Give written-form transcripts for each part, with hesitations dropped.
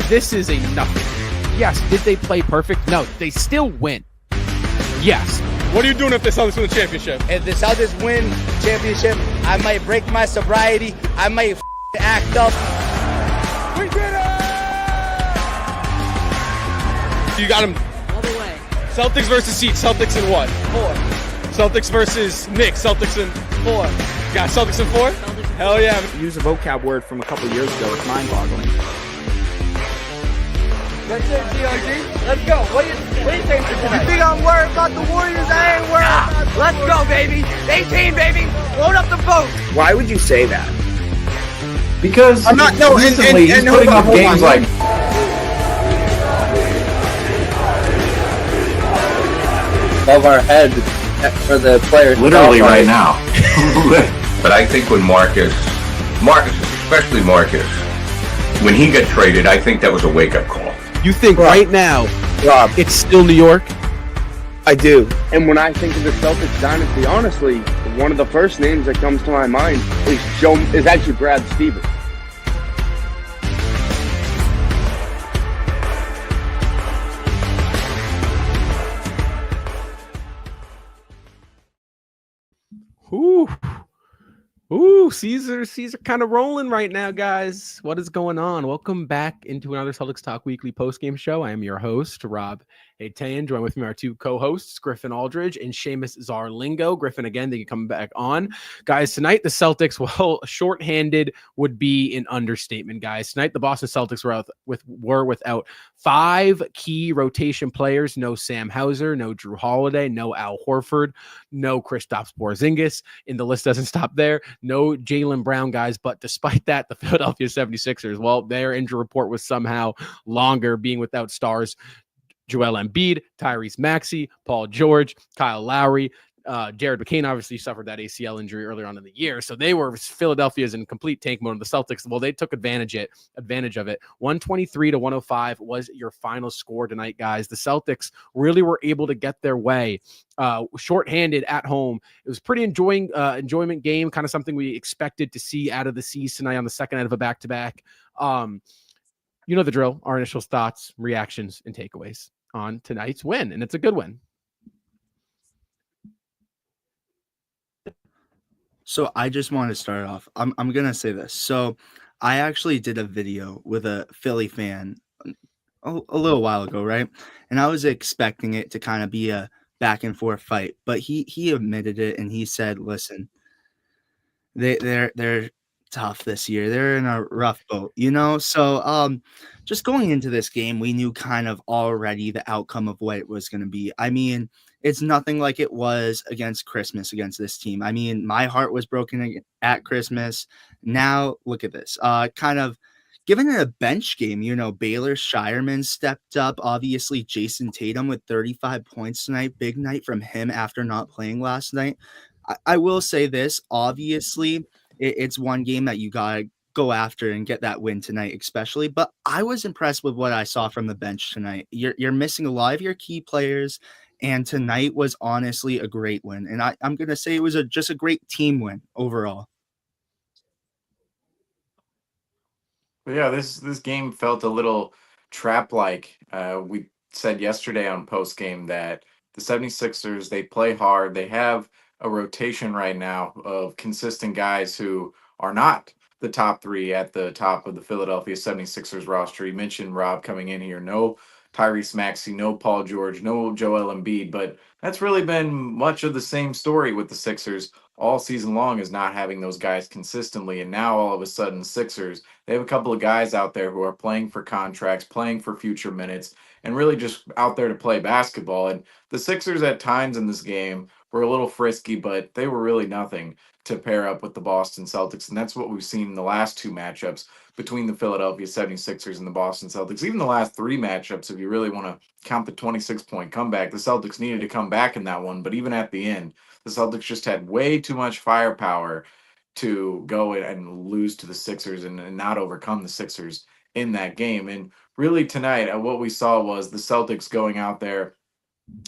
This is a nothing. Yes, did they play perfect? No, they still win. Yes. What are you doing if the Celtics win the championship? If the Celtics win championship, I might break my sobriety. I might act up. We did it! You got him. All the way. Celtics versus Heat. Celtics in what? 4. Celtics versus Knicks. Celtics in 4. You got Celtics in 4? Celtics. Hell yeah. Use a vocab word from a couple years ago. It's mind-boggling. That's it, DRG. Let's go. What do you think tonight? You think I'm worried about the Warriors? I ain't worried about the Let's go, baby. 18, baby. Load up the boat. Why would you say that? Because I'm not. No, recently he's putting up games like above our head for the players. literally right now. But I think when Marcus, especially Marcus, when he got traded, I think that was a wake-up call. You think right now Rob, it's still New York? I do. And when I think of the Celtics dynasty, honestly, one of the first names that comes to my mind is actually Brad Stevens. Ooh, Caesar kind of rolling right now, guys. What is going on? Welcome back into another Celtics Talk Weekly postgame show. I am your host, Rob Atayan. Join with me our two co-hosts, Griffin Aldridge and Seamus Zarlingo. Griffin, again, they can come back on. Guys, tonight the Celtics, well, shorthanded would be an understatement, guys. Tonight the Boston Celtics were without 5 key rotation players. No Sam Hauser, no Drew Holiday, no Al Horford, no Kristaps Porzingis, and the list doesn't stop there. No Jaylen Brown, guys, but despite that, the Philadelphia 76ers, well, their injury report was somehow longer, being without stars Joel Embiid, Tyrese Maxey, Paul George, Kyle Lowry, Jared McCain obviously suffered that ACL injury earlier on in the year. So they were Philadelphia's in complete tank mode. The Celtics, well, they took advantage of it. 123-105 was your final score tonight, guys. The Celtics really were able to get their way. Shorthanded at home. It was pretty enjoyment game, kind of something we expected to see out of the C's tonight on the second night of a back-to-back. You know the drill, our initial thoughts, reactions, and takeaways on tonight's win, and it's a good win. So I just want to start off. I'm going to say this. So I actually did a video with a Philly fan a little while ago, right? And I was expecting it to kind of be a back and forth fight, but he admitted it and he said, listen, they're tough this year. They're in a rough boat, you know? So just going into this game, we knew kind of already the outcome of what it was going to be. I mean, it's nothing like it was against Christmas against this team. I mean, my heart was broken at Christmas. Now look at this. Kind of given it a bench game, you know, Baylor Shireman stepped up. Obviously, Jason Tatum with 35 points tonight. Big night from him after not playing last night. I will say this. Obviously, it's one game that you got to go after and get that win tonight, especially. But I was impressed with what I saw from the bench tonight. You're missing a lot of your key players. And tonight was honestly a great win. And I'm going to say it was just a great team win overall. Yeah, this game felt a little trap-like. We said yesterday on postgame that the 76ers, they play hard. They have a rotation right now of consistent guys who are not the top 3 at the top of the Philadelphia 76ers roster. You mentioned Rob coming in here. No Tyrese Maxey, no Paul George, no Joel Embiid, but that's really been much of the same story with the Sixers all season long, is not having those guys consistently. And now all of a sudden Sixers, they have a couple of guys out there who are playing for contracts, playing for future minutes, and really just out there to play basketball. And the Sixers at times in this game were a little frisky, but they were really nothing to pair up with the Boston Celtics. And that's what we've seen in the last 2 matchups between the Philadelphia 76ers and the Boston Celtics. Even the last 3 matchups, if you really want to count the 26-point comeback, the Celtics needed to come back in that one. But even at the end, the Celtics just had way too much firepower to go and lose to the Sixers and not overcome the Sixers in that game. And really tonight, what we saw was the Celtics going out there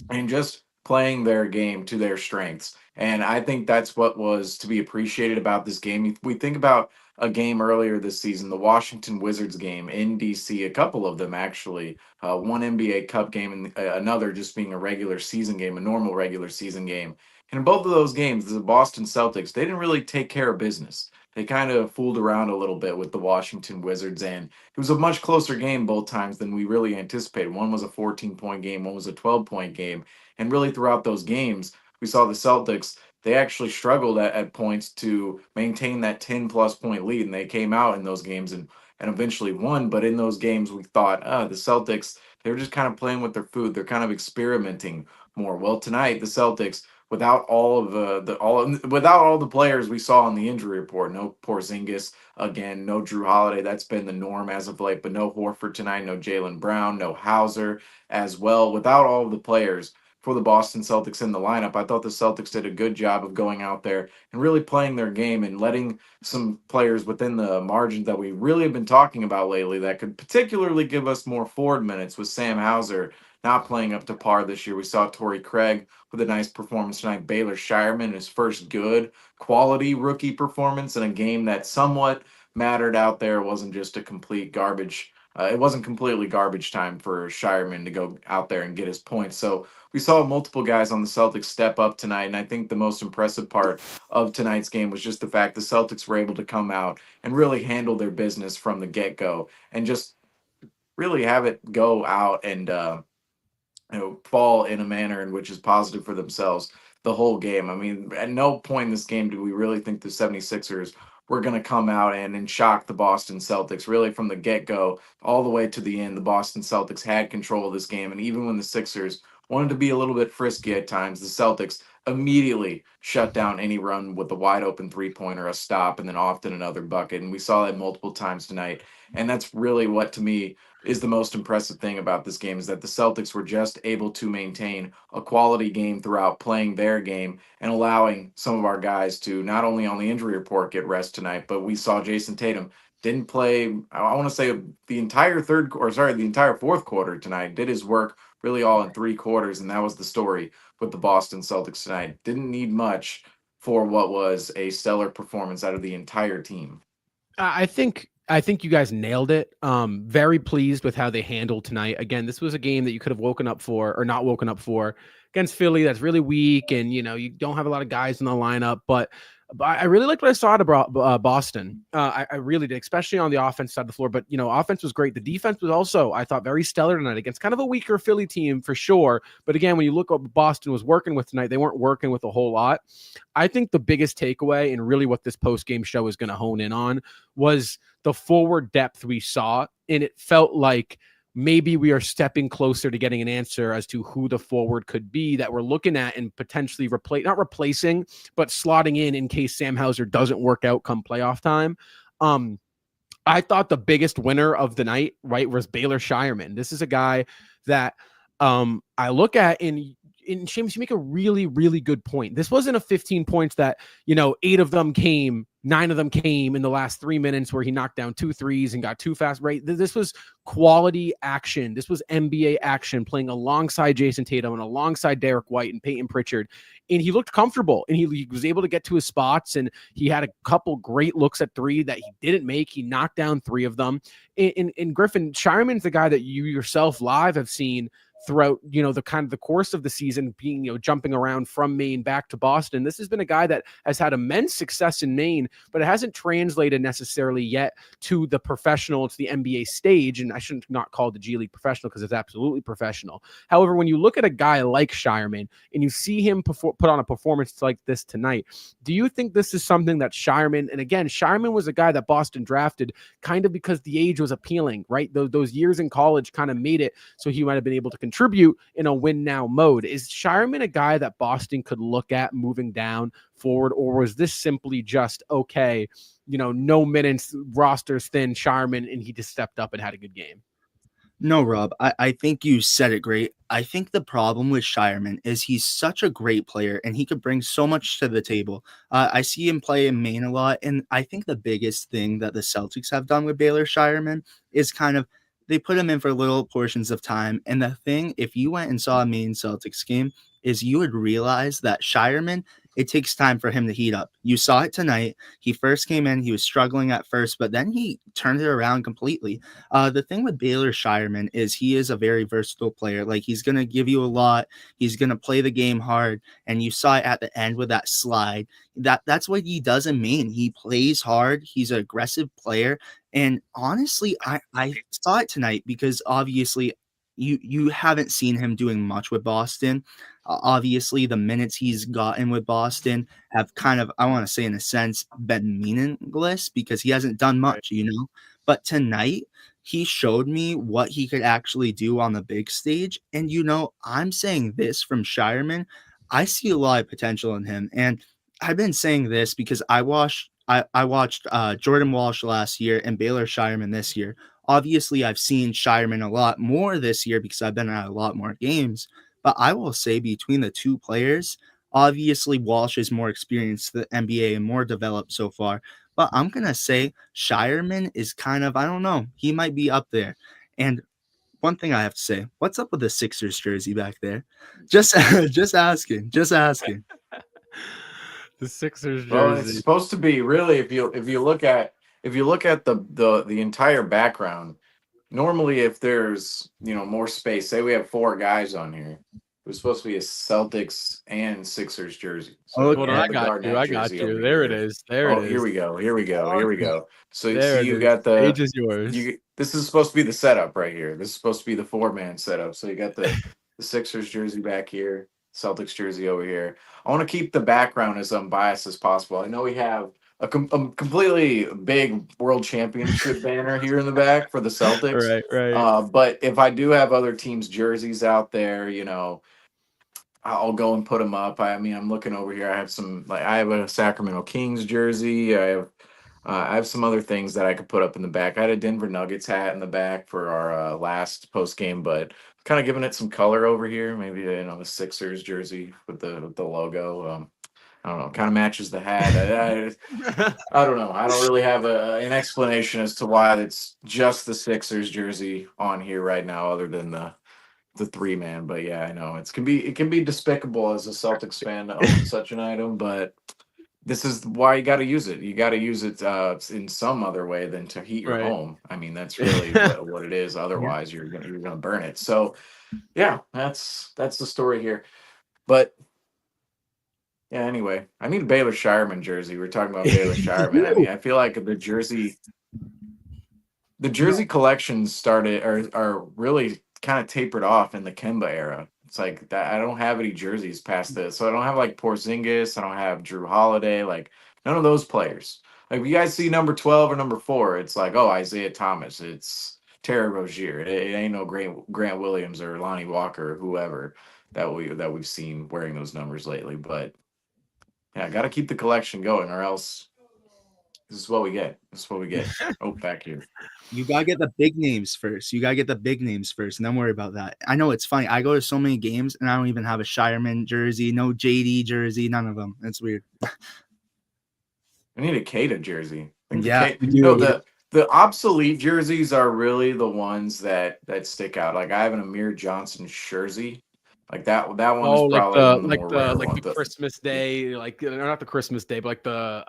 and just playing their game to their strengths. And I think that's what was to be appreciated about this game. We think about a game earlier this season, the Washington Wizards game in DC, a couple of them actually, one NBA Cup game and another just being a regular season game, a normal regular season game. And in both of those games, the Boston Celtics, they didn't really take care of business. They kind of fooled around a little bit with the Washington Wizards, and it was a much closer game both times than we really anticipated. One was a 14-point game, one was a 12-point game. And really throughout those games, we saw the Celtics, they actually struggled at points to maintain that 10-plus point lead, and they came out in those games and eventually won. But in those games, we thought, the Celtics, they're just kind of playing with their food. They're kind of experimenting more. Well, tonight, the Celtics, without all of without all the players we saw on the injury report, no Porzingis again, no Drew Holiday. That's been the norm as of late, but no Horford tonight, no Jaylen Brown, no Hauser as well. Without all of the players for the Boston Celtics in the lineup, I thought the Celtics did a good job of going out there and really playing their game and letting some players within the margins that we really have been talking about lately that could particularly give us more forward minutes, with Sam Hauser not playing up to par this year. We saw Torrey Craig with a nice performance tonight. Baylor Shireman, his first good quality rookie performance in a game that somewhat mattered out there. It wasn't just a complete garbage. It wasn't completely garbage time for Shireman to go out there and get his points. So we saw multiple guys on the Celtics step up tonight, and I think the most impressive part of tonight's game was just the fact the Celtics were able to come out and really handle their business from the get-go and just really have it go out and fall in a manner in which is positive for themselves the whole game. I mean, at no point in this game do we really think the 76ers were going to come out and shock the Boston Celtics. Really, from the get-go all the way to the end, the Boston Celtics had control of this game. And even when the Sixers wanted to be a little bit frisky at times, the Celtics immediately shut down any run with a wide open three-pointer, a stop, and then often another bucket. And we saw that multiple times tonight. And that's really what, to me, is the most impressive thing about this game, is that the Celtics were just able to maintain a quality game throughout, playing their game and allowing some of our guys to not only on the injury report get rest tonight, but we saw Jason Tatum didn't play, I want to say the entire the entire fourth quarter tonight, did his work really all in three quarters. And that was the story with the Boston Celtics tonight. Didn't need much for what was a stellar performance out of the entire team. I think you guys nailed it. Very pleased with how they handled tonight. Again, this was a game that you could have woken up for or not woken up for against Philly. That's really weak, and you don't have a lot of guys in the lineup. But I really liked what I saw out of Boston. I really did, especially on the offense side of the floor. But offense was great. The defense was also, I thought, very stellar tonight against kind of a weaker Philly team for sure. But again, when you look at what Boston was working with tonight, they weren't working with a whole lot. I think the biggest takeaway, and really what this post-game show is going to hone in on, was the forward depth we saw, and it felt like maybe we are stepping closer to getting an answer as to who the forward could be that we're looking at and potentially not replacing, but slotting in case Sam Hauser doesn't work out come playoff time. I thought the biggest winner of the night, right, was Baylor Shireman. This is a guy that I look at in Seamus, you make a really, really good point. This wasn't a 15 points that, 8 of them came, 9 of them came in the last 3 minutes where he knocked down 2 threes and got too fast, right? This was quality action. This was NBA action, playing alongside Jason Tatum and alongside Derek White and Peyton Pritchard. And he looked comfortable, and he was able to get to his spots, and he had a couple great looks at three that he didn't make. He knocked down 3 of them. And Griffin, Shireman's the guy that you yourself live have seen throughout, the kind of the course of the season, being, jumping around from Maine back to Boston. This has been a guy that has had immense success in Maine, but it hasn't translated necessarily yet to the professional, to the NBA stage. And I shouldn't not call the G League professional, because it's absolutely professional. However, when you look at a guy like Shireman and you see him put on a performance like this tonight, do you think this is something that Shireman, and again, Shireman was a guy that Boston drafted kind of because the age was appealing, right? Those years in college kind of made it so he might have been able to contribute in a win now mode. Is Shireman a guy that Boston could look at moving down forward, or was this simply just, okay, no minutes, roster's thin, Shireman, and he just stepped up and had a good game? No, Rob, I think you said it great. I think the problem with Shireman is he's such a great player, and he could bring so much to the table. I see him play in Maine a lot, and I think the biggest thing that the Celtics have done with Baylor Shireman is kind of, they put him in for little portions of time. And the thing, if you went and saw a Maine Celtics game, is you would realize that Shireman, it takes time for him to heat up. You saw it tonight. He first came in, he was struggling at first, but then he turned it around completely. The thing with Baylor Shireman is he is a very versatile player. Like, he's going to give you a lot. He's going to play the game hard. And you saw it at the end with that slide. That's what he does in Maine. He plays hard. He's an aggressive player. And honestly, I saw it tonight because obviously you haven't seen him doing much with Boston. Obviously, the minutes he's gotten with Boston have kind of, I want to say in a sense, been meaningless because he hasn't done much, But tonight, he showed me what he could actually do on the big stage. And, I'm saying this from Shireman. I see a lot of potential in him. And I've been saying this because I watched Jordan Walsh last year and Baylor Shireman this year. Obviously, I've seen Shireman a lot more this year because I've been at a lot more games. But I will say between the two players, obviously Walsh is more experienced in the NBA and more developed so far. But I'm going to say Shireman is kind of, I don't know, he might be up there. And one thing I have to say, what's up with the Sixers jersey back there? Just asking. The Sixers jersey. Well, it's supposed to be really, if you look at the entire background, normally if there's more space, say we have 4 guys on here, it was supposed to be a Celtics and Sixers jersey. So hold on, I got you. There it is. Here we go. So you is. got the Stage is yours. This is supposed to be the setup right here. This is supposed to be the 4-man setup. So you got the Sixers jersey back here, Celtics jersey over here. I want to keep the background as unbiased as possible. I know we have a completely big world championship banner here in the back for the Celtics. Right. But if I do have other teams' jerseys out there, I'll go and put them up. I mean, I'm looking over here. I have a Sacramento Kings jersey. I have some other things that I could put up in the back. I had a Denver Nuggets hat in the back for our last post game, but kind of giving it some color over here. Maybe the Sixers jersey with the logo. I don't know. Kind of matches the hat. I don't know. I don't really have an explanation as to why it's just the Sixers jersey on here right now, other than the 3-man. But yeah, I know it can be despicable as a Celtics fan to own such an item, but this is why you got to use it. You got to use it in some other way than to heat your home. I mean, that's really what it is. Otherwise, you're gonna burn it. So, yeah, that's the story here. But yeah, anyway, I need a Baylor Shireman jersey. We're talking about Baylor Shireman. I mean, I feel like the jersey collections started are really kind of tapered off in the Kemba era. It's like that. I don't have any jerseys past this, so I don't have like Porzingis. I don't have Drew Holiday. Like none of those players. Like if you guys see number 12 or number 4, it's like Isaiah Thomas. It's Terry Rozier. It ain't no Grant Williams or Lonnie Walker or whoever that we've seen wearing those numbers lately. But yeah, got to keep the collection going, or else this is what we get. Oh, back here. You got to get the big names first. And then worry about that. I know it's funny. I go to so many games, and I don't even have a Shireman jersey, no JD jersey, none of them. It's weird. I need a Kata jersey. Yeah. The obsolete jerseys are really the ones that stick out. Like I have an Amir Johnson jersey. Like that one is probably the Christmas Day, like not the Christmas Day, but like the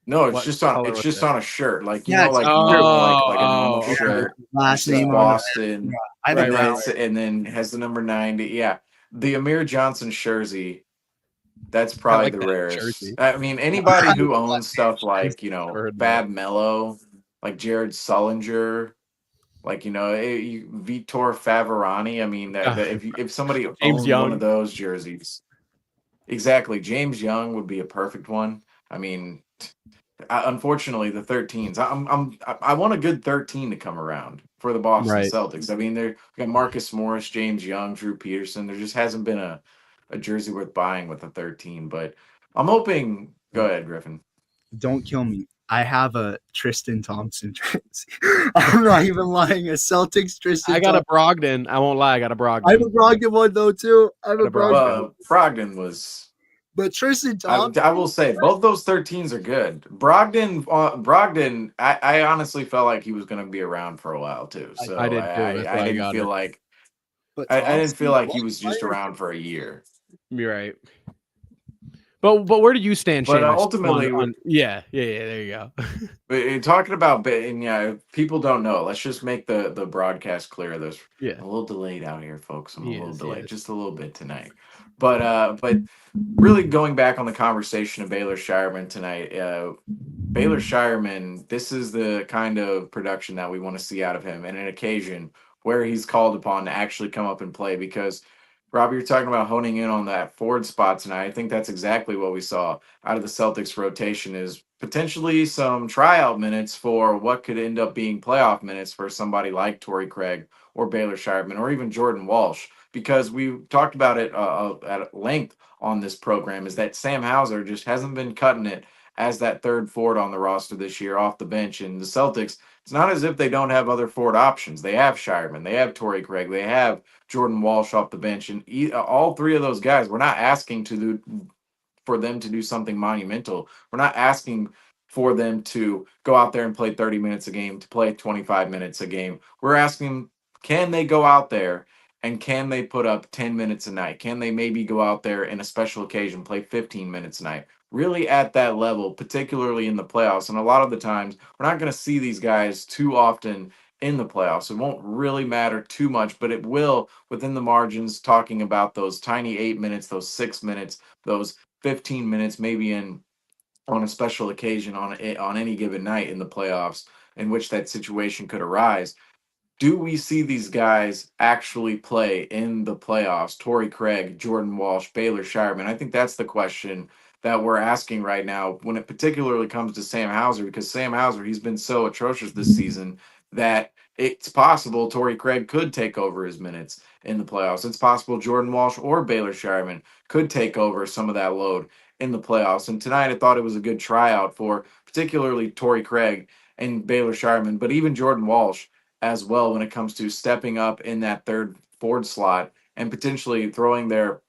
no, it's just on a shirt, like a normal shirt. Last name Boston, and then has the number 90. Yeah, the Amir Johnson jersey. That's probably the rarest. Jersey. I mean, anybody who owns stuff like Fab Mello, like Jared Sullinger. Like Vitor Favorani. I mean, if somebody owns one of those jerseys, exactly, James Young would be a perfect one. I mean, unfortunately, the 13s. I want a good 13 to come around for the Boston Celtics. I mean, we got Marcus Morris, James Young, Drew Peterson. There just hasn't been a jersey worth buying with a 13. But I'm hoping. Go ahead, Griffin. Don't kill me. I have a Tristan Thompson jersey. I'm not even lying. A Celtics Tristan. I got a Brogdon. I won't lie. I got a Brogdon. I have a Brogdon one though too. I have a Brogdon. Brogdon was. But Tristan Thompson. I will say both those 13s are good. Brogdon. I honestly felt like he was going to be around for a while too. So I didn't feel like. I didn't feel like he was just around for a year. You're right. But where do you stand, But Seamus? ultimately, yeah, there you go. talking about, and yeah, if people don't know, let's just make the broadcast clear. There's Yeah, a little delayed out here, folks. I'm a little delayed, yes. just a little bit tonight. But really going back on the conversation of Baylor Shireman tonight, Baylor Shireman, this is the kind of production that we want to see out of him, and an occasion where he's called upon to actually come up and play. Because, Rob, you're talking about honing in on that forward spot tonight. I think that's exactly what we saw out of the Celtics rotation, is potentially some tryout minutes for what could end up being playoff minutes for somebody like Torrey Craig or Baylor Shireman or even Jordan Walsh. Because we talked about it at length on this program, is that Sam Hauser just hasn't been cutting it as that third forward on the roster this year off the bench. And the Celtics, it's not as if they don't have other forward options. They have Shireman, they have Torrey Craig, they have Jordan Walsh off the bench, and all three of those guys, we're not asking for them to do something monumental. We're not asking for them to go out there and play 30 minutes a game, to play 25 minutes a game. We're asking, can they go out there and can they put up 10 minutes a night? Can they maybe go out there in a special occasion, play 15 minutes a night? Really at that level, particularly in the playoffs. And a lot of the times, we're not going to see these guys too often in the playoffs. It won't really matter too much, but it will within the margins, talking about those tiny 8 minutes, those 6 minutes, those 15 minutes, maybe on a special occasion on any given night in the playoffs in which that situation could arise. Do we see these guys actually play in the playoffs? Torrey Craig, Jordan Walsh, Baylor Shireman. I think that's the question that we're asking right now when it particularly comes to Sam Hauser, because Sam Hauser, he's been so atrocious this season that it's possible Torrey Craig could take over his minutes in the playoffs. It's possible Jordan Walsh or Baylor Shireman could take over some of that load in the playoffs. And tonight I thought it was a good tryout for particularly Torrey Craig and Baylor Shireman, but even Jordan Walsh as well when it comes to stepping up in that third forward slot and potentially throwing their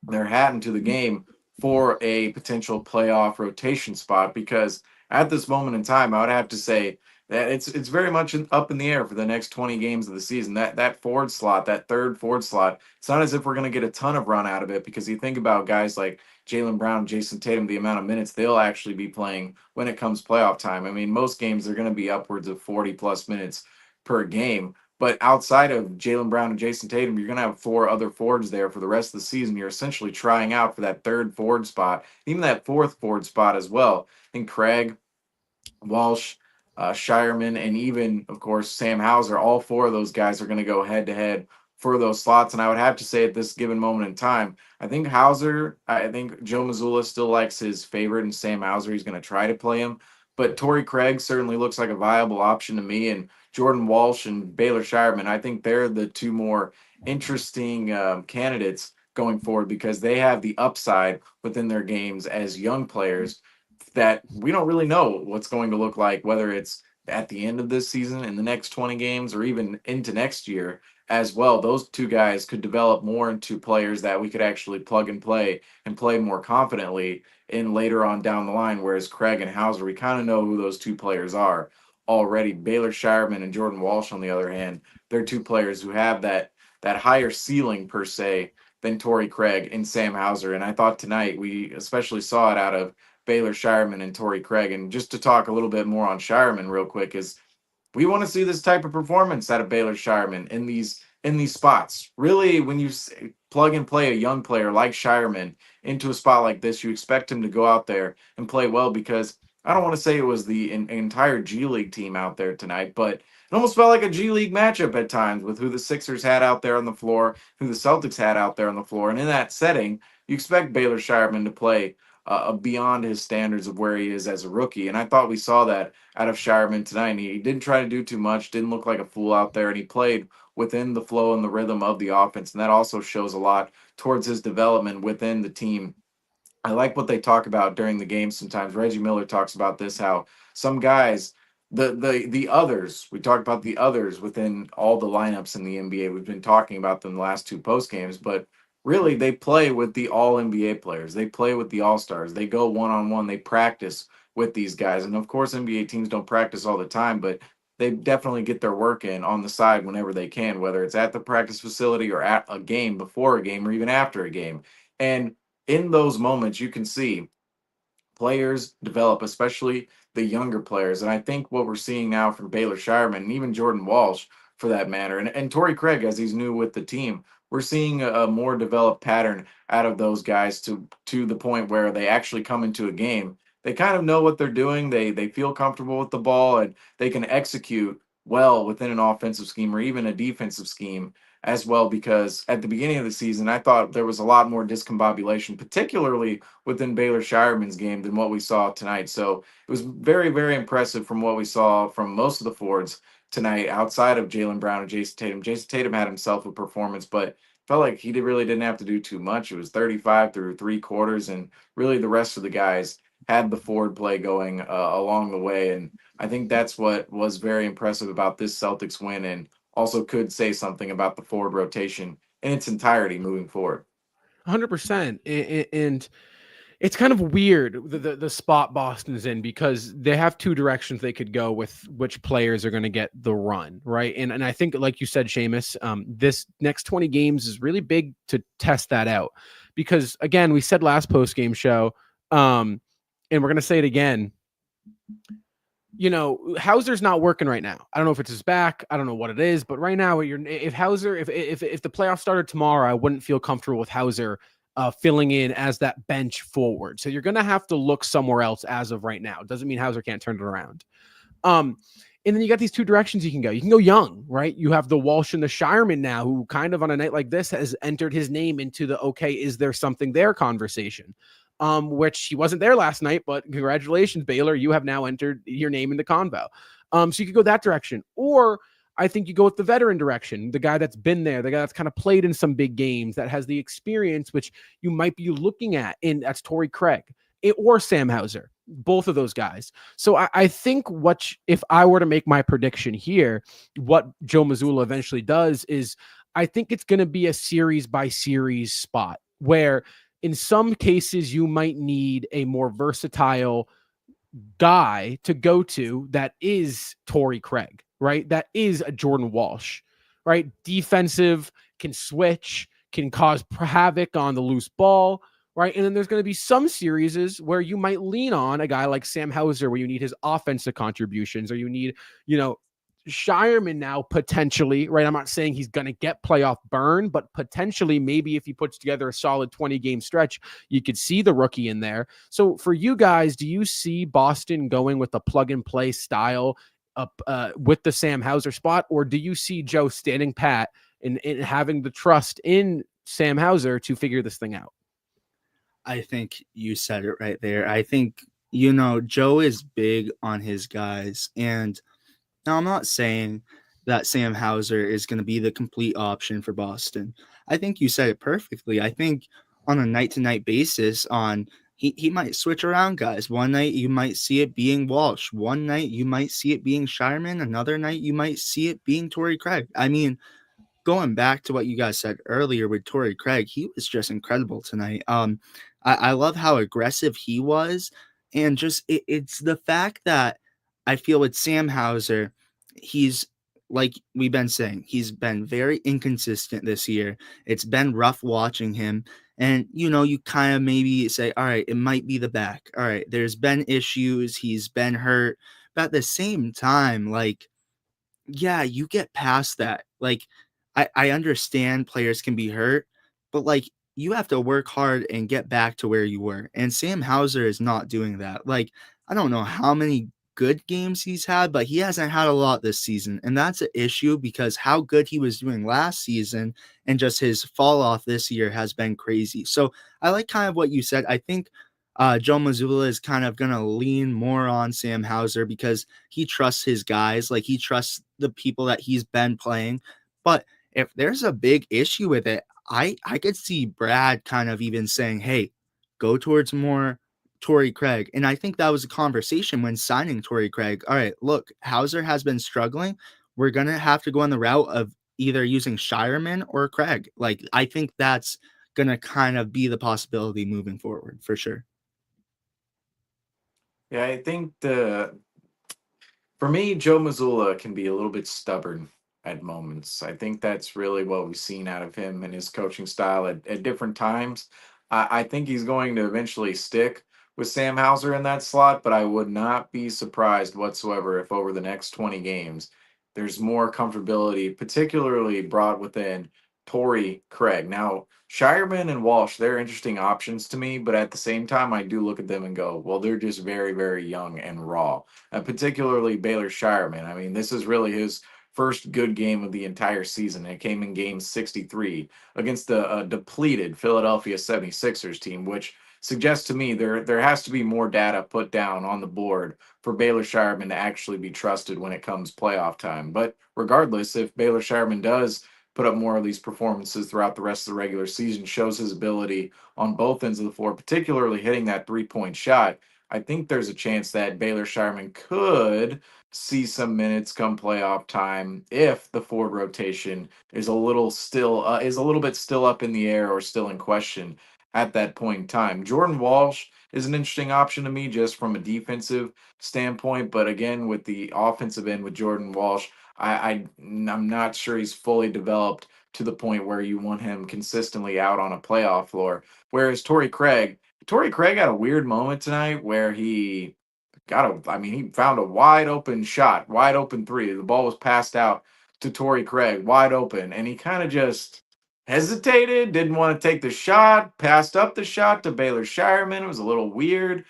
hat into the game for a potential playoff rotation spot. Because at this moment in time, I would have to say that it's very much up in the air for the next 20 games of the season. That forward slot, that third forward slot, it's not as if we're going to get a ton of run out of it, because you think about guys like Jaylen Brown, Jason Tatum, the amount of minutes they'll actually be playing when it comes playoff time. I mean, most games they're going to be upwards of 40 plus minutes per game. But outside of Jaylen Brown and Jason Tatum, you're going to have four other forwards there for the rest of the season. You're essentially trying out for that third forward spot, even that fourth forward spot as well. I think Craig, Walsh, Shireman, and even, of course, Sam Hauser, all four of those guys are going to go head to head for those slots. And I would have to say at this given moment in time, I think Joe Mazzulla still likes his favorite and Sam Hauser. He's going to try to play him. But Torrey Craig certainly looks like a viable option to me. And Jordan Walsh and Baylor Shireman, I think they're the two more interesting candidates going forward, because they have the upside within their games as young players that we don't really know what's going to look like, whether it's at the end of this season, in the next 20 games, or even into next year as well. Those two guys could develop more into players that we could actually plug and play more confidently in later on down the line. Whereas Craig and Hauser, we kind of know who those two players are already. Baylor Shireman and Jordan Walsh, on the other hand, they're two players who have that higher ceiling per se than Torrey Craig and Sam Hauser. And I thought tonight we especially saw it out of Baylor Shireman and Torrey Craig. And just to talk a little bit more on Shireman real quick, is we want to see this type of performance out of Baylor Shireman in these spots. Really, when you plug and play a young player like Shireman into a spot like this, you expect him to go out there and play well, because I don't want to say it was the entire G League team out there tonight, but it almost felt like a G League matchup at times with who the Sixers had out there on the floor, who the Celtics had out there on the floor. And in that setting, you expect Baylor Shireman to play beyond his standards of where he is as a rookie. And I thought we saw that out of Shireman tonight. He didn't try to do too much, didn't look like a fool out there, and he played within the flow and the rhythm of the offense. And that also shows a lot towards his development within the team. I like what they talk about during the game sometimes. Reggie Miller talks about this, how some guys, the others, we talked about the others within all the lineups in the NBA. We've been talking about them the last two post games, but really they play with the all NBA players. They play with the all-stars. They go one-on-one. They practice with these guys. And of course, NBA teams don't practice all the time, but they definitely get their work in on the side whenever they can, whether it's at the practice facility or at a game, before a game, or even after a game. And in those moments, you can see players develop, especially the younger players. And I think what we're seeing now from Baylor Shireman and even Jordan Walsh for that matter, and Torrey Craig as he's new with the team, we're seeing a more developed pattern out of those guys to the point where they actually come into a game. They kind of know what they're doing. They feel comfortable with the ball and they can execute well within an offensive scheme or even a defensive scheme as well. Because at the beginning of the season, I thought there was a lot more discombobulation, particularly within Baylor Shireman's game than what we saw tonight. So it was very, very impressive from what we saw from most of the forwards tonight outside of Jaylen Brown and Jason Tatum. Jason Tatum had himself a performance, but felt like he really didn't have to do too much. It was 35 through three quarters, and really the rest of the guys had the forward play going along the way. And I think that's what was very impressive about this Celtics win, and also could say something about the forward rotation in its entirety moving forward. 100%. And it's kind of weird the spot Boston's in, because they have two directions they could go with which players are going to get the run, right? And I think, like you said, Seamus, this next 20 games is really big to test that out, because again, we said last post-game show, and we're going to say it again, you know, Hauser's not working right now. I don't know if it's his back. I don't know what it is, but right now, if Hauser, if the playoffs started tomorrow, I wouldn't feel comfortable with Hauser filling in as that bench forward. So you're going to have to look somewhere else as of right now. It doesn't mean Hauser can't turn it around. And then you got these two directions you can go. You can go young, right? You have the Walsh and the Shireman now, who kind of on a night like this has entered his name into the, okay, is there something there conversation? Which he wasn't there last night, but congratulations, Baylor. You have now entered your name in the convo. So you could go that direction. Or I think you go with the veteran direction, the guy that's been there, the guy that's kind of played in some big games, that has the experience, which you might be looking at, and that's Torrey Craig or Sam Hauser, both of those guys. So I think if I were to make my prediction here, what Joe Mazzulla eventually does is, I think it's going to be a series by series spot where in some cases you might need a more versatile guy to go to that is Torrey Craig, right? That is a Jordan Walsh, right? Defensive, can switch, can cause havoc on the loose ball, right? And then there's going to be some series where you might lean on a guy like Sam Hauser, where you need his offensive contributions, or you need, Shireman now potentially, right? I'm not saying he's going to get playoff burn, but potentially maybe if he puts together a solid 20-game stretch, you could see the rookie in there. So for you guys, do you see Boston going with the plug-and-play style up with the Sam Hauser spot, or do you see Joe standing pat and having the trust in Sam Hauser to figure this thing out? I think you said it right there. I think, Joe is big on his guys, and now, I'm not saying that Sam Hauser is going to be the complete option for Boston. I think you said it perfectly. I think on a night-to-night basis, he might switch around guys. One night you might see it being Walsh. One night you might see it being Shireman. Another night you might see it being Torrey Craig. I mean, going back to what you guys said earlier with Torrey Craig, he was just incredible tonight. I love how aggressive he was, and just it's the fact that I feel with Sam Hauser, he's, like we've been saying, he's been very inconsistent this year. It's been rough watching him. And, you kind of maybe say, all right, it might be the back. All right, there's been issues. He's been hurt. But at the same time, yeah, you get past that. I understand players can be hurt, but you have to work hard and get back to where you were. And Sam Hauser is not doing that. I don't know how many good games he's had, but he hasn't had a lot this season. And that's an issue, because how good he was doing last season and just his fall off this year has been crazy. So I like kind of what you said. I think Joe Mazzulla is kind of going to lean more on Sam Hauser because he trusts his guys. He trusts the people that he's been playing. But if there's a big issue with it, I could see Brad kind of even saying, hey, go towards more Torrey Craig. And I think that was a conversation when signing Torrey Craig. All right, look, Hauser has been struggling. We're going to have to go on the route of either using Shireman or Craig. I think that's going to kind of be the possibility moving forward for sure. Yeah, I think for me, Joe Mazzulla can be a little bit stubborn at moments. I think that's really what we've seen out of him and his coaching style at different times. I think he's going to eventually stick with Sam Hauser in that slot, but I would not be surprised whatsoever if over the next 20 games there's more comfortability, particularly brought within Torrey Craig. Now, Shireman and Walsh, they're interesting options to me, but at the same time, I do look at them and go, well, they're just very, very young and raw. Particularly Baylor Shireman. I mean, this is really his first good game of the entire season. It came in game 63 against the depleted Philadelphia 76ers team, which suggests to me there has to be more data put down on the board for Baylor Shireman to actually be trusted when it comes playoff time. But regardless, if Baylor Shireman does put up more of these performances throughout the rest of the regular season, shows his ability on both ends of the floor, particularly hitting that 3-point shot, I think there's a chance that Baylor Shireman could see some minutes come playoff time if the forward rotation is a little bit still up in the air or still in question at that point in time. Jordan Walsh is an interesting option to me just from a defensive standpoint, but again with the offensive end with Jordan Walsh, I'm not sure he's fully developed to the point where you want him consistently out on a playoff floor. Whereas Torrey Craig had a weird moment tonight where he he found a wide open shot, wide open three. The ball was passed out to Torrey Craig, wide open, and he kind of just hesitated, didn't want to take the shot, passed up the shot to Baylor Shireman. It was a little weird.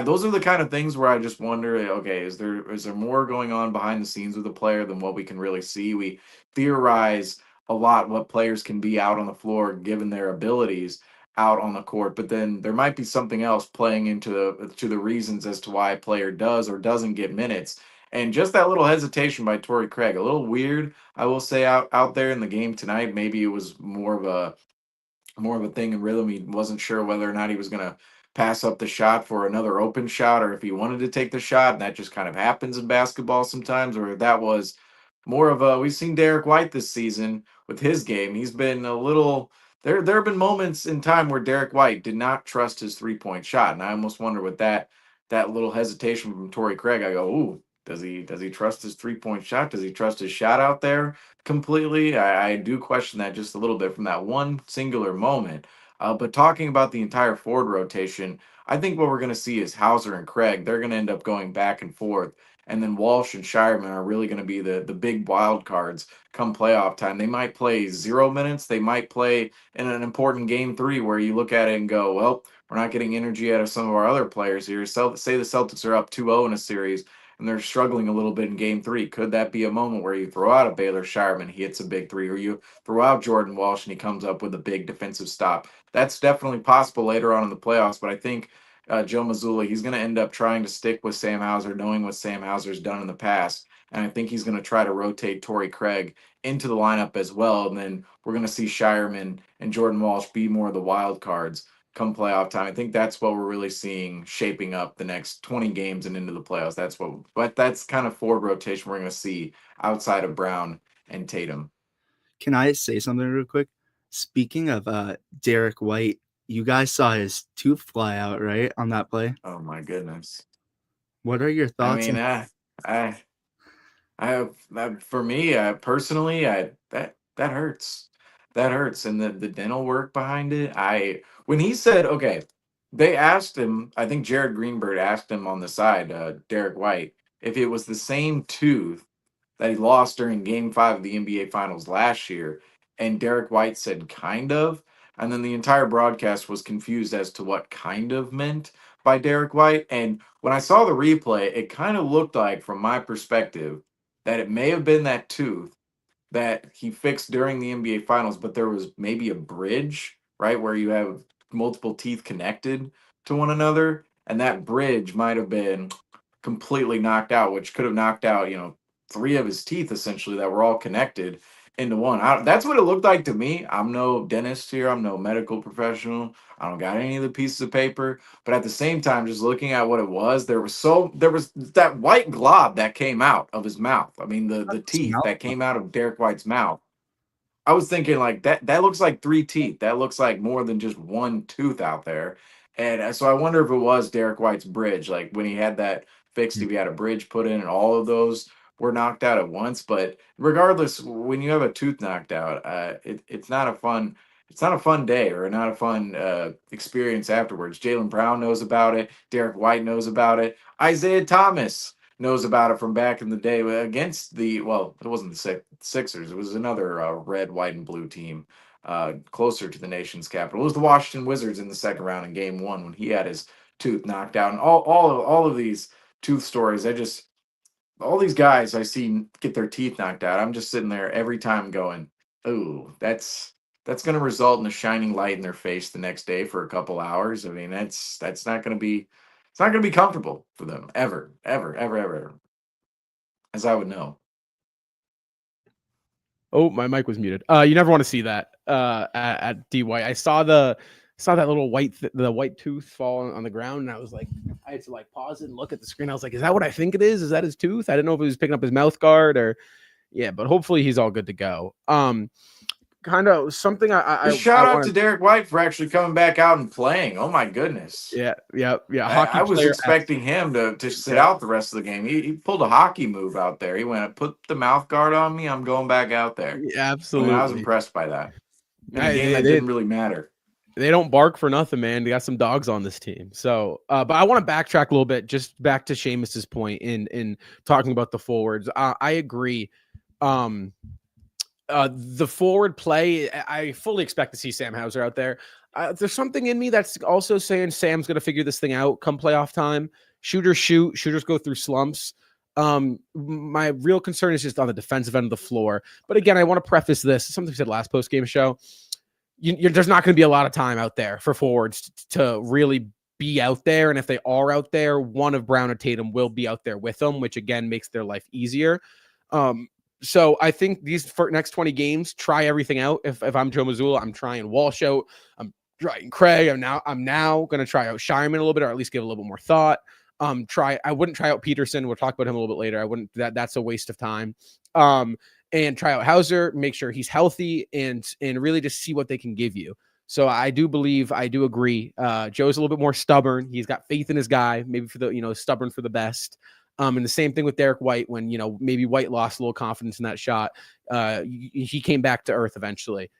Those are the kind of things where I just wonder, okay, is there more going on behind the scenes with the player than what we can really see? We theorize a lot what players can be out on the floor given their abilities out on the court, but then there might be something else playing into the reasons as to why a player does or doesn't get minutes. And just that little hesitation by Torrey Craig, a little weird, I will say, out there in the game tonight. Maybe it was more of a thing in rhythm. He wasn't sure whether or not he was going to pass up the shot for another open shot or if he wanted to take the shot. And that just kind of happens in basketball sometimes, or that was more of a, we've seen Derek White this season with his game. He's been a little, there have been moments in time where Derek White did not trust his 3-point shot. And I almost wonder with that little hesitation from Torrey Craig, I go, ooh, does he trust his 3-point shot? Does he trust his shot out there completely? I do question that just a little bit from that one singular moment. But talking about the entire forward rotation, I think what we're going to see is Hauser and Craig. They're going to end up going back and forth. And then Walsh and Shireman are really going to be the big wild cards come playoff time. They might play 0 minutes. They might play in an important game 3 where you look at it and go, well, we're not getting energy out of some of our other players here. So, say the Celtics are up 2-0 in a series and they're struggling a little bit in game 3. Could that be a moment where you throw out a Baylor Shireman, he hits a big 3, or you throw out Jordan Walsh and he comes up with a big defensive stop? That's definitely possible later on in the playoffs, but I think Joe Mazzulla, he's going to end up trying to stick with Sam Hauser, knowing what Sam Hauser's done in the past. And I think he's going to try to rotate Torrey Craig into the lineup as well. And then we're going to see Shireman and Jordan Walsh be more of the wild cards come playoff time. I think that's what we're really seeing shaping up the next 20 games and into the playoffs. But that's kind of forward rotation we're going to see outside of Brown and Tatum. Can I say something real quick? Speaking of Derek White, you guys saw his tooth fly out, right, on that play? Oh my goodness. What are your thoughts? For me, personally, that hurts. That hurts. And the dental work behind it. When he said, okay, they asked him, I think Jared Greenberg asked him on the side, Derek White, if it was the same tooth that he lost during game 5 of the NBA Finals last year. And Derek White said, kind of. And then the entire broadcast was confused as to what kind of meant by Derek White. And when I saw the replay, it kind of looked like, from my perspective, that it may have been that tooth that he fixed during the NBA Finals, but there was maybe a bridge, right, where you have multiple teeth connected to one another. And that bridge might have been completely knocked out, which could have knocked out, 3 of his teeth essentially that were all connected into one. That's what it looked like to me. I'm no dentist here. I'm no medical professional. I don't got any of the pieces of paper. But at the same time, just looking at what it was, there was that white glob that came out of his mouth. I mean, the teeth that came out of Derek White's mouth. I was thinking like that looks like 3 teeth. That looks like more than just one tooth out there. And so I wonder if it was Derek White's bridge, like when he had that fixed, if he had a bridge put in and all of those were knocked out at once. But regardless, when you have a tooth knocked out, it's not a fun it's not a fun day or not a fun experience afterwards. Jaylen Brown knows about it. Derek White knows about it. Isaiah Thomas knows about it from back in the day against it wasn't the Sixers. It was another red, white, and blue team closer to the nation's capital. It was the Washington Wizards in the second round in Game 1 when he had his tooth knocked out. And all of these tooth stories, all these guys I see get their teeth knocked out. I'm just sitting there every time going, "Ooh, that's going to result in a shining light in their face the next day for a couple hours." I mean, that's not going to be it's not going to be comfortable for them ever, ever, ever, ever, as I would know. Oh, my mic was muted. You never want to see that at D White. I saw that little white tooth fall on the ground, and I was like, I had to like pause it and look at the screen. I was like, is that what I think it is? Is that his tooth? I didn't know if he was picking up his mouth guard or but hopefully he's all good to go. Kind of something I shout out to Derek White for actually coming back out and playing. Oh my goodness. Yeah. I was expecting him to sit out the rest of the game. He pulled a hockey move out there. He went, put the mouth guard on me. I'm going back out there. Yeah, absolutely. I was impressed by that. In a game that didn't really matter. They don't bark for nothing, man. They got some dogs on this team. So, but I want to backtrack a little bit, just back to Seamus's point in talking about the forwards. I agree. The forward play, I fully expect to see Sam Hauser out there. There's something in me that's also saying Sam's going to figure this thing out come playoff time. Shooters go through slumps. My real concern is just on the defensive end of the floor. But again, I want to preface this. Something we said last post-game show. There's not going to be a lot of time out there for forwards to really be out there. And if they are out there, one of Brown or Tatum will be out there with them, which again makes their life easier. So I think these next 20 games, try everything out. If I'm Joe Mazzulla, I'm trying Walsh out. I'm trying Craig. I'm now going to try out Shireman a little bit, or at least give a little bit more thought. I wouldn't try out Peterson. We'll talk about him a little bit later. I wouldn't. That's a waste of time. And try out Hauser, make sure he's healthy, and really just see what they can give you. So I do agree. Joe's a little bit more stubborn. He's got faith in his guy, maybe for the stubborn for the best. And the same thing with Derek White when, maybe White lost a little confidence in that shot. He came back to earth eventually.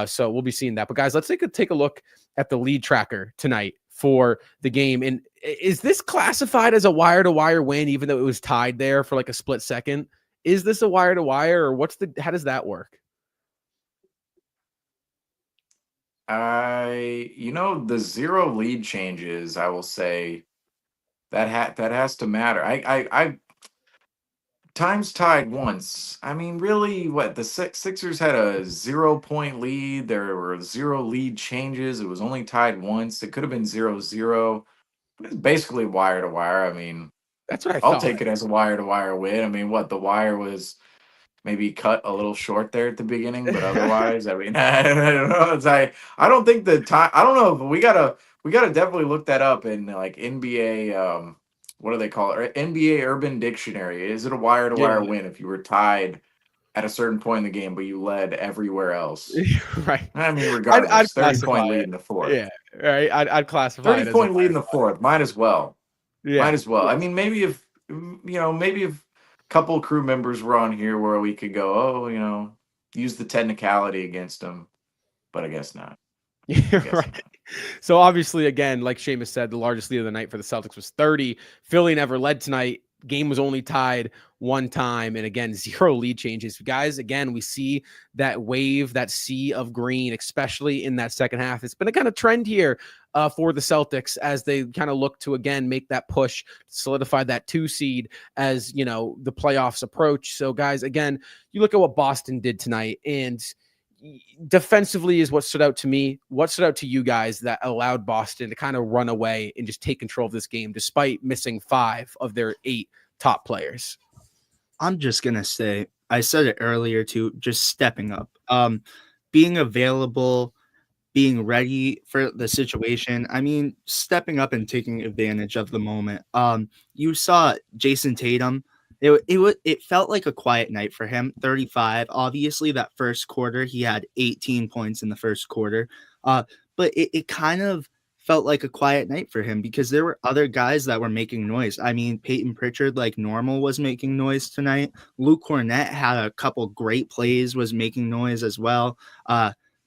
So we'll be seeing that. But guys, let's take a look at the lead tracker tonight for the game. And is this classified as a wire-to-wire win, even though it was tied there for like a split second? Is this a wire-to-wire, or how does that work? The 0 lead changes, I will say, that has to matter. I times tied once. I mean, really, what the Sixers had a 0-point lead. There were 0 lead changes. It was only tied once. It could have been 0-0. But it's basically wire to wire. I mean, that's what I'll take it as a wire to wire win. I mean, the wire was maybe cut a little short there at the beginning, but otherwise, I mean, I don't know. I don't think the time. I don't know, but we gotta definitely look that up in like NBA. What do they call it? NBA Urban Dictionary. Is it a wire to wire win if you were tied at a certain point in the game, but you led everywhere else? Right. I mean, regardless, I'd 30-point lead in the fourth. Yeah, right. I'd classify 30-point lead in the fourth. Might as well. Yeah. Might as well. I mean, maybe if a couple crew members were on here where we could go, use the technicality against them, but I guess not. Right. So obviously, again, like Seamus said, the largest lead of the night for the Celtics was 30. Philly never led tonight. Game was only tied one time. And again, 0 lead changes. Guys, again, we see that wave, that sea of green, especially in that second half. It's been a kind of trend here for the Celtics as they kind of look to, again, make that push, solidify that 2 seed as, the playoffs approach. So, guys, again, you look at what Boston did tonight, and defensively is what stood out to me. What stood out to you guys that allowed Boston to kind of run away and just take control of this game despite missing 5 of their 8 top players? I'm just going to say, I said it earlier too, just stepping up, being available, being ready for the situation. I mean, stepping up and taking advantage of the moment. You saw Jason Tatum. It felt like a quiet night for him. 35. Obviously, that first quarter, he had 18 points in the first quarter. But it kind of felt like a quiet night for him because there were other guys that were making noise. I mean, Peyton Pritchard, like normal, was making noise tonight. Luke Cornett had a couple great plays, was making noise as well.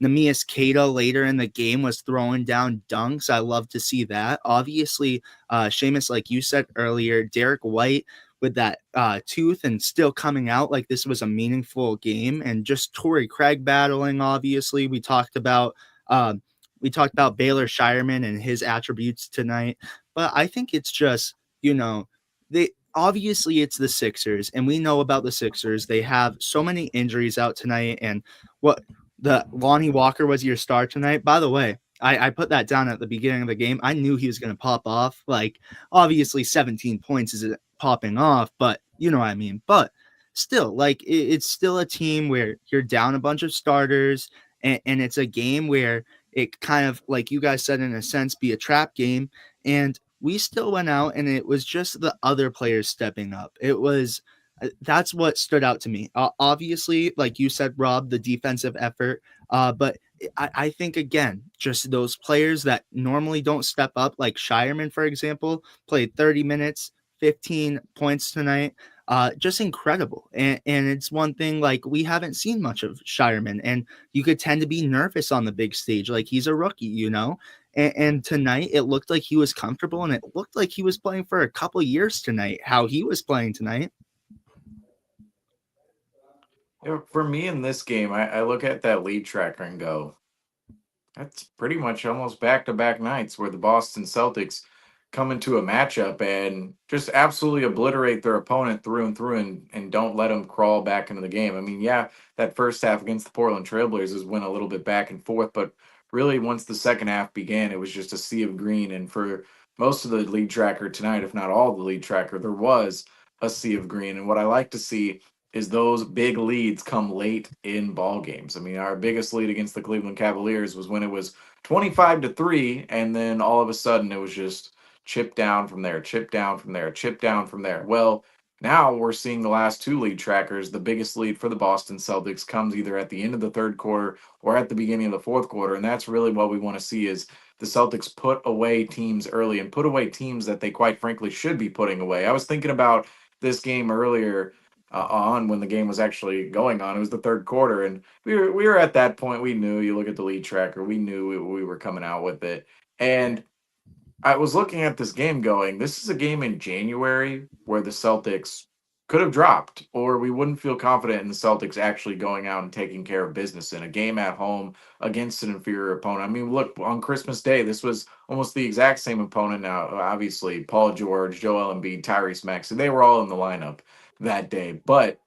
Nemias Cato later in the game was throwing down dunks. I love to see that. Obviously, Seamus, like you said earlier, Derek White with that tooth and still coming out like this was a meaningful game, and just Torrey Craig battling. Obviously, we talked about Baylor Shireman and his attributes tonight, but I think it's just, they obviously it's the Sixers, and we know about the Sixers. They have so many injuries out tonight, and the Lonnie Walker was your star tonight. By the way, I put that down at the beginning of the game. I knew he was going to pop off. Like, obviously 17 points isn't popping off, but you know what I mean. But still, like, it's still a team where you're down a bunch of starters, and it's a game where it kind of, like you guys said, in a sense, be a trap game. And we still went out, and it was just the other players stepping up. It was that's what stood out to me. Obviously, like you said, Rob, the defensive effort. But I think, again, just those players that normally don't step up, like Shireman, for example, played 30 minutes, 15 points tonight. Just incredible. And it's one thing, like, we haven't seen much of Shireman, and you could tend to be nervous on the big stage. Like, he's a rookie, And tonight it looked like he was comfortable, and it looked like he was playing for a couple years tonight, how he was playing tonight. For me in this game, I look at that lead tracker and go, that's pretty much almost back-to-back nights where the Boston Celtics come into a matchup and just absolutely obliterate their opponent through and through, and don't let them crawl back into the game. I mean, yeah, that first half against the Portland Trailblazers went a little bit back and forth, but really once the second half began, it was just a sea of green. And for most of the lead tracker tonight, if not all the lead tracker, there was a sea of green. And what I like to see is those big leads come late in ball games. I mean, our biggest lead against the Cleveland Cavaliers was when it was 25-3, and then all of a sudden it was just chip down from there, chip down from there, chip down from there. Well, now we're seeing the last two lead trackers. The biggest lead for the Boston Celtics comes either at the end of the third quarter or at the beginning of the fourth quarter, and that's really what we want to see, is the Celtics put away teams early and put away teams that they quite frankly should be putting away. I was thinking about this game earlier on when the game was actually going on. It was the third quarter, and we were at that point. We knew, you look at the lead tracker, we knew we were coming out with it. And I was looking at this game going, this is a game in January where the Celtics could have dropped, or we wouldn't feel confident in the Celtics actually going out and taking care of business in a game at home against an inferior opponent. I mean, look, on Christmas Day, this was almost the exact same opponent. Now, obviously, Paul George, Joel Embiid, Tyrese Maxey, they were all in the lineup that day. But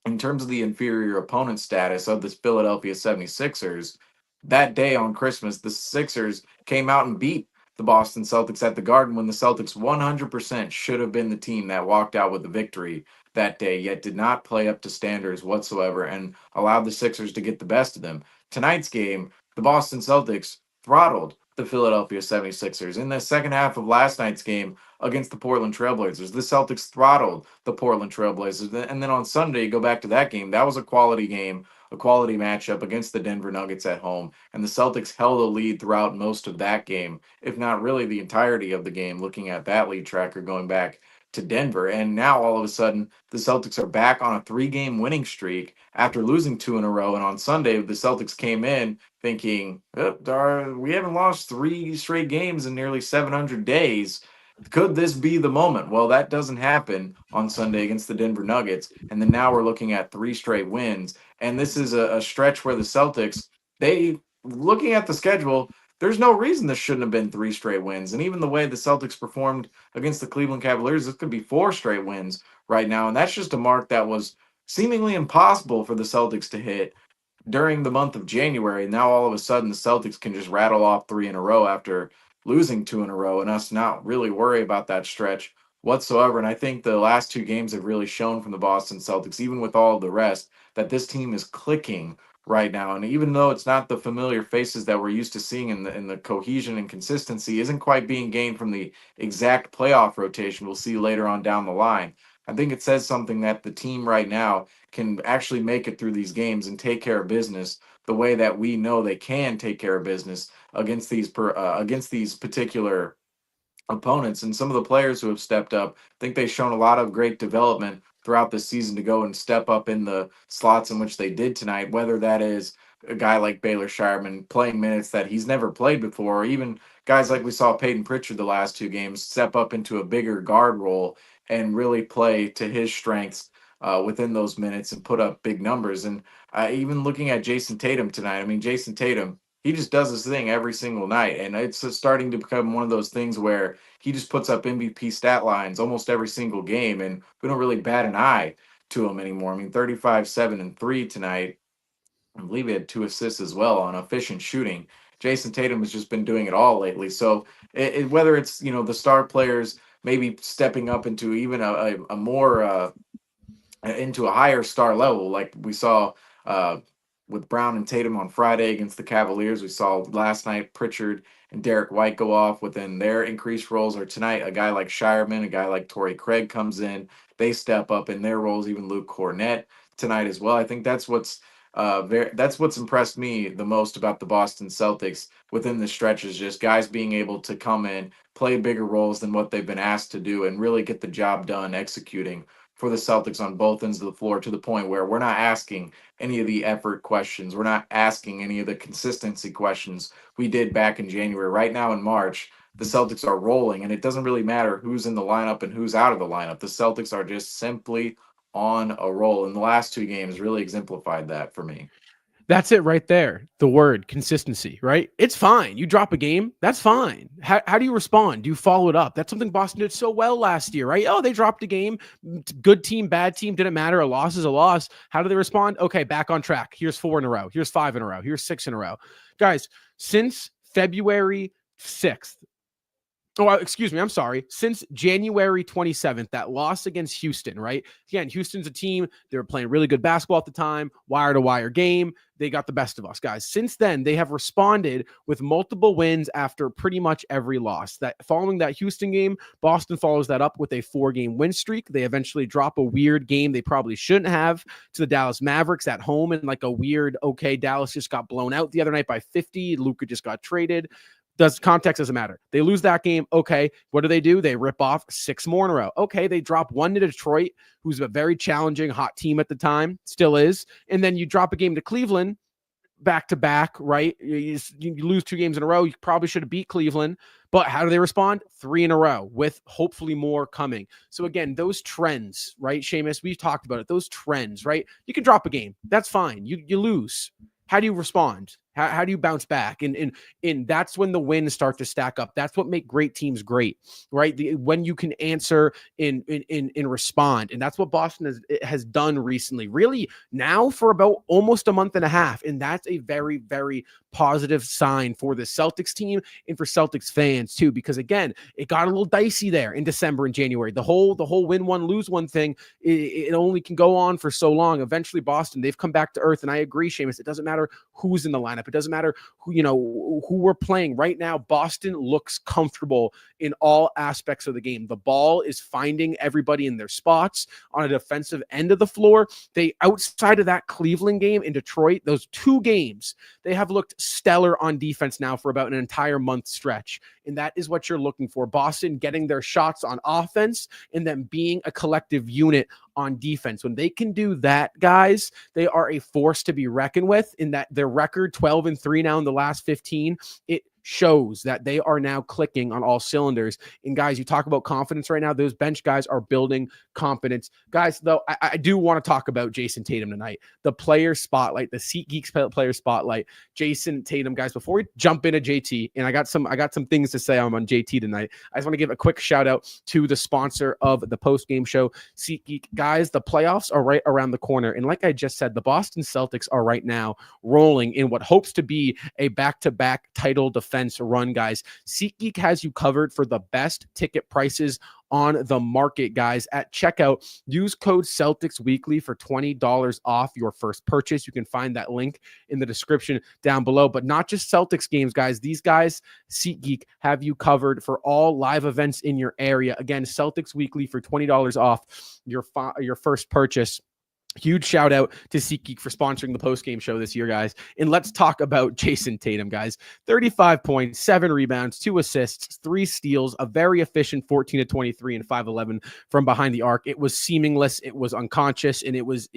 in terms of the inferior opponent status of the Philadelphia 76ers, that day on Christmas, the Sixers came out and beat the Boston Celtics at the Garden, when the Celtics 100% should have been the team that walked out with the victory that day, yet did not play up to standards whatsoever and allowed the Sixers to get the best of them. Tonight's game, the Boston Celtics throttled the Philadelphia 76ers. In the second half of last night's game against the Portland Trailblazers, the Celtics throttled the Portland Trailblazers. And then on Sunday, you go back to that game. That was a quality game, a quality matchup against the Denver Nuggets at home. And the Celtics held a lead throughout most of that game, if not really the entirety of the game, looking at that lead tracker going back to Denver. And now all of a sudden, the Celtics are back on a 3-game winning streak after losing 2 in a row. And on Sunday, the Celtics came in thinking, we haven't lost 3 straight games in nearly 700 days. Could this be the moment? Well, that doesn't happen on Sunday against the Denver Nuggets. And then now we're looking at 3 straight wins. And this is a stretch where the Celtics, looking at the schedule, there's no reason this shouldn't have been 3 straight wins. And even the way the Celtics performed against the Cleveland Cavaliers, this could be 4 straight wins right now. And that's just a mark that was seemingly impossible for the Celtics to hit during the month of January. Now all of a sudden the Celtics can just rattle off 3 in a row after losing 2 in a row, and us not really worry about that stretch whatsoever. And I think the last 2 games have really shown from the Boston Celtics, even with all of the rest, that this team is clicking right now. And even though it's not the familiar faces that we're used to seeing, in the cohesion and consistency isn't quite being gained from the exact playoff rotation we'll see later on down the line, I think it says something that the team right now can actually make it through these games and take care of business the way that we know they can take care of business against these particular opponents. And some of the players who have stepped up, I think they've shown a lot of great development throughout this season to go and step up in the slots in which they did tonight, whether that is a guy like Baylor Shireman playing minutes that he's never played before, or even guys like we saw Peyton Pritchard the last 2 games step up into a bigger guard role and really play to his strengths within those minutes and put up big numbers. And even looking at Jason Tatum tonight, I mean, Jason Tatum, he just does his thing every single night. And it's starting to become one of those things where he just puts up MVP stat lines almost every single game. And we don't really bat an eye to him anymore. I mean, 35, 7, and 3 tonight. I believe he had 2 assists as well on efficient shooting. Jason Tatum has just been doing it all lately. So whether it's, the star players maybe stepping up into even a more into a higher star level, like we saw with Brown and Tatum on Friday against the Cavaliers. We saw last night Pritchard and Derek White go off within their increased roles, or tonight a guy like Shireman, a guy like Torrey Craig comes in, they step up in their roles, even Luke Cornett tonight as well. I think that's what's impressed me the most about the Boston Celtics within the stretch, is just guys being able to come in, play bigger roles than what they've been asked to do, and really get the job done executing for the Celtics on both ends of the floor, to the point where we're not asking any of the effort questions. We're not asking any of the consistency questions we did back in January. Right now in March, the Celtics are rolling, and it doesn't really matter who's in the lineup and who's out of the lineup. The Celtics are just simply on a roll, and the last 2 games really exemplified that for me. That's it right there. The word consistency, right? It's fine. You drop a game, that's fine. How do you respond? Do you follow it up? That's something Boston did so well last year, right? Oh, they dropped a game. Good team, bad team, didn't matter. A loss is a loss. How do they respond? Okay, back on track. Here's 4 in a row. Here's 5 in a row. Here's 6 in a row. Guys, since February 6th, I'm sorry. Since January 27th, that loss against Houston, right? Again, Houston's a team. They were playing really good basketball at the time, wire-to-wire game. They got the best of us, guys. Since then, they have responded with multiple wins after pretty much every loss. That following that Houston game, Boston follows that up with a 4-game win streak. They eventually drop a weird game they probably shouldn't have to the Dallas Mavericks at home, and like a weird, Dallas just got blown out the other night by 50. Luka just got traded. Context doesn't matter. They lose that game. Okay. What do? They rip off 6 more in a row. Okay. They drop 1 to Detroit, who's a very challenging, hot team at the time, still is. And then you drop a game to Cleveland back to back, right? You lose 2 games in a row. You probably should have beat Cleveland, but how do they respond? 3 in a row with hopefully more coming. So again, those trends, right? Seamus, we've talked about it. Those trends, right? You can drop a game. That's fine. You lose. How do you respond? How do you bounce back? And that's when the wins start to stack up. That's what make great teams great, right? When you can answer and respond. And that's what Boston has done recently, really now for about almost a month and a half. And that's a very, very positive sign for the Celtics team and for Celtics fans too, because again, it got a little dicey there in December and January. The whole win one, lose one thing, it only can go on for so long. Eventually Boston, they've come back to earth. And I agree, Seamus, it doesn't matter who's in the lineup. It doesn't matter who we're playing right now. Boston looks comfortable in all aspects of the game. The ball is finding everybody in their spots on a defensive end of the floor. They, outside of that Cleveland game in Detroit, those 2 games, they have looked stellar on defense now for about an entire month stretch. And that is what you're looking for. Boston getting their shots on offense and then being a collective unit on defense. When they can do that, guys, they are a force to be reckoned with. In that their record 12-3 now in the last 15, it shows that they are now clicking on all cylinders. And guys, you talk about confidence right now. Those bench guys are building confidence. Guys, though, I do want to talk about Jason Tatum tonight. The player spotlight, the SeatGeeks player spotlight. Jason Tatum, guys, before we jump into JT, and I got some things to say on JT tonight. I just want to give a quick shout out to the sponsor of the post-game show, SeatGeek. Guys, the playoffs are right around the corner. And like I just said, the Boston Celtics are right now rolling in what hopes to be a back-to-back title defense run, guys. SeatGeek has you covered for the best ticket prices on the market, guys. At checkout, use code Celtics Weekly for $20 off your first purchase. You can find that link in the description down below. But not just Celtics games, guys. These guys, SeatGeek, have you covered for all live events in your area. Again, Celtics Weekly for $20 off your first purchase. Huge shout out to SeatGeek for sponsoring the post-game show this year, guys. And let's talk about Jason Tatum, guys. 35 points, 7 rebounds, 2 assists, 3 steals, a very efficient 14-23 and 5-11 from behind the arc. It was seamless, it was unconscious, and it was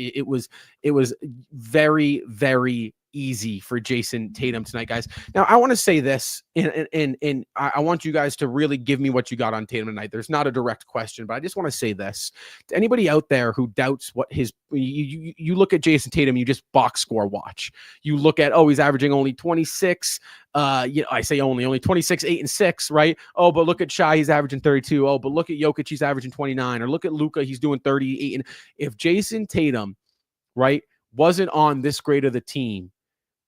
very, very easy for Jason Tatum tonight, guys. Now, I want to say this, and I want you guys to really give me what you got on Tatum tonight. There's not a direct question, but I just want to say this to anybody out there who doubts what his. You look at Jason Tatum, you just box score watch. You look at, he's averaging only 26. I say only 26, 8 and 6, right? Oh, but look at Shai, he's averaging 32. Oh, but look at Jokic, he's averaging 29. Or look at Luka, he's doing 38. And if Jason Tatum, right, wasn't on this great of the team,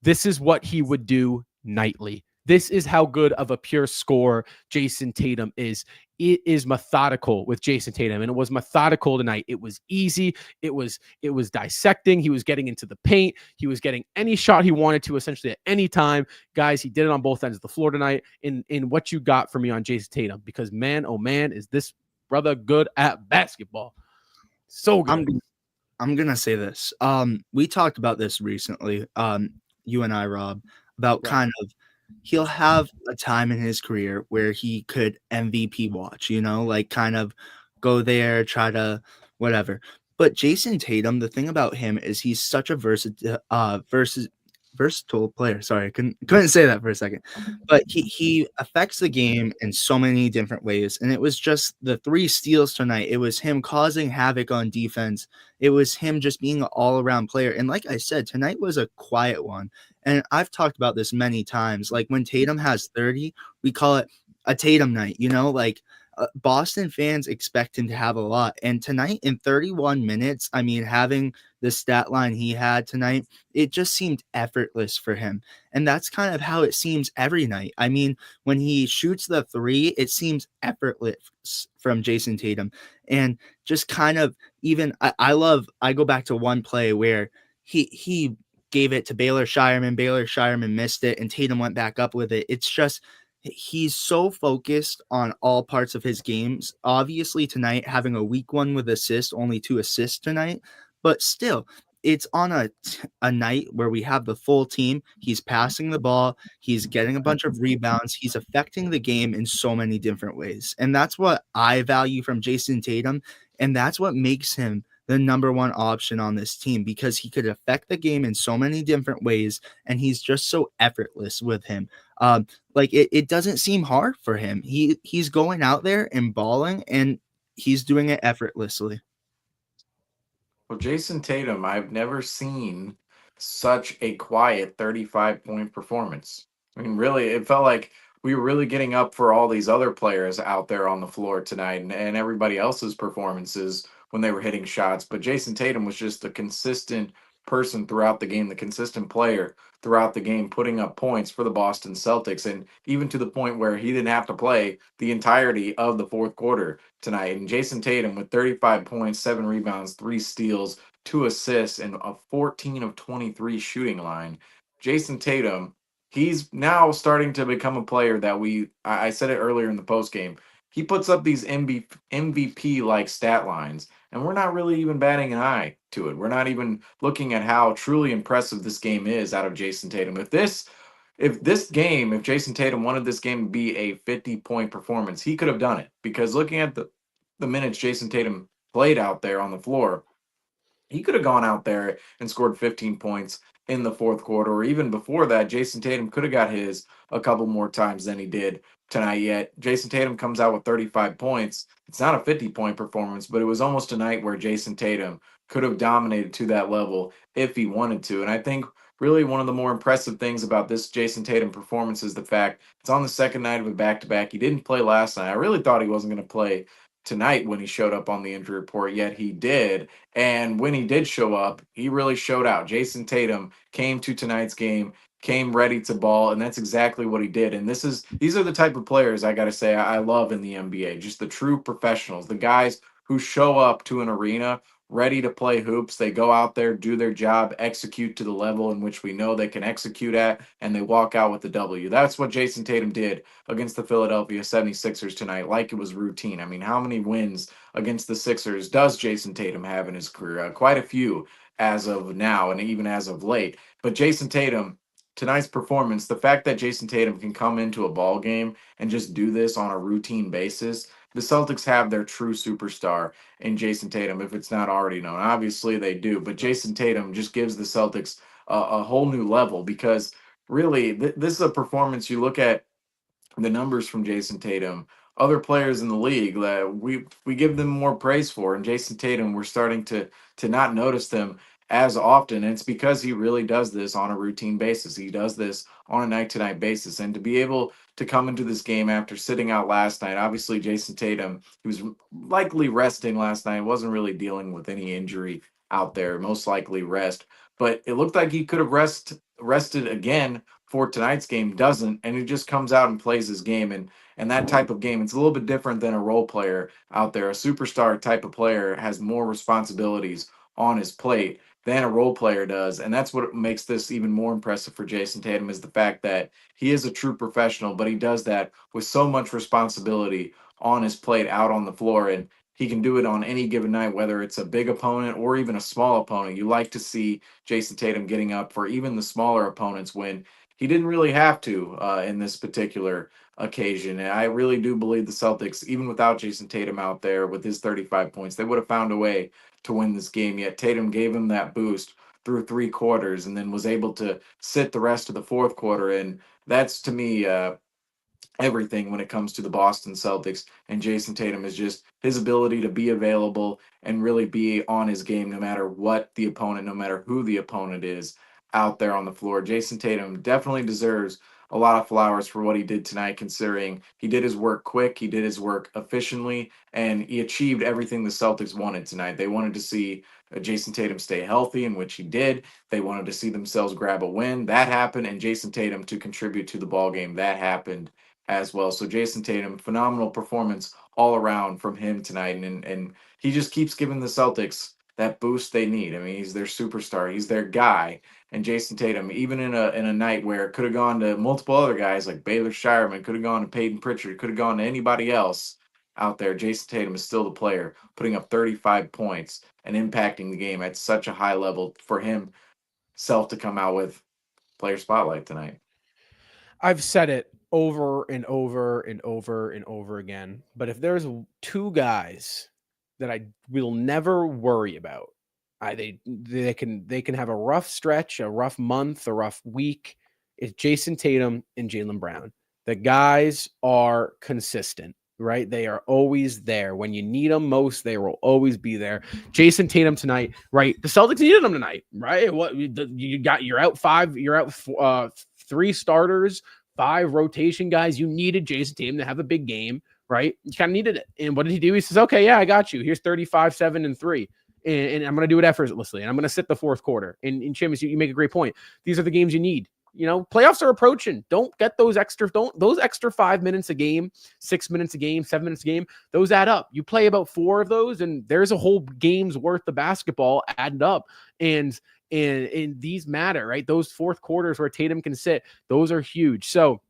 this is what he would do nightly. This is how good of a pure scorer Jason Tatum is. It is methodical with Jason Tatum, and it was methodical tonight. It was easy. It was dissecting. He was getting into the paint. He was getting any shot he wanted to, essentially at any time. Guys, he did it on both ends of the floor tonight. In what you got for me on Jason Tatum, because man, oh man, is this brother good at basketball? So good. I'm gonna say this. We talked about this recently. You and I, Rob, about kind of he'll have a time in his career where he could MVP watch, like kind of go there, try to whatever. But Jason Tatum, the thing about him is he's such a versatile player. Sorry, I couldn't say that for a second. But he affects the game in so many different ways. And it was just the 3 steals tonight. It was him causing havoc on defense. It was him just being an all-around player. And like I said, tonight was a quiet one. And I've talked about this many times. Like when Tatum has 30, we call it a Tatum night, Boston fans expect him to have a lot. And tonight in 31 minutes, I mean, having the stat line he had tonight, it just seemed effortless for him. And that's kind of how it seems every night. I mean, when he shoots the 3, it seems effortless from Jason Tatum. And just kind of even, I go back to one play where he gave it to Baylor Shireman missed it, and Tatum went back up with it. It's just, he's so focused on all parts of his games. Obviously tonight, having a weak one with assists, only 2 assists tonight, but still, it's on a night where we have the full team. He's passing the ball. He's getting a bunch of rebounds. He's affecting the game in so many different ways. And that's what I value from Jason Tatum. And that's what makes him the number 1 option on this team, because he could affect the game in so many different ways. And he's just so effortless with him. It doesn't seem hard for him. He's going out there and balling, and he's doing it effortlessly. Well, Jason Tatum, I've never seen such a quiet 35-point performance. I mean, really, it felt like we were really getting up for all these other players out there on the floor tonight and everybody else's performances when they were hitting shots. But Jason Tatum was just a consistent person throughout the game, the consistent player throughout the game, putting up points for the Boston Celtics, and even to the point where he didn't have to play the entirety of the fourth quarter tonight. And Jason Tatum with 35 points, 7 rebounds, 3 steals, 2 assists, and a 14 of 23 shooting line. Jason Tatum, he's now starting to become a player that I said it earlier in the post game. He puts up these MVP-like stat lines, and we're not really even batting an eye to it. We're not even looking at how truly impressive this game is out of Jason Tatum. If Jason Tatum wanted this game to be a 50-point performance, he could have done it. Because looking at the minutes Jason Tatum played out there on the floor, he could have gone out there and scored 15 points in the fourth quarter, or even before that. Jason Tatum could have got his a couple more times than he did tonight. Yet Jason Tatum comes out with 35 points. It's not a 50-point performance, but it was almost a night where Jason Tatum could have dominated to that level if he wanted to. And I think really one of the more impressive things about this Jason Tatum performance is the fact it's on the second night of a back-to-back. He didn't play last night. I really thought he wasn't going to play tonight when he showed up on the injury report, yet he did. And when he did show up, he really showed out. Jason Tatum came to tonight's game, came ready to ball, and that's exactly what he did. And these are the type of players I got to say I love in the NBA, just the true professionals, the guys who show up to an arena ready to play hoops. They go out there, do their job, execute to the level in which we know they can execute at, and they walk out with the W. That's what Jason Tatum did against the Philadelphia 76ers tonight, like it was routine. I mean, how many wins against the Sixers does Jason Tatum have in his career? Quite a few as of now, and even as of late. But Jason Tatum, tonight's performance, the fact that Jason Tatum can come into a ball game and just do this on a routine basis, the Celtics have their true superstar in Jason Tatum, if it's not already known. Obviously, they do, but Jason Tatum just gives the Celtics a whole new level because really this is a performance. You look at the numbers from Jason Tatum, other players in the league that we give them more praise for, and Jason Tatum, we're starting to not notice them as often. And it's because he really does this on a routine basis. He does this on a night-to-night basis, and to be able to come into this game after sitting out last night, obviously Jason Tatum, he was likely resting last night, wasn't really dealing with any injury out there, most likely rest. But it looked like he could have rested again for tonight's game, doesn't, and he just comes out and plays his game. And that type of game, it's a little bit different than a role player out there. A superstar type of player has more responsibilities on his plate than a role player does. And that's what makes this even more impressive for Jason Tatum, is the fact that he is a true professional, but he does that with so much responsibility on his plate out on the floor. And he can do it on any given night, whether it's a big opponent or even a small opponent. You like to see Jason Tatum getting up for even the smaller opponents when he didn't really have to in this particular occasion. And I really do believe the Celtics, even without Jason Tatum out there with his 35 points, they would have found a way to win this game. Yet Tatum gave him that boost through 3 quarters and then was able to sit the rest of the fourth quarter. And that's, to me, everything when it comes to the Boston Celtics. And Jason Tatum is just his ability to be available and really be on his game no matter what the opponent, no matter who the opponent is out there on the floor. Jason Tatum definitely deserves a lot of flowers for what he did tonight, considering he did his work quick, he did his work efficiently, and he achieved everything the Celtics wanted tonight. They wanted to see Jason Tatum stay healthy, in which he did. They wanted to see themselves grab a win. That happened, and Jason Tatum to contribute to the ball game. That happened as well. So Jason Tatum, phenomenal performance all around from him tonight, and he just keeps giving the Celtics that boost they need. I mean, he's their superstar, he's their guy. And Jason Tatum, even in a night where it could have gone to multiple other guys like Baylor Shireman, could have gone to Peyton Pritchard, could have gone to anybody else out there, Jason Tatum is still the player, putting up 35 points and impacting the game at such a high level for himself to come out with player spotlight tonight. I've said it over and over and over and over again, but if there's 2 guys that I will never worry about, they can have a rough stretch, a rough month, a rough week, it's Jason Tatum and Jaylen Brown. The guys are consistent, right? They are always there. When you need them most, they will always be there. Jason Tatum tonight, right? The Celtics needed him tonight, right? You're out 3 starters, 5 rotation guys. You needed Jason Tatum to have a big game, right? You kind of needed it. And what did he do? He says, okay, yeah, I got you. Here's 35, 7, and 3. And I'm going to do it effortlessly. And I'm going to sit the fourth quarter. And Seamus, you make a great point. These are the games you need. You know, playoffs are approaching. Don't get those extra 5 minutes a game, 6 minutes a game, 7 minutes a game. Those add up. You play about 4 of those, and there's a whole game's worth of basketball added up. And these matter, right? Those fourth quarters where Tatum can sit, those are huge. So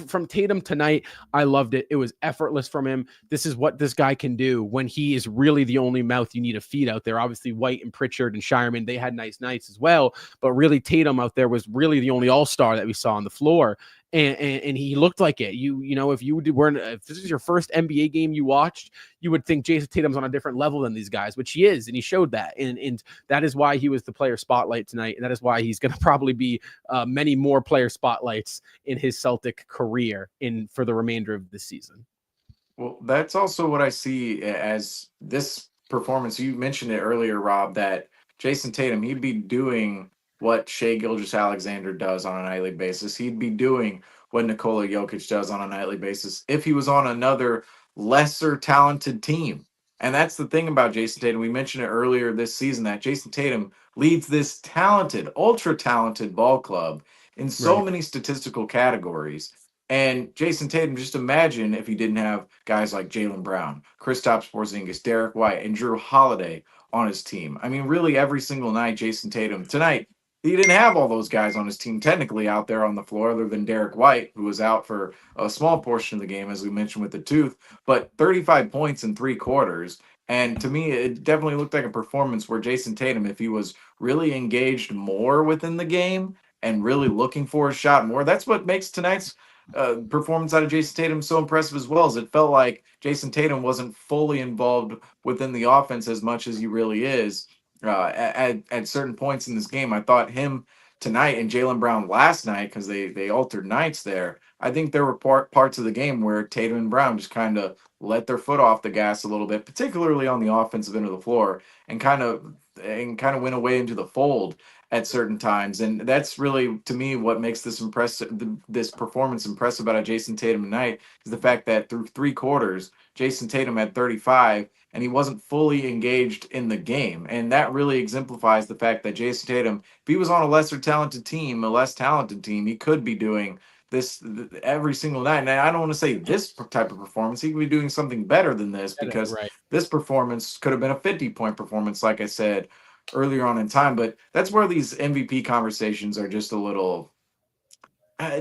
from Tatum tonight, I loved it. It was effortless from him. This is what this guy can do when he is really the only mouth you need to feed out there. Obviously, White and Pritchard and Shireman, they had nice nights as well, but really Tatum out there was really the only all-star that we saw on the floor. And he looked like it. You know, if this is your first NBA game you watched, you would think Jason Tatum's on a different level than these guys, which he is, and he showed that. And that is why he was the player spotlight tonight, and that is why he's going to probably be many more player spotlights in his Celtic career for the remainder of the season. Well, that's also what I see as this performance. You mentioned it earlier, Rob, that Jason Tatum, he'd be doing what Shai Gilgeous-Alexander does on a nightly basis. He'd be doing what Nikola Jokic does on a nightly basis if he was on another lesser talented team. And that's the thing about Jason Tatum. We mentioned it earlier this season that Jason Tatum leads this talented, ultra talented ball club in so many statistical categories. And Jason Tatum, just imagine if he didn't have guys like Jaylen Brown, Kristaps Porzingis, Derek White, and Drew Holiday on his team. I mean, really every single night, Jason Tatum, tonight, he didn't have all those guys on his team technically out there on the floor other than Derek White, who was out for a small portion of the game, as we mentioned with the tooth, but 35 points in 3 quarters. And to me, it definitely looked like a performance where Jason Tatum, if he was really engaged more within the game and really looking for a shot more, that's what makes tonight's performance out of Jason Tatum so impressive as well. As it felt like Jason Tatum wasn't fully involved within the offense as much as he really is. at certain points in this game. I thought him tonight and Jaylen Brown last night, because they altered nights there. I think there were parts of the game where Tatum and Brown just kind of let their foot off the gas a little bit, particularly on the offensive end of the floor, and kind of went away into the fold at certain times. And that's really, to me, what makes this this performance impressive about Jason Tatum tonight is the fact that through 3 quarters, Jason Tatum had 35 and he wasn't fully engaged in the game. And that really exemplifies the fact that Jason Tatum, if he was on a less talented team, he could be doing this every single night. And I don't want to say this type of performance. He could be doing something better than this, because this performance could have been a 50-point performance, like I said earlier on in time. But that's where these MVP conversations are just a little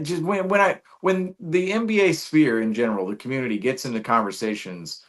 just when the NBA sphere in general, the community gets into conversations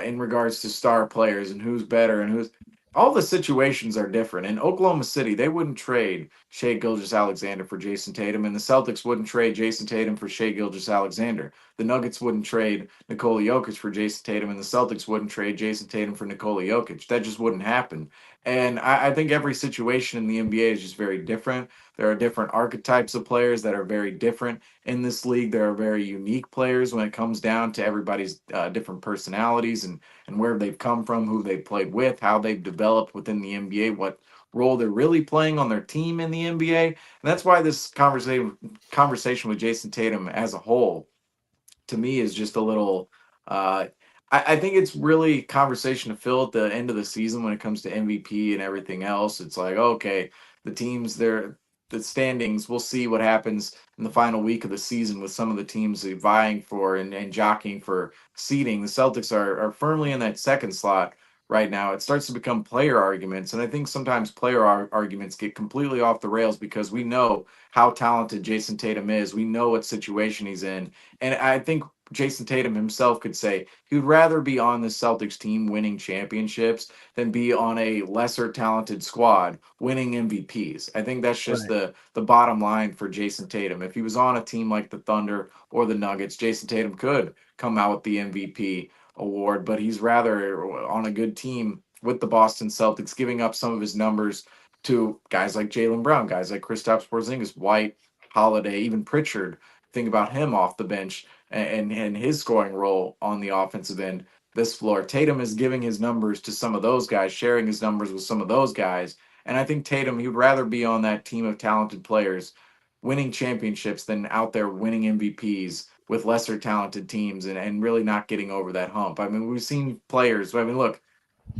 in regards to star players and who's better and who's, all the situations are different. In Oklahoma City, they wouldn't trade Shai Gilgeous-Alexander for Jason Tatum, and the Celtics wouldn't trade Jason Tatum for Shai Gilgeous-Alexander. The Nuggets wouldn't trade Nikola Jokic for Jason Tatum, and the Celtics wouldn't trade Jason Tatum for Nikola Jokic. That just wouldn't happen. And I think every situation in the NBA is just very different. There are different archetypes of players that are very different in this league. There are very unique players when it comes down to everybody's different personalities and where they've come from, who they've played with, how they've developed within the NBA, what role they're really playing on their team in the NBA. And that's why this conversation with Jason Tatum as a whole, to me, is just a little I think it's really conversation to fill at the end of the season when it comes to MVP and everything else. It's like, okay, the teams, the standings, we'll see what happens in the final week of the season with some of the teams vying for and jockeying for seeding. The Celtics are firmly in that second slot right now. It starts to become player arguments, and I think sometimes player arguments get completely off the rails because we know how talented Jason Tatum is. We know what situation he's in, and I think Jason Tatum himself could say he would rather be on the Celtics team winning championships than be on a lesser talented squad winning MVPs. I think that's just the bottom line for Jason Tatum. If he was on a team like the Thunder or the Nuggets, Jason Tatum could come out with the MVP award, but he's rather on a good team with the Boston Celtics, giving up some of his numbers to guys like Jaylen Brown, guys like Kristaps Porzingis, White, Holiday, even Pritchard. Think about him off the bench and his scoring role on the offensive end this floor. Tatum is giving his numbers to some of those guys, sharing his numbers with some of those guys. And I think Tatum, he would rather be on that team of talented players winning championships than out there winning MVPs with lesser talented teams and really not getting over that hump. I mean, we've seen players. I mean, look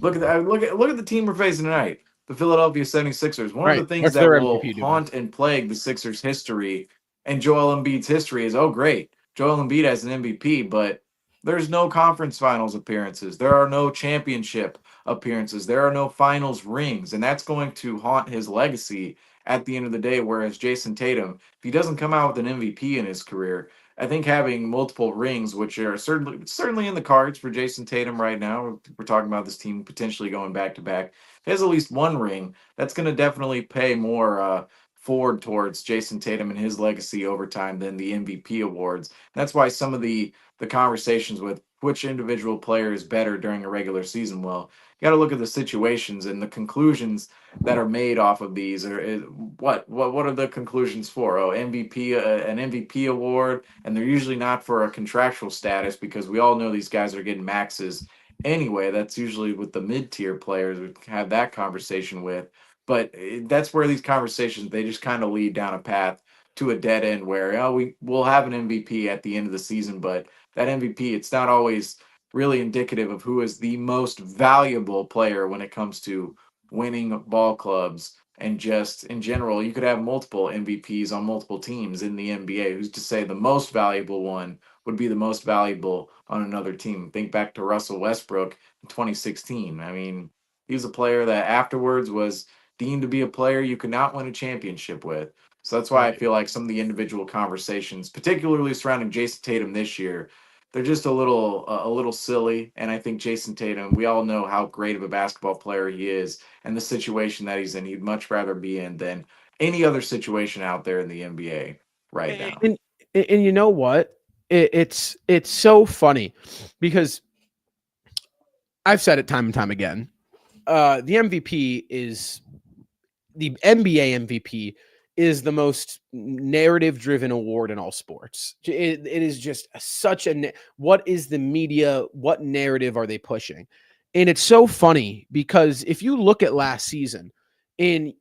at the team we're facing tonight, the Philadelphia 76ers. One of the things that will haunt and plague the Sixers' history and Joel Embiid's history is, oh, great, Joel Embiid has an MVP, but there's no conference finals appearances. There are no championship appearances. There are no finals rings, and that's going to haunt his legacy at the end of the day. Whereas Jason Tatum, if he doesn't come out with an MVP in his career, I think having multiple rings, which are certainly in the cards for Jason Tatum right now, we're talking about this team potentially going back to back. He has at least one ring. That's going to definitely pay more forward towards Jason Tatum and his legacy over time than the MVP awards. And that's why some of the conversations with which individual player is better during a regular season, well, you got to look at the situations and the conclusions that are made off of these. What are the conclusions for? Oh, MVP, an MVP award, and they're usually not for a contractual status because we all know these guys are getting maxes anyway. That's usually with the mid-tier players we have that conversation with. But that's where these conversations, they just kind of lead down a path to a dead end where we'll have an MVP at the end of the season, but that MVP, it's not always really indicative of who is the most valuable player when it comes to winning ball clubs. And just in general, you could have multiple MVPs on multiple teams in the NBA. Who's to say the most valuable one would be the most valuable on another team? Think back to Russell Westbrook in 2016. I mean, he was a player that afterwards was deemed to be a player you could not win a championship with. So that's why I feel like some of the individual conversations, particularly surrounding Jason Tatum this year, they're just a little silly. And I think Jason Tatum, we all know how great of a basketball player he is and the situation that he's in, he'd much rather be in than any other situation out there in the NBA right now. And you know what? It's so funny because I've said it time and time again. the MVP is the NBA MVP is the most narrative driven award in all sports. It is just such a what is the media? What narrative are they pushing? And it's so funny because if you look at last season in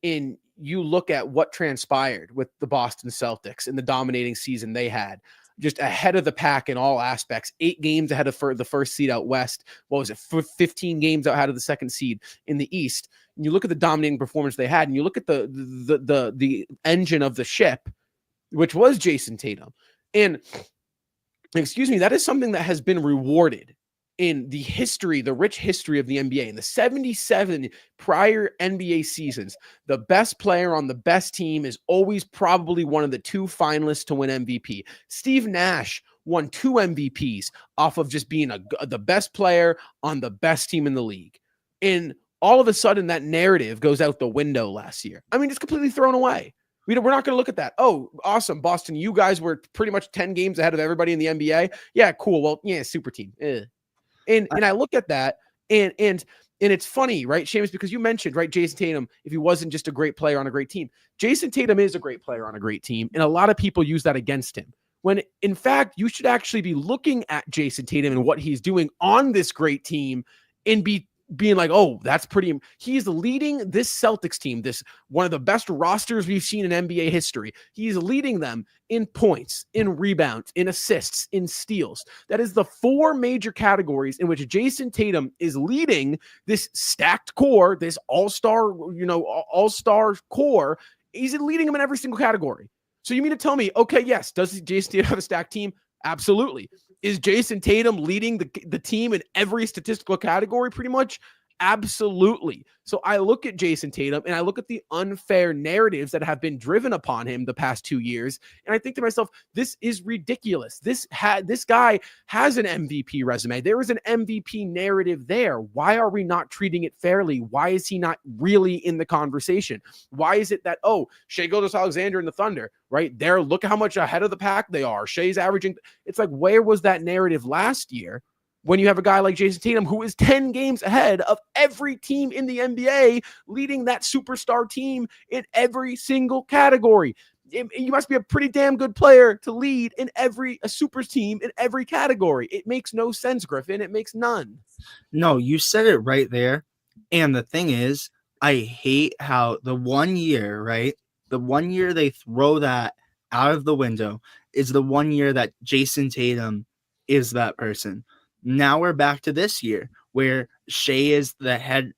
you look at what transpired with the Boston Celtics in the dominating season they had, just ahead of the pack in all aspects, 8 games ahead of the first seed out west. What was it? 15 games ahead of the second seed in the East. And you look at the dominating performance they had, and you look at the engine of the ship, which was Jason Tatum. And excuse me, that is something that has been rewarded in the history, the rich history of the NBA. In the 77 prior NBA seasons, the best player on the best team is always probably one of the 2 finalists to win MVP. Steve Nash won 2 MVPs off of just being the best player on the best team in the league. And all of a sudden, that narrative goes out the window last year. I mean, it's completely thrown away. We're not going to look at that. Oh, awesome, Boston, you guys were pretty much 10 games ahead of everybody in the NBA. Yeah, cool. Well, yeah, super team. And I look at that and it's funny, right, Seamus, because you mentioned, right, Jason Tatum, if he wasn't just a great player on a great team. Jason Tatum is a great player on a great team, and a lot of people use that against him. When, in fact, you should actually be looking at Jason Tatum and what he's doing on this great team and being like, oh, that's pretty. He's leading this Celtics team, this one of the best rosters we've seen in NBA history. He's leading them in points, in rebounds, in assists, in steals. That is the 4 major categories in which Jason Tatum is leading this stacked core, this all-star core. He's leading them in every single category. So you mean to tell me, okay, yes, does Jason Tatum have a stacked team? Absolutely. Is Jason Tatum leading the team in every statistical category pretty much? Absolutely. So I look at Jason Tatum and I look at the unfair narratives that have been driven upon him the past 2 years. And I think to myself, this is ridiculous. This guy has an MVP resume. There is an MVP narrative there. Why are we not treating it fairly? Why is he not really in the conversation? Why is it that, oh, Shai Gilgeous-Alexander and the Thunder, right there, look how much ahead of the pack they are. Shai's averaging. It's like, where was that narrative last year? When you have a guy like Jason Tatum, who is 10 games ahead of every team in the NBA, leading that superstar team in every single category. You must be a pretty damn good player to lead in a super team in every category. It makes no sense, Griffin. It makes none. No, you said it right there. And the thing is, I hate how the 1 year, right? The 1 year they throw that out of the window is the 1 year that Jason Tatum is that person. Now we're back to this year where Shai is the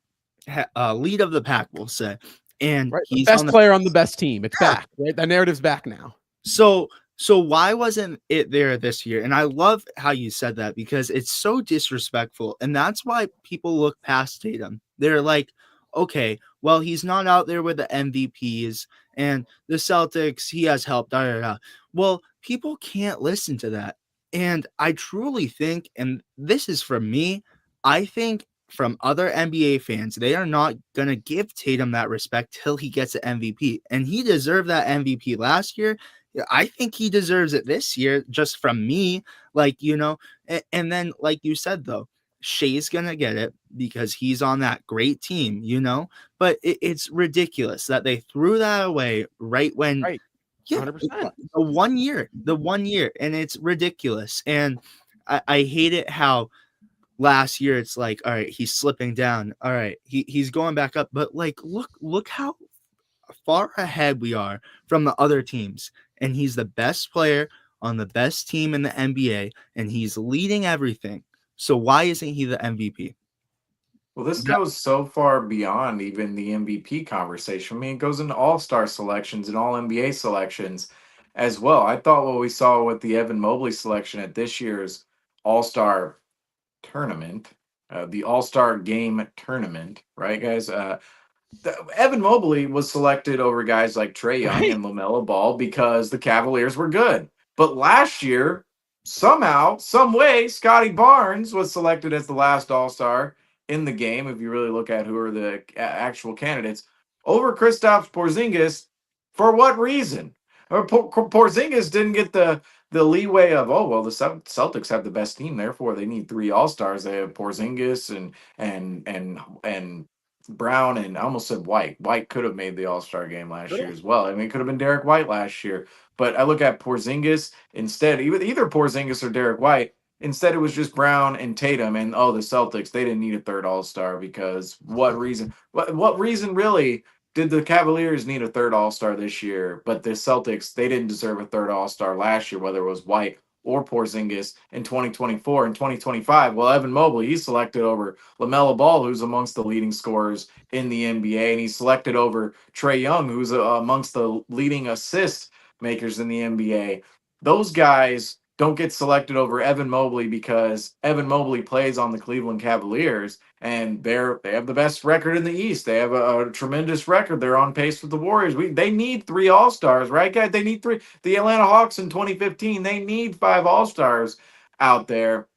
lead of the pack, we'll say. And right, he's the best player on the best team. It's back. Right? The narrative's back now. So why wasn't it there this year? And I love how you said that because it's so disrespectful. And that's why people look past Tatum. They're like, okay, well, he's not out there with the MVPs and the Celtics, he has helped. Da, da, da. Well, people can't listen to that. And I truly think, and this is from me, I think from other NBA fans, they are not going to give Tatum that respect till he gets an MVP. And he deserved that MVP last year. I think he deserves it this year, just from me. Like, and then, like you said, though, Shai's going to get it because he's on that great team, But it's ridiculous that they threw that away right when... Right. Yeah, 100%. The 1 year, and it's ridiculous. And I hate it how last year it's like, all right, he's slipping down. All right, he's going back up. But like, look how far ahead we are from the other teams. And he's the best player on the best team in the NBA, and he's leading everything. So why isn't he the MVP? Well, this goes so far beyond even the MVP conversation. I mean, it goes into all-star selections and all NBA selections as well. I thought what we saw with the Evan Mobley selection at this year's all-star tournament, the all-star game tournament, right, guys? Evan Mobley was selected over guys like Trae Young and LaMelo Ball because the Cavaliers were good. But last year, somehow, some way, Scotty Barnes was selected as the last all-star in the game, if you really look at who are the actual candidates, over Kristaps Porzingis. For what reason? Porzingis didn't get the leeway of, oh, well, the Celtics have the best team, therefore they need 3 all-stars. They have Porzingis and Brown and I almost said White. White could have made the All-Star game last year as well. I mean, it could have been Derek White last year. But I look at Porzingis instead, either Porzingis or Derek White. Instead, it was just Brown and Tatum, and the Celtics. They didn't need a third All-Star because what reason? What reason really did the Cavaliers need a third All-Star this year? But the Celtics, they didn't deserve a third All-Star last year, whether it was White or Porzingis in 2024 and 2025. Well, Evan Mobley, he's selected over LaMelo Ball, who's amongst the leading scorers in the NBA, and he's selected over Trae Young, who's amongst the leading assist makers in the NBA. Those guys don't get selected over Evan Mobley because Evan Mobley plays on the Cleveland Cavaliers, and they have the best record in the East. They have a tremendous record. They're on pace with the Warriors. They need 3 All-Stars, right, guys? They need 3. The Atlanta Hawks in 2015, they need 5 All-Stars out there.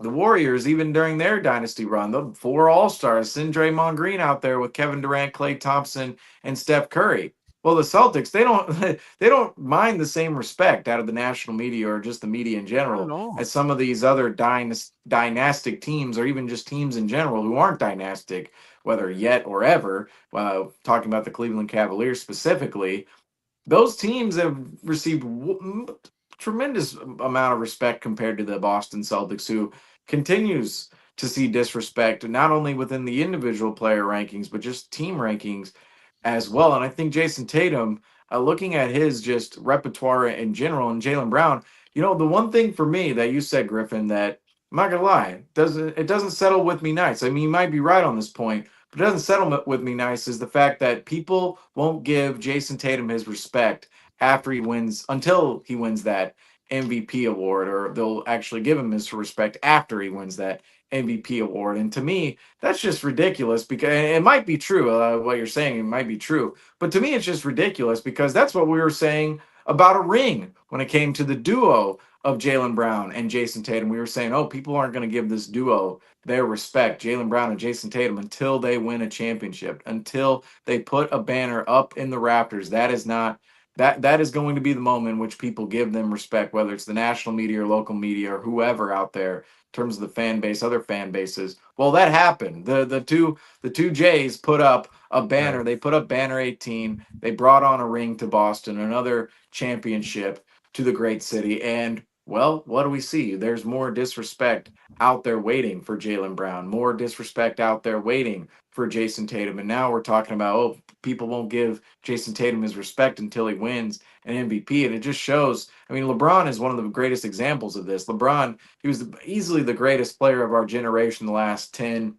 The Warriors, even during their dynasty run, the 4 All-Stars, send Draymond Green out there with Kevin Durant, Klay Thompson, and Steph Curry. Well, the Celtics, they don't mind the same respect out of the national media or just the media in general as some of these other dynastic teams, or even just teams in general who aren't dynastic, whether yet or ever. Talking about the Cleveland Cavaliers specifically, those teams have received tremendous amount of respect compared to the Boston Celtics, who continues to see disrespect not only within the individual player rankings but just team rankings as well. And I think Jason Tatum, looking at his just repertoire in general, and Jaylen Brown, the one thing for me that you said, Griffin, that I'm not gonna lie, it doesn't settle with me nice. I mean, you might be right on this point, but it doesn't settle with me nice is the fact that people won't give Jason Tatum his respect until he wins that MVP award, or they'll actually give him his respect after he wins that MVP award. And to me, that's just ridiculous, because it might be true. What you're saying, it might be true. But to me, it's just ridiculous, because that's what we were saying about a ring when it came to the duo of Jaylen Brown and Jason Tatum. We were saying, people aren't going to give this duo their respect, Jaylen Brown and Jason Tatum, until they win a championship, until they put a banner up in the Raptors. That is going to be the moment in which people give them respect, whether it's the national media or local media or whoever out there in terms of the fan base, other fan bases. Well, that happened. The two Jays put up a banner. Right. They put up banner 18. They brought on a ring to Boston, another championship to the great city. And well, what do we see? There's more disrespect out there waiting for Jaylen Brown, more disrespect out there waiting for Jason Tatum. And now we're talking about, people won't give Jason Tatum his respect until he wins an MVP. And it just shows, I mean, LeBron is one of the greatest examples of this. LeBron, he was easily the greatest player of our generation the last 10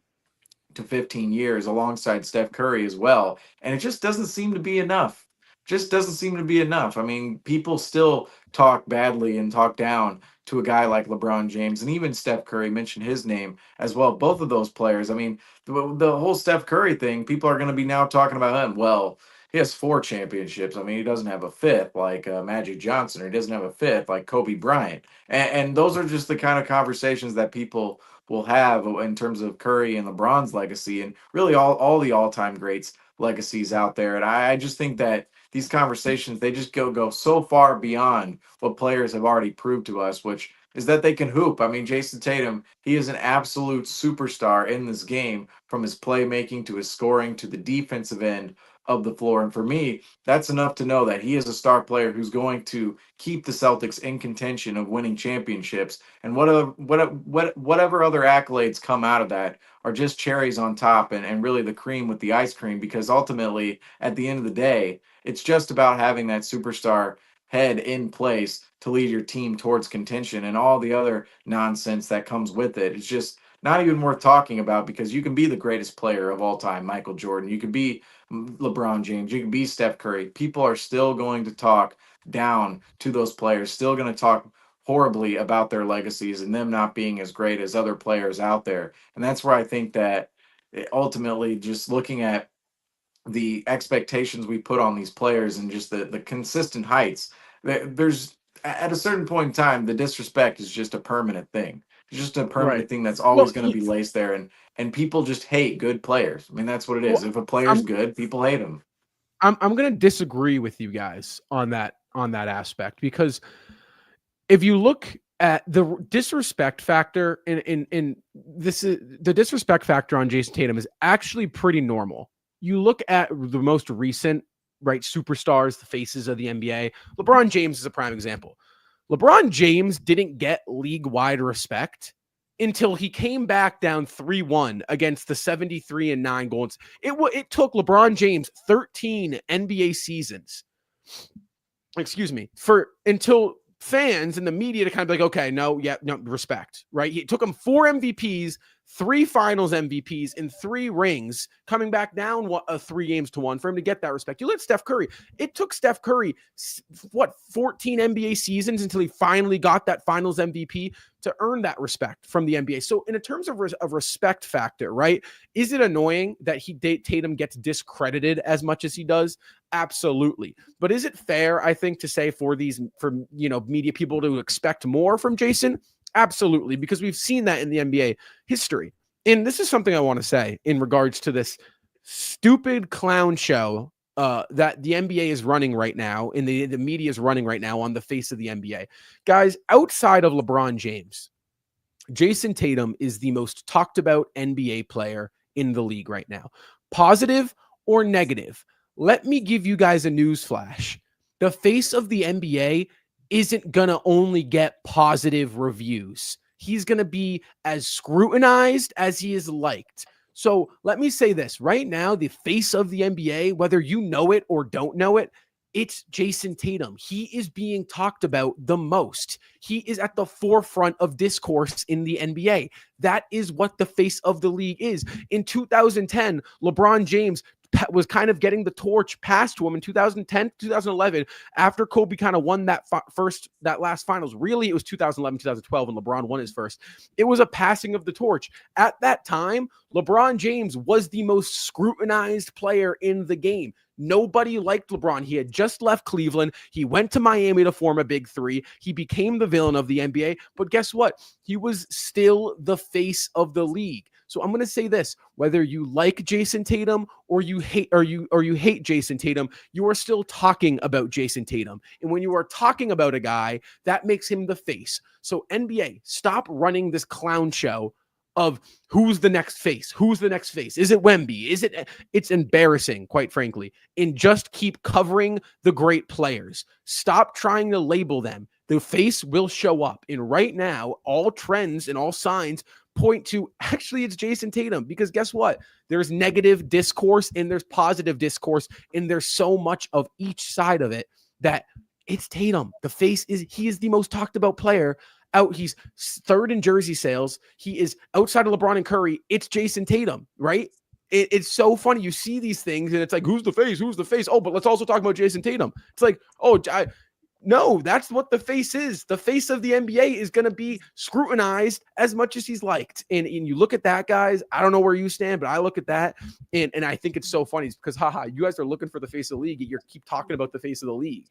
to 15 years, alongside Steph Curry as well. And it just doesn't seem to be enough. I mean, people still talk badly and talk down to a guy like LeBron James, and even Steph Curry, mentioned his name as well. Both of those players. I mean, the whole Steph Curry thing, people are going to be now talking about him. Well, he has 4 championships. I mean, he doesn't have a 5th like Magic Johnson, or he doesn't have a 5th like Kobe Bryant. And those are just the kind of conversations that people will have in terms of Curry and LeBron's legacy, and really all the all-time greats legacies out there. And I just think that these conversations, they just go so far beyond what players have already proved to us, which is that they can hoop. I mean, Jason Tatum, he is an absolute superstar in this game, from his playmaking to his scoring to the defensive end of the floor. And for me, that's enough to know that he is a star player who's going to keep the Celtics in contention of winning championships. And whatever other accolades come out of that are just cherries on top, and really the cream with the ice cream, because ultimately, at the end of the day, it's just about having that superstar head in place to lead your team towards contention, and all the other nonsense that comes with it. It's just not even worth talking about, because you can be the greatest player of all time, Michael Jordan. You can be LeBron James. You can be Steph Curry. People are still going to talk down to those players, still going to talk horribly about their legacies and them not being as great as other players out there. And that's where I think that ultimately, just looking at the expectations we put on these players and just the consistent heights, there's, at a certain point in time, the disrespect is just a permanent thing. It's just a permanent thing that's always going to be laced there, and people just hate good players. I mean, that's what it is. If a player's good, people hate him. I'm going to disagree with you guys on that aspect, because if you look The disrespect factor in this is the disrespect factor on Jason Tatum is actually pretty normal. You look at the most recent superstars, the faces of the NBA. LeBron James is a prime example. LeBron James didn't get league-wide respect until he came back down 3-1 against the 73-9 Golden. It took LeBron James 13 NBA seasons. Until fans and the media to kind of be like, okay, no, respect, right? It took him 4 MVPs, 3 finals MVPs, and 3 rings, coming back down 3 games to 1 for him to get that respect. You look at Steph Curry. It took Steph Curry, 14 NBA seasons until he finally got that finals MVP to earn that respect from the NBA. So in terms of respect factor, right? Is it annoying that Tatum gets discredited as much as he does? Absolutely. But is it fair, I think, to say for media people to expect more from Jason? Absolutely, because we've seen that in the NBA history. And this is something I want to say in regards to this stupid clown show that the NBA is running right now, and the media is running right now on the face of the NBA. Guys, outside of LeBron James, Jason Tatum is the most talked about NBA player in the league right now. Positive or negative? Let me give you guys a news flash. The face of the NBA isn't going to only get positive reviews. He's going to be as scrutinized as he is liked. So let me say this right now, the face of the NBA, whether you know it or don't know it, it's Jason Tatum. He is being talked about the most. He is at the forefront of discourse in the NBA. That is what the face of the league is. In 2010, LeBron James was kind of getting the torch passed to him in 2010, 2011, after Kobe kind of won that last finals. Really, it was 2011, 2012 when LeBron won his first. It was a passing of the torch. At that time, LeBron James was the most scrutinized player in the game. Nobody liked LeBron. He had just left Cleveland. He went to Miami to form a big 3. He became the villain of the NBA. But guess what? He was still the face of the league. So I'm going to say this, whether you like Jason Tatum or you hate Jason Tatum, you are still talking about Jason Tatum. And when you are talking about a guy, that makes him the face. So NBA, stop running this clown show of who's the next face? Who's the next face? Is it Wemby? It's embarrassing, quite frankly. And just keep covering the great players. Stop trying to label them. The face will show up. And right now, all trends and all signs point to actually it's Jason Tatum, because guess what? There's negative discourse and there's positive discourse, and there's so much of each side of it that it's Tatum. The face he is the most talked about player out. He's 3rd in jersey sales. He is outside of LeBron and Curry. It's Jason Tatum, right? It's so funny. You see these things and it's like, who's the face? Who's the face? Oh, but let's also talk about Jason Tatum. It's like, no, that's what the face is. The face of the NBA is going to be scrutinized as much as he's liked. And you look at that, guys, I don't know where you stand, but I look at that and I think it's so funny because, you guys are looking for the face of the league. You keep talking about the face of the league.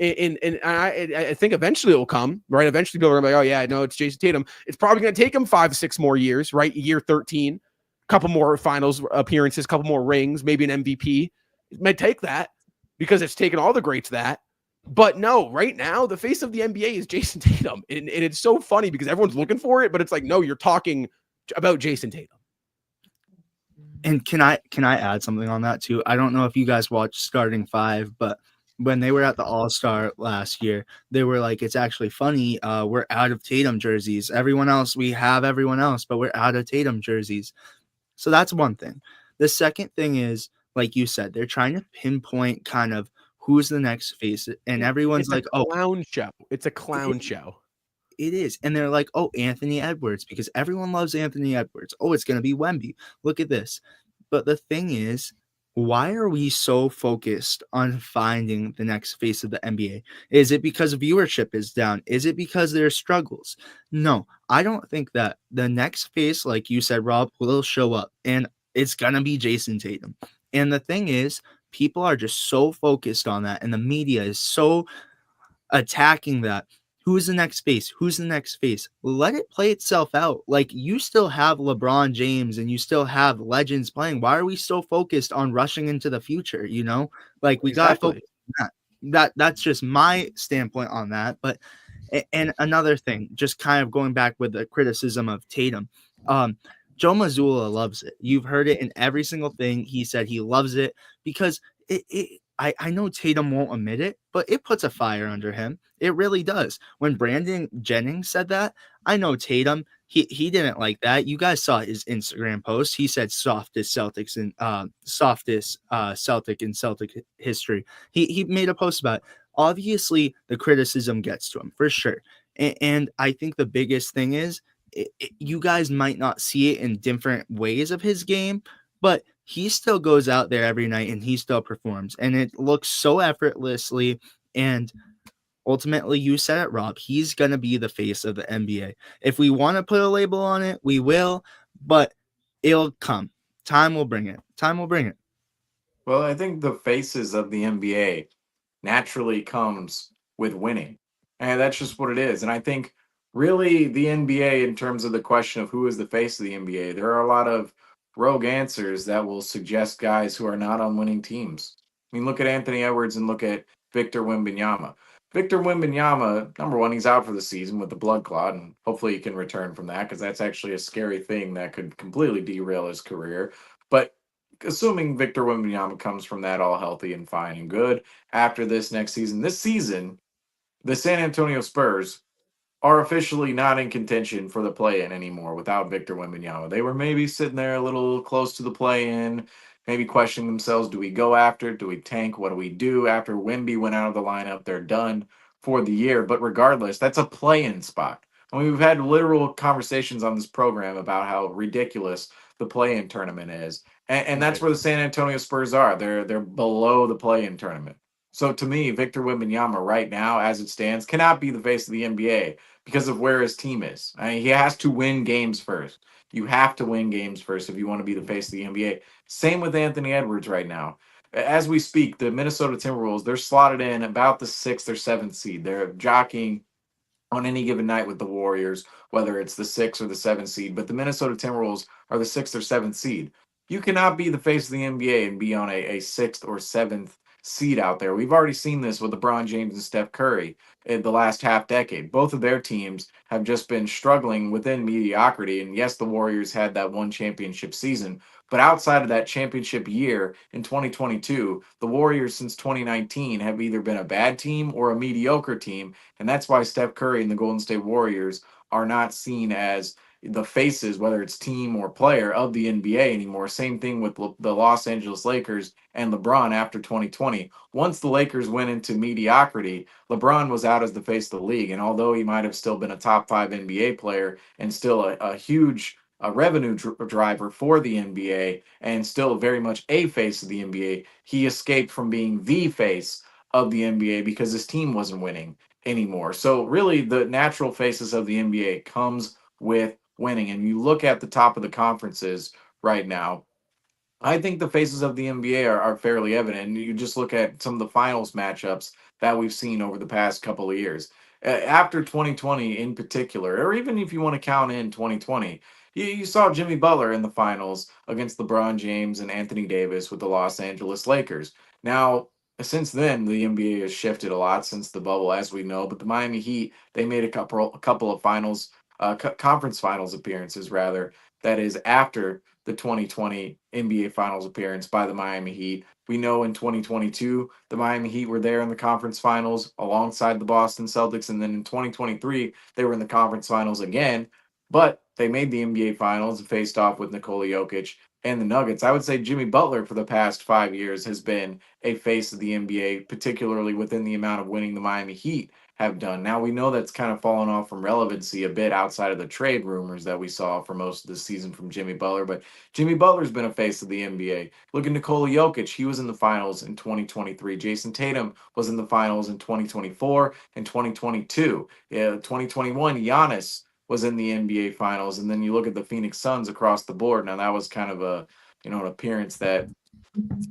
And I think eventually it will come, right? Eventually people are going to be like, oh, yeah, no, it's Jason Tatum. It's probably going to take him 5-6 more years, right? Year 13, a couple more finals appearances, a couple more rings, maybe an MVP. It might take that because it's taken all the greats that. But no, right now, the face of the NBA is Jason Tatum. And it's so funny because everyone's looking for it, but it's like, no, you're talking about Jason Tatum. And can I add something on that too? I don't know if you guys watched Starting 5, but when they were at the All-Star last year, they were like, it's actually funny. We're out of Tatum jerseys. We have everyone else, but we're out of Tatum jerseys. So that's one thing. The second thing is, like you said, they're trying to pinpoint kind of who's the next face, and everyone's like, "Oh, clown show." It's a clown show. It is, and they're like, "Oh, Anthony Edwards," because everyone loves Anthony Edwards. Oh, it's gonna be Wemby. Look at this. But the thing is, why are we so focused on finding the next face of the NBA? Is it because viewership is down? Is it because there's struggles? No, I don't think that. The next face, like you said, Rob, will show up, and it's gonna be Jason Tatum. And the thing is, people are just so focused on that, and the media is so attacking that. Who's the next face? Who's the next face? Let it play itself out. Like, you still have LeBron James and you still have legends playing. Why are we so focused on rushing into the future? You know, like we got to focus on that. That's just my standpoint on that. But And another thing, just kind of going back with the criticism of Tatum, Joe Mazzulla loves it. You've heard it in every single thing. He said he loves it because I know Tatum won't admit it, but it puts a fire under him. It really does. When Brandon Jennings said that, I know Tatum, he didn't like that. You guys saw his Instagram post. He said softest Celtics and softest Celtic in Celtic history. He made a post about it. Obviously, the criticism gets to him for sure. And I think the biggest thing is you guys might not see it in different ways of his game, but he still goes out there every night and he still performs. And it looks so effortlessly. And ultimately, you said it, Rob, he's going to be the face of the NBA. If we want to put a label on it, we will, but it'll come. Time will bring it. Time will bring it. Well, I think the faces of the NBA naturally comes with winning. And that's just what it is. And I think really the NBA, in terms of the question of who is the face of the NBA, there are a lot of rogue answers that will suggest guys who are not on winning teams. I mean, look at Anthony Edwards and look at Victor Wembanyama. Victor Wembanyama, number one, he's out for the season with the blood clot, and hopefully he can return from that because that's actually a scary thing that could completely derail his career. But assuming Victor Wembanyama comes from that all healthy and fine and good after this season, the San Antonio Spurs are officially not in contention for the play-in anymore without Victor Wembanyama. They were maybe sitting there a little close to the play-in, maybe questioning themselves, do we go after it? Do we tank? What do we do? After Wemby went out of the lineup, they're done for the year. But regardless, that's a play-in spot. I mean, we've had literal conversations on this program about how ridiculous the play-in tournament is. And that's where the San Antonio Spurs are. They're below the play-in tournament. So to me, Victor Wembanyama right now, as it stands, cannot be the face of the NBA because of where his team is. I mean, he has to win games first. You have to win games first if you want to be the face of the NBA. Same with Anthony Edwards right now. As we speak, the Minnesota Timberwolves, they're slotted in about the 6th or 7th seed. They're jockeying on any given night with the Warriors, whether it's the 6th or the 7th seed. But the Minnesota Timberwolves are the 6th or 7th seed. You cannot be the face of the NBA and be on a 6th or 7th seed out there. We've already seen this with LeBron James and Steph Curry in the last half decade. Both of their teams have just been struggling within mediocrity. And yes, the Warriors had that one championship season, but outside of that championship year in 2022, the Warriors since 2019 have either been a bad team or a mediocre team. And that's why Steph Curry and the Golden State Warriors are not seen as the faces, whether it's team or player, of the NBA anymore. Same thing with the Los Angeles Lakers and LeBron after 2020. Once the Lakers went into mediocrity, LeBron was out as the face of the league. And although he might have still been a top 5 NBA player and still a huge revenue driver for the NBA and still very much a face of the NBA, he escaped from being the face of the NBA because his team wasn't winning anymore. So really the natural faces of the NBA comes with winning. And you look at the top of the conferences right now, I think the faces of the NBA are fairly evident. And you just look at some of the finals matchups that we've seen over the past couple of years. After 2020 in particular, or even if you want to count in 2020, you saw Jimmy Butler in the finals against LeBron James and Anthony Davis with the Los Angeles Lakers. Now, since then, the NBA has shifted a lot since the bubble, as we know. But the Miami Heat, they made a couple of finals, conference finals appearances, rather. That is after the 2020 NBA Finals appearance by the Miami Heat. We know in 2022, the Miami Heat were there in the conference finals alongside the Boston Celtics. And then in 2023, they were in the conference finals again, but they made the NBA Finals and faced off with Nikola Jokic and the Nuggets. I would say Jimmy Butler for the past 5 years has been a face of the NBA, particularly within the amount of winning the Miami Heat have done. Now, we know that's kind of fallen off from relevancy a bit outside of the trade rumors that we saw for most of the season from Jimmy Butler, but Jimmy Butler's been a face of the NBA. Look at Nikola Jokic. He was in the finals in 2023. Jason Tatum was in the finals in 2024 and 2022. 2021, Giannis was in the NBA finals. And then you look at the Phoenix Suns across the board. Now, that was kind of an appearance that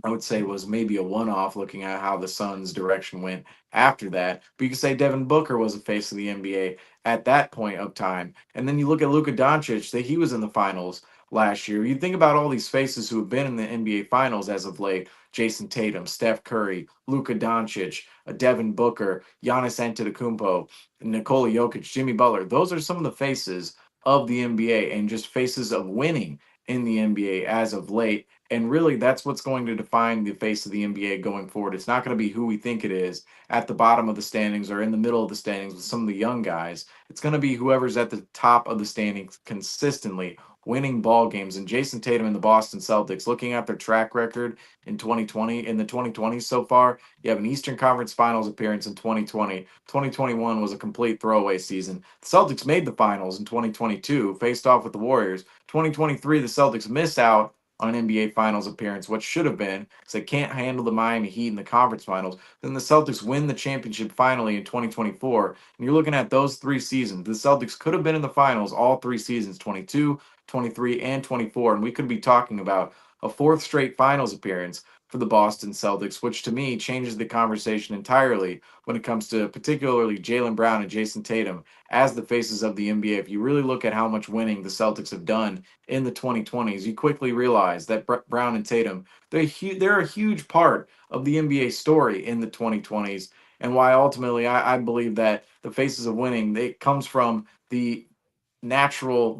I would say was maybe a one-off looking at how the Suns' direction went after that. But you could say Devin Booker was a face of the NBA at that point of time. And then you look at Luka Doncic, that he was in the finals last year. You think about all these faces who have been in the NBA Finals as of late: Jason Tatum, Steph Curry, Luka Doncic, Devin Booker, Giannis Antetokounmpo, Nikola Jokic, Jimmy Butler. Those are some of the faces of the NBA and just faces of winning in the NBA as of late. And really, that's what's going to define the face of the NBA going forward. It's not going to be who we think it is at the bottom of the standings or in the middle of the standings with some of the young guys. It's going to be whoever's at the top of the standings consistently winning ball games. And Jason Tatum and the Boston Celtics, looking at their track record in 2020, in the 2020s so far, you have an Eastern Conference Finals appearance in 2020. 2021 was a complete throwaway season. The Celtics made the finals in 2022, faced off with the Warriors. 2023, the Celtics miss out on an NBA Finals appearance, what should have been, because they can't handle the Miami Heat in the conference finals. Then the Celtics win the championship finally in 2024. And you're looking at those 3 seasons. The Celtics could have been in the finals all 3 seasons, 22, 23, and 24. And we could be talking about a 4th straight finals appearance for the Boston Celtics, which to me changes the conversation entirely when it comes to particularly Jaylen Brown and Jason Tatum as the faces of the NBA. If you really look at how much winning the Celtics have done in the 2020s, you quickly realize that Brown and Tatum, they're a huge part of the NBA story in the 2020s, and why ultimately I believe that the faces of winning, it comes from the natural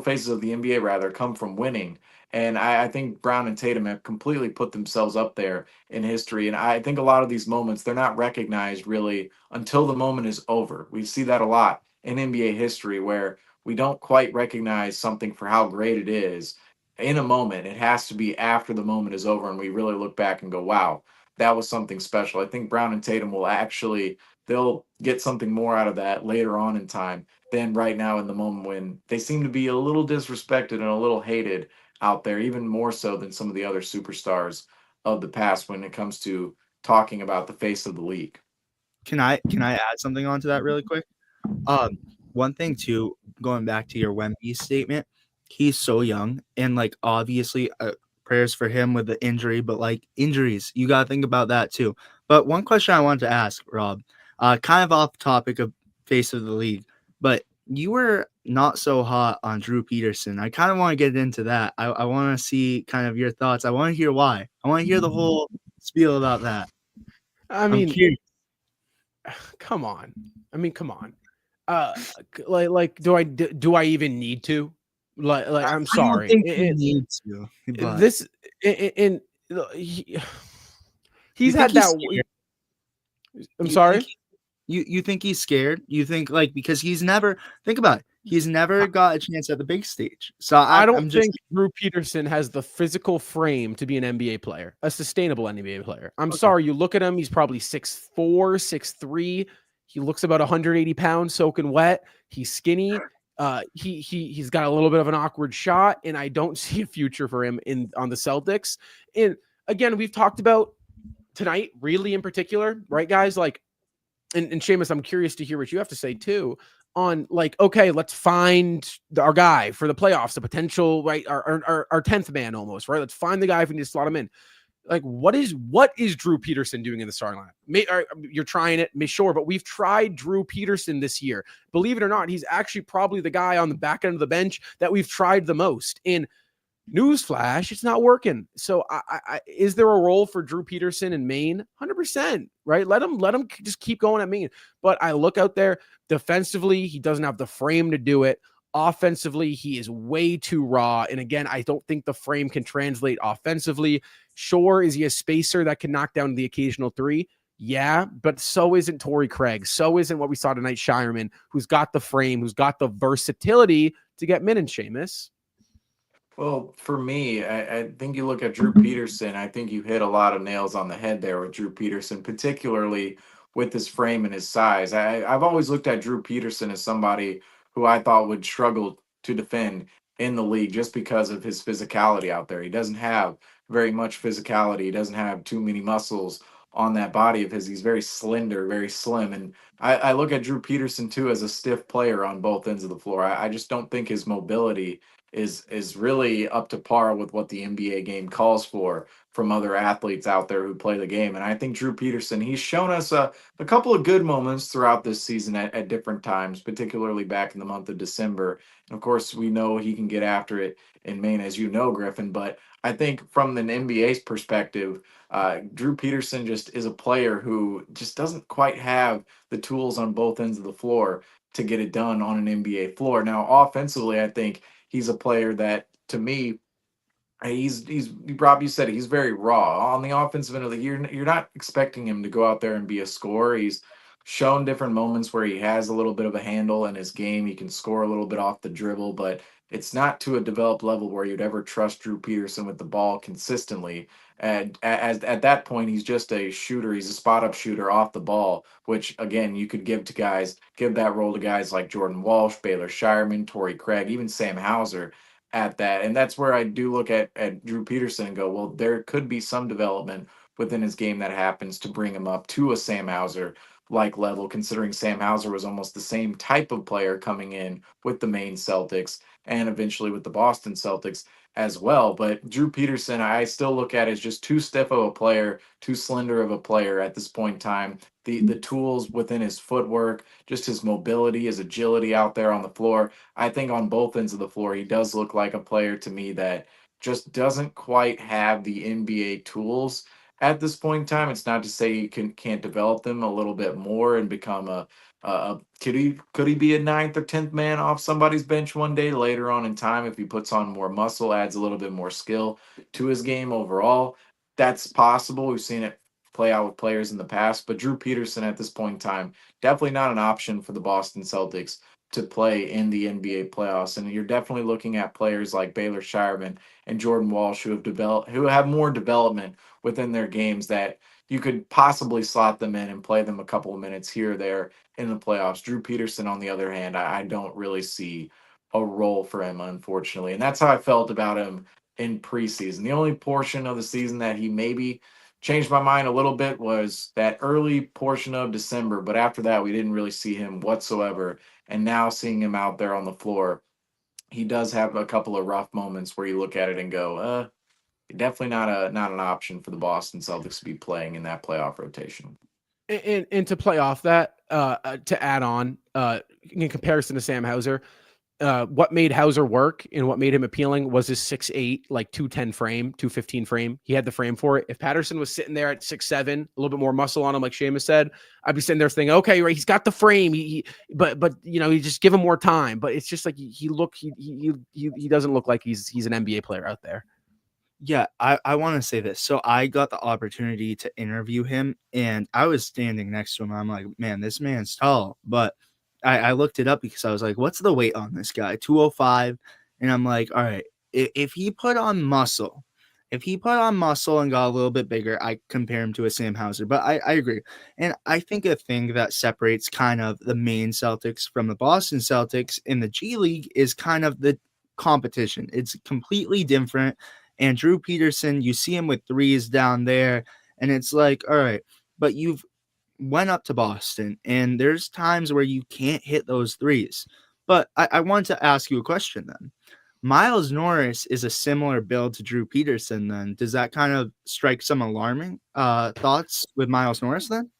faces of the NBA rather come from winning. And I think Brown and Tatum have completely put themselves up there in history. And I think a lot of these moments, they're not recognized really until the moment is over. We see that a lot in NBA history where we don't quite recognize something for how great it is in a moment. It has to be after the moment is over and we really look back and go, wow, that was something special. I think Brown and Tatum will actually, they'll get something more out of that later on in time than right now in the moment when they seem to be a little disrespected and a little hated out there, even more so than some of the other superstars of the past when it comes to talking about the face of the league. Can I add something onto that really quick? One thing too, going back to your Wemby statement, he's so young, and like obviously, prayers for him with the injury, but like injuries, you gotta think about that too. But one question I wanted to ask, Rob, kind of off topic of face of the league, but you were not so hot on Drew Peterson. I kind of want to get into that. I want to see kind of your thoughts. I want to hear why. I want to hear the whole spiel about that. I mean, come on. I mean, come on. Like, do I even need to? Like, I'm sorry. I don't think you need to. But This in he's had that. I'm sorry. You think he's scared? You think like because he's never think about it. He's never got a chance at the big stage. So I don't think Drew Peterson has the physical frame to be an NBA player, a sustainable NBA player. I'm sorry. You look at him, he's probably 6'4", 6'3". He looks about 180 pounds, soaking wet. He's skinny. He's got a little bit of an awkward shot, and I don't see a future for him on the Celtics. And again, we've talked about tonight, really in particular, right, guys? Like, and Seamus, I'm curious to hear what you have to say too on like, okay, let's find our guy for the playoffs, the potential, right? Our 10th man almost, right? Let's find the guy if we need to slot him in. Like, what is Drew Peterson doing in the starting lineup? You're trying it, sure, but we've tried Drew Peterson this year. Believe it or not, he's actually probably the guy on the back end of the bench that we've tried the most. And newsflash, it's not working. So is there a role for Drew Peterson in Maine? 100%, right? Let him just keep going at Maine. But I look out there defensively, he doesn't have the frame to do it. Offensively, he is way too raw. And again, I don't think the frame can translate offensively. Sure, is he a spacer that can knock down the occasional 3? Yeah, but so isn't Torrey Craig. So isn't what we saw tonight, Shireman, who's got the frame, who's got the versatility to get minutes, Seamus. Well, for me, I think you look at Drew Peterson, I think you hit a lot of nails on the head there with Drew Peterson, particularly with his frame and his size. I've always looked at Drew Peterson as somebody who I thought would struggle to defend in the league just because of his physicality out there. He doesn't have very much physicality. He doesn't have too many muscles on that body of his. He's very slender, very slim. And I look at Drew Peterson, too, as a stiff player on both ends of the floor. I just don't think his mobility is really up to par with what the NBA game calls for from other athletes out there who play the game. And I think Drew Peterson, he's shown us a couple of good moments throughout this season at different times, particularly back in the month of December. And of course, we know he can get after it in Maine, as you know, Griffin. But I think from an NBA's perspective, Drew Peterson just is a player who just doesn't quite have the tools on both ends of the floor to get it done on an NBA floor. Now, offensively, I think he's a player that, to me, he's Rob, you said it, he's very raw on the offensive end of the year. You're not expecting him to go out there and be a scorer. He's shown different moments where he has a little bit of a handle in his game. He can score a little bit off the dribble, but it's not to a developed level where you'd ever trust Drew Peterson with the ball consistently. And at that point, he's just a shooter. He's a spot up shooter off the ball, which again you could give that role to guys like Jordan Walsh, Baylor Shireman, Torrey Craig, even Sam Hauser at that. And that's where I do look at Drew Peterson and go, well, there could be some development within his game that happens to bring him up to a Sam Hauser like level, considering Sam Hauser was almost the same type of player coming in with the Maine Celtics and eventually with the Boston Celtics as well. But Drew Peterson, I still look at as just too stiff of a player, too slender of a player at this point in time. The tools within his footwork, just his mobility, his agility out there on the floor. I think on both ends of the floor, he does look like a player to me that just doesn't quite have the NBA tools at this point in time. It's not to say he can't develop them a little bit more and become could he be a 9th or 10th man off somebody's bench one day later on in time if he puts on more muscle, adds a little bit more skill to his game overall. That's possible. We've seen it play out with players in the past, but Drew Peterson at this point in time, definitely not an option for the Boston Celtics to play in the NBA playoffs. And you're definitely looking at players like Baylor Shireman and Jordan Walsh who have more development within their games that you could possibly slot them in and play them a couple of minutes here or there in the playoffs. Drew Peterson, on the other hand, I don't really see a role for him, unfortunately. And that's how I felt about him in preseason. The only portion of the season that he maybe changed my mind a little bit was that early portion of December. But after that, we didn't really see him whatsoever. And now seeing him out there on the floor, he does have a couple of rough moments where you look at it and go, definitely not an option for the Boston Celtics to be playing in that playoff rotation. And to play off that, to add on, in comparison to Sam Hauser, what made Hauser work and what made him appealing was his 6'8", like 210 frame, 215 frame. He had the frame for it. If Patterson was sitting there at 6'7", a little bit more muscle on him, like Seamus said, I'd be sitting there thinking, okay, right, he's got the frame. But you just give him more time. But it's just like he doesn't look like he's an NBA player out there. Yeah, I want to say this. So I got the opportunity to interview him, and I was standing next to him. I'm like, man, this man's tall. But I looked it up because I was like, what's the weight on this guy? 205. And I'm like, all right, if he put on muscle and got a little bit bigger, I compare him to a Sam Hauser. But I agree. And I think a thing that separates kind of the Maine Celtics from the Boston Celtics in the G League is kind of the competition. It's completely different. And Drew Peterson, you see him with threes down there, and it's like, all right, but you've went up to Boston, and there's times where you can't hit those threes. But I want to ask you a question then. Miles Norris is a similar build to Drew Peterson then. Does that kind of strike some alarming thoughts with Miles Norris then?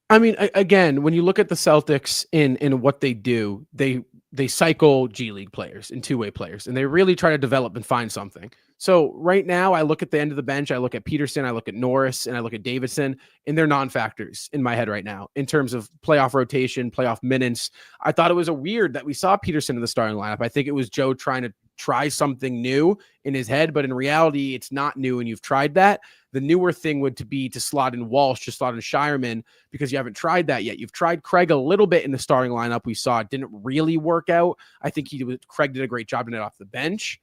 I mean, again, when you look at the Celtics in what they do, they cycle G League players and two-way players, and they really try to develop and find something. So right now, I look at the end of the bench, I look at Peterson, I look at Norris, and I look at Davidson, and they're non-factors in my head right now in terms of playoff rotation, playoff minutes. I thought it was a weird that we saw Peterson in the starting lineup. I think it was Joe trying to try something new in his head, but in reality, it's not new, and you've tried that. The newer thing would be to slot in Walsh, to slot in Shireman, because you haven't tried that yet. You've tried Craig a little bit in the starting lineup. We saw it didn't really work out. I think Craig did a great job in it off the bench.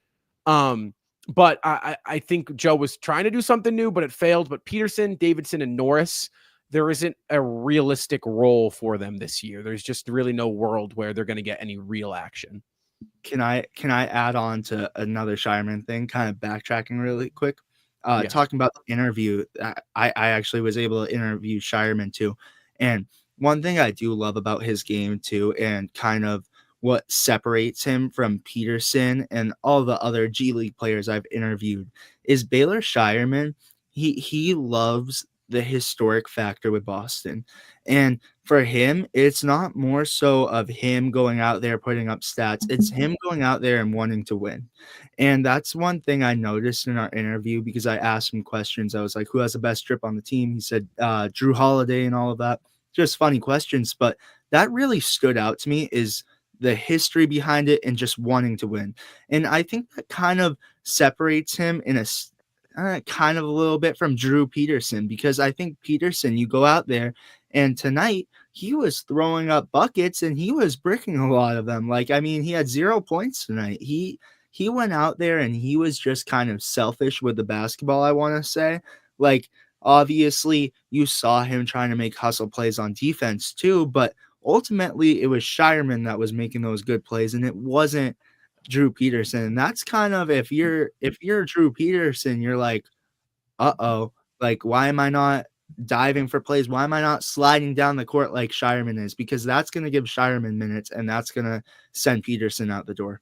But I think Joe was trying to do something new, but it failed. But Peterson, Davidson, and Norris, there isn't a realistic role for them this year. There's just really no world where they're going to get any real action. Can I add on to another Shireman thing, kind of backtracking really quick? Talking about the interview, I actually was able to interview Shireman too. And one thing I do love about his game too, and kind of what separates him from Peterson and all the other G League players I've interviewed, is Baylor Shireman he loves the historic factor with Boston. And for him, it's not more so of him going out there putting up stats. It's him going out there and wanting to win. And that's one thing I noticed in our interview because I asked him questions. I was like, who has the best trip on the team? He said, Drew Holiday and all of that. Just funny questions. But that really stood out to me is the history behind it and just wanting to win. And I think that kind of separates him in a kind of a little bit from Drew Peterson, because I think Peterson, you go out there and tonight he was throwing up buckets and he was bricking a lot of them. Like, I mean, he had 0 points tonight. He went out there and he was just kind of selfish with the basketball, I want to say. Like, obviously, you saw him trying to make hustle plays on defense too, but ultimately it was Shireman that was making those good plays, and it wasn't Drew Peterson. And that's kind of, if you're Drew Peterson, you're like, uh-oh, like, why am I not diving for plays? Why am I not sliding down the court like Shireman is? Because that's going to give Shireman minutes, and that's going to send Peterson out the door.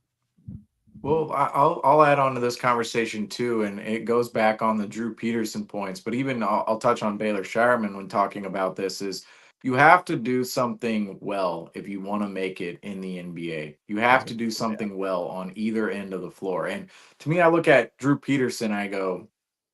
Well, I'll add on to this conversation too, and it goes back on the Drew Peterson points. But even I'll touch on Baylor Shireman when talking about this. Is you have to do something well if you want to make it in the NBA. You have to do something well on either end of the floor. And to me, I look at Drew Peterson, I go,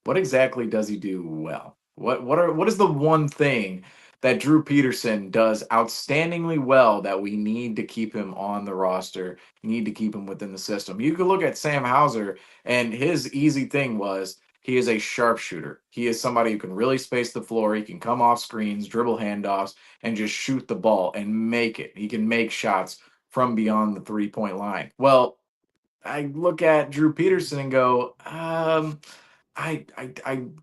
what exactly does he do well? What is the one thing that Drew Peterson does outstandingly well that we need to keep him on the roster? You need to keep him within the system. You could look at Sam Hauser, and his easy thing was he is a sharpshooter. He is somebody who can really space the floor. He can come off screens, dribble handoffs, and just shoot the ball and make it. He can make shots from beyond the 3-point line. Well, I look at Drew Peterson and go, I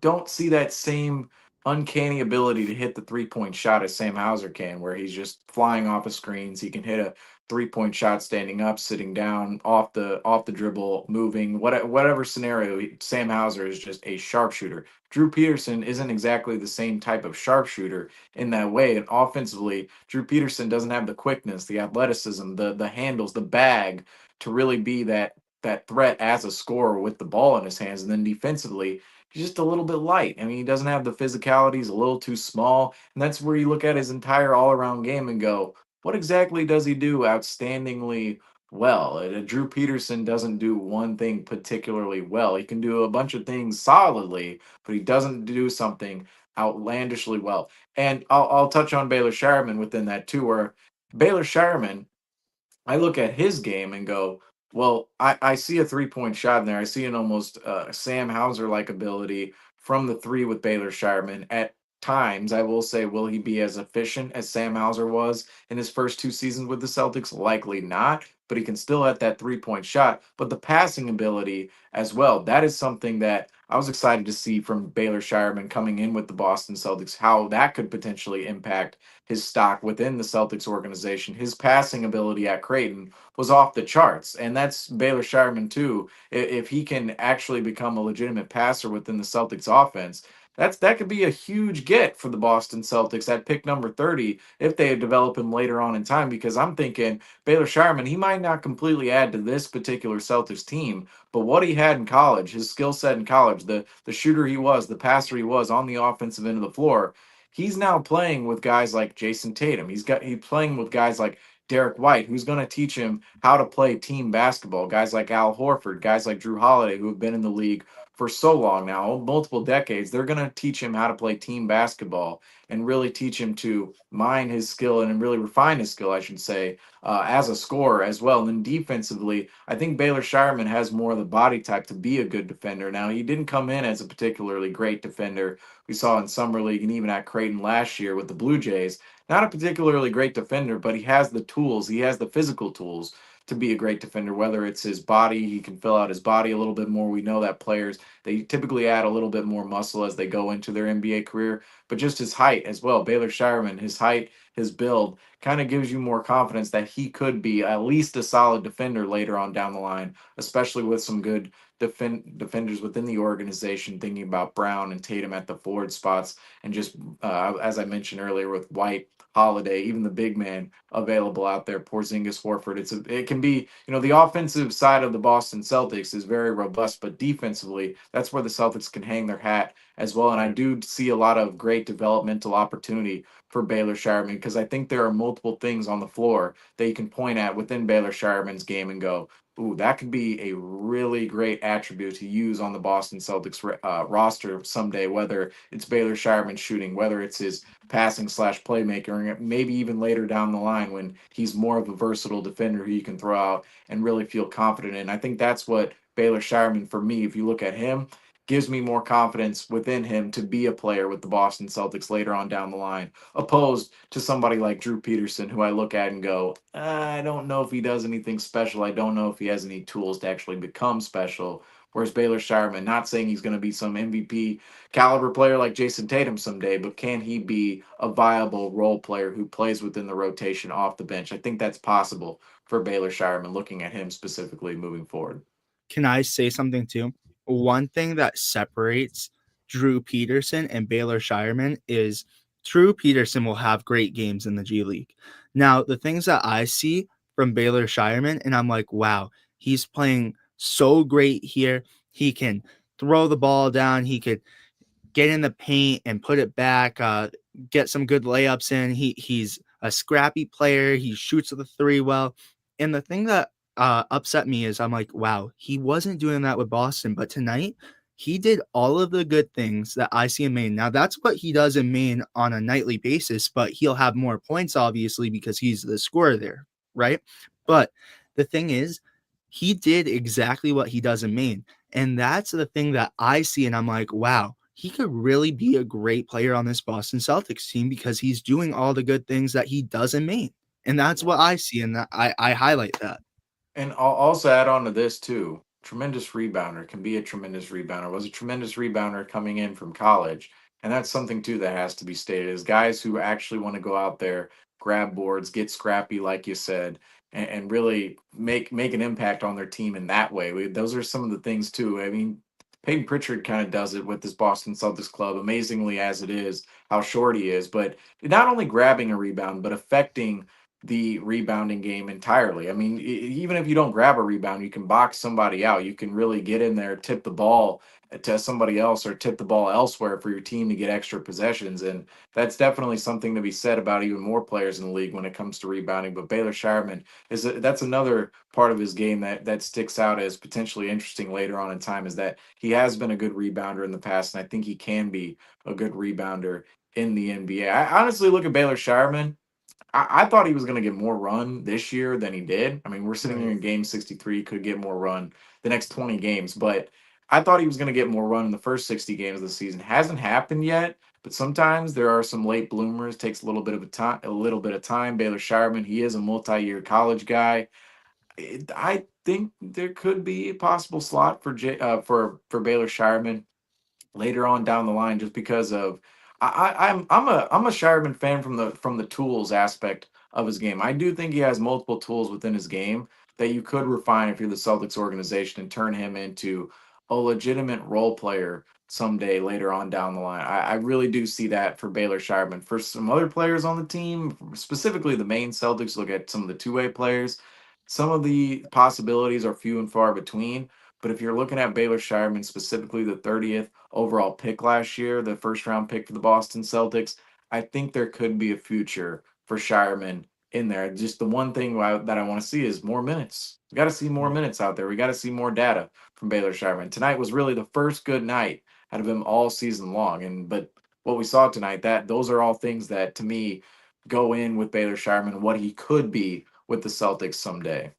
don't see that same uncanny ability to hit the 3-point shot as Sam Hauser can, where he's just flying off of screens. He can hit a 3-point shot standing up, sitting down, off the dribble, moving, whatever scenario. Sam Hauser is just a sharpshooter. Drew Peterson isn't exactly the same type of sharpshooter in that way. And offensively, Drew Peterson doesn't have the quickness, the athleticism, the handles, the bag to really be that threat as a scorer with the ball in his hands. And then defensively, he's just a little bit light. I mean, he doesn't have the physicality. He's a little too small. And that's where you look at his entire all-around game and go, what exactly does he do outstandingly well? Drew Peterson doesn't do one thing particularly well. He can do a bunch of things solidly, but he doesn't do something outlandishly well. And I'll touch on Baylor Shireman within that too, where Baylor Shireman, I look at his game and go, well, I see a 3-point shot in there. I see an almost Sam Hauser-like ability from the three with Baylor Shireman. At times, I will say, will he be as efficient as Sam Hauser was in his first 2 seasons with the Celtics? Likely not, but he can still hit that 3-point shot. But the passing ability as well, that is something that I was excited to see from Baylor Shireman coming in with the Boston Celtics, how that could potentially impact his stock within the Celtics organization. His passing ability at Creighton was off the charts, and that's Baylor Shireman too. If he can actually become a legitimate passer within the Celtics offense, that could be a huge get for the Boston Celtics at pick number 30 if they develop him later on in time, because I'm thinking Baylor Shireman, he might not completely add to this particular Celtics team, but what he had in college, his skill set in college, the shooter he was, the passer he was on the offensive end of the floor, he's now playing with guys like Jason Tatum. He's playing with guys like Derek White, who's going to teach him how to play team basketball. Guys like Al Horford, guys like Drew Holiday, who have been in the league for so long now, multiple decades. They're going to teach him how to play team basketball and really teach him to mine his skill and really refine his skill, I should say, as a scorer as well. And then defensively, I think Baylor Shireman has more of the body type to be a good defender. Now, he didn't come in as a particularly great defender. We saw in Summer League and even at Creighton last year with the Blue Jays. Not a particularly great defender, but he has the tools. He has the physical tools to be a great defender, whether it's his body, he can fill out his body a little bit more. We know that players, they typically add a little bit more muscle as they go into their NBA career, but just his height as well. Baylor Shireman, his height, his build kind of gives you more confidence that he could be at least a solid defender later on down the line, especially with some good defenders within the organization, thinking about Brown and Tatum at the forward spots, and just as I mentioned earlier with White Holiday, even the big man available out there, Porzingis, Horford. It can be, the offensive side of the Boston Celtics is very robust, but defensively, that's where the Celtics can hang their hat as well. And I do see a lot of great developmental opportunity for Baylor Shireman, because I think there are multiple things on the floor that you can point at within Baylor Shireman's game and go, ooh, that could be a really great attribute to use on the Boston Celtics roster someday, whether it's Baylor Shireman shooting, whether it's his passing / playmaker, and maybe even later down the line when he's more of a versatile defender who you can throw out and really feel confident in. I think that's what Baylor Shireman, for me, if you look at him, gives me more confidence within him to be a player with the Boston Celtics later on down the line, opposed to somebody like Drew Peterson, who I look at and go, I don't know if he does anything special. I don't know if he has any tools to actually become special. Whereas Baylor Shireman, not saying he's going to be some MVP caliber player like Jason Tatum someday, but can he be a viable role player who plays within the rotation off the bench? I think that's possible for Baylor Shireman, looking at him specifically moving forward. Can I say something too? One thing that separates Drew Peterson and Baylor Shireman is Drew Peterson will have great games in the G League. Now, the things that I see from Baylor Shireman, and I'm like, wow, he's playing so great here. He can throw the ball down. He could get in the paint and put it back, get some good layups in. He's a scrappy player. He shoots the three well. And the thing that upset me is I'm like, wow, he wasn't doing that with Boston, but tonight he did all of the good things that I see in Maine. Now that's what he does in Maine on a nightly basis, but he'll have more points obviously because he's the scorer there, right? But the thing is, he did exactly what he does in Maine, and that's the thing that I see, and I'm like, wow, he could really be a great player on this Boston Celtics team because he's doing all the good things that he does in Maine, and that's what I see, and that I highlight that. And I'll also add on to this too. Tremendous rebounder, can be a tremendous rebounder. Was a tremendous rebounder coming in from college. And that's something too that has to be stated, is guys who actually want to go out there, grab boards, get scrappy, like you said, and really make an impact on their team in that way. Those are some of the things too. I mean, Peyton Pritchard kind of does it with this Boston Celtics club, amazingly as it is, how short he is, but not only grabbing a rebound, but affecting the rebounding game entirely. I mean, even if you don't grab a rebound, you can box somebody out. You can really get in there, tip the ball to somebody else or tip the ball elsewhere for your team to get extra possessions. And that's definitely something to be said about even more players in the league when it comes to rebounding. But Baylor Shireman that's another part of his game that sticks out as potentially interesting later on in time, is that he has been a good rebounder in the past, and I think he can be a good rebounder in the NBA. I honestly look at Baylor Shireman. I thought he was going to get more run this year than he did. I mean, we're sitting here in game 63, could get more run the next 20 games, but I thought he was going to get more run in the first 60 games of the season. Hasn't happened yet, but sometimes there are some late bloomers. Takes a little bit of time. Baylor Shireman, he is a multi-year college guy. I think there could be a possible slot for Baylor Shireman later on down the line, just because of I'm a Shireman fan from the tools aspect of his game. I do think he has multiple tools within his game that you could refine if you're the Celtics organization and turn him into a legitimate role player someday later on down the line. I really do see that for Baylor Shireman. For some other players on the team, specifically the main Celtics, look at some of the two-way players. Some of the possibilities are few and far between. But if you're looking at Baylor Shireman, specifically the 30th overall pick last year, the first round pick for the Boston Celtics, I think there could be a future for Shireman in there. Just the one thing that I want to see is more minutes. We got to see more minutes out there. We got to see more data from Baylor Shireman. Tonight was really the first good night out of him all season long. But what we saw tonight, those are all things that to me go in with Baylor Shireman, what he could be with the Celtics someday.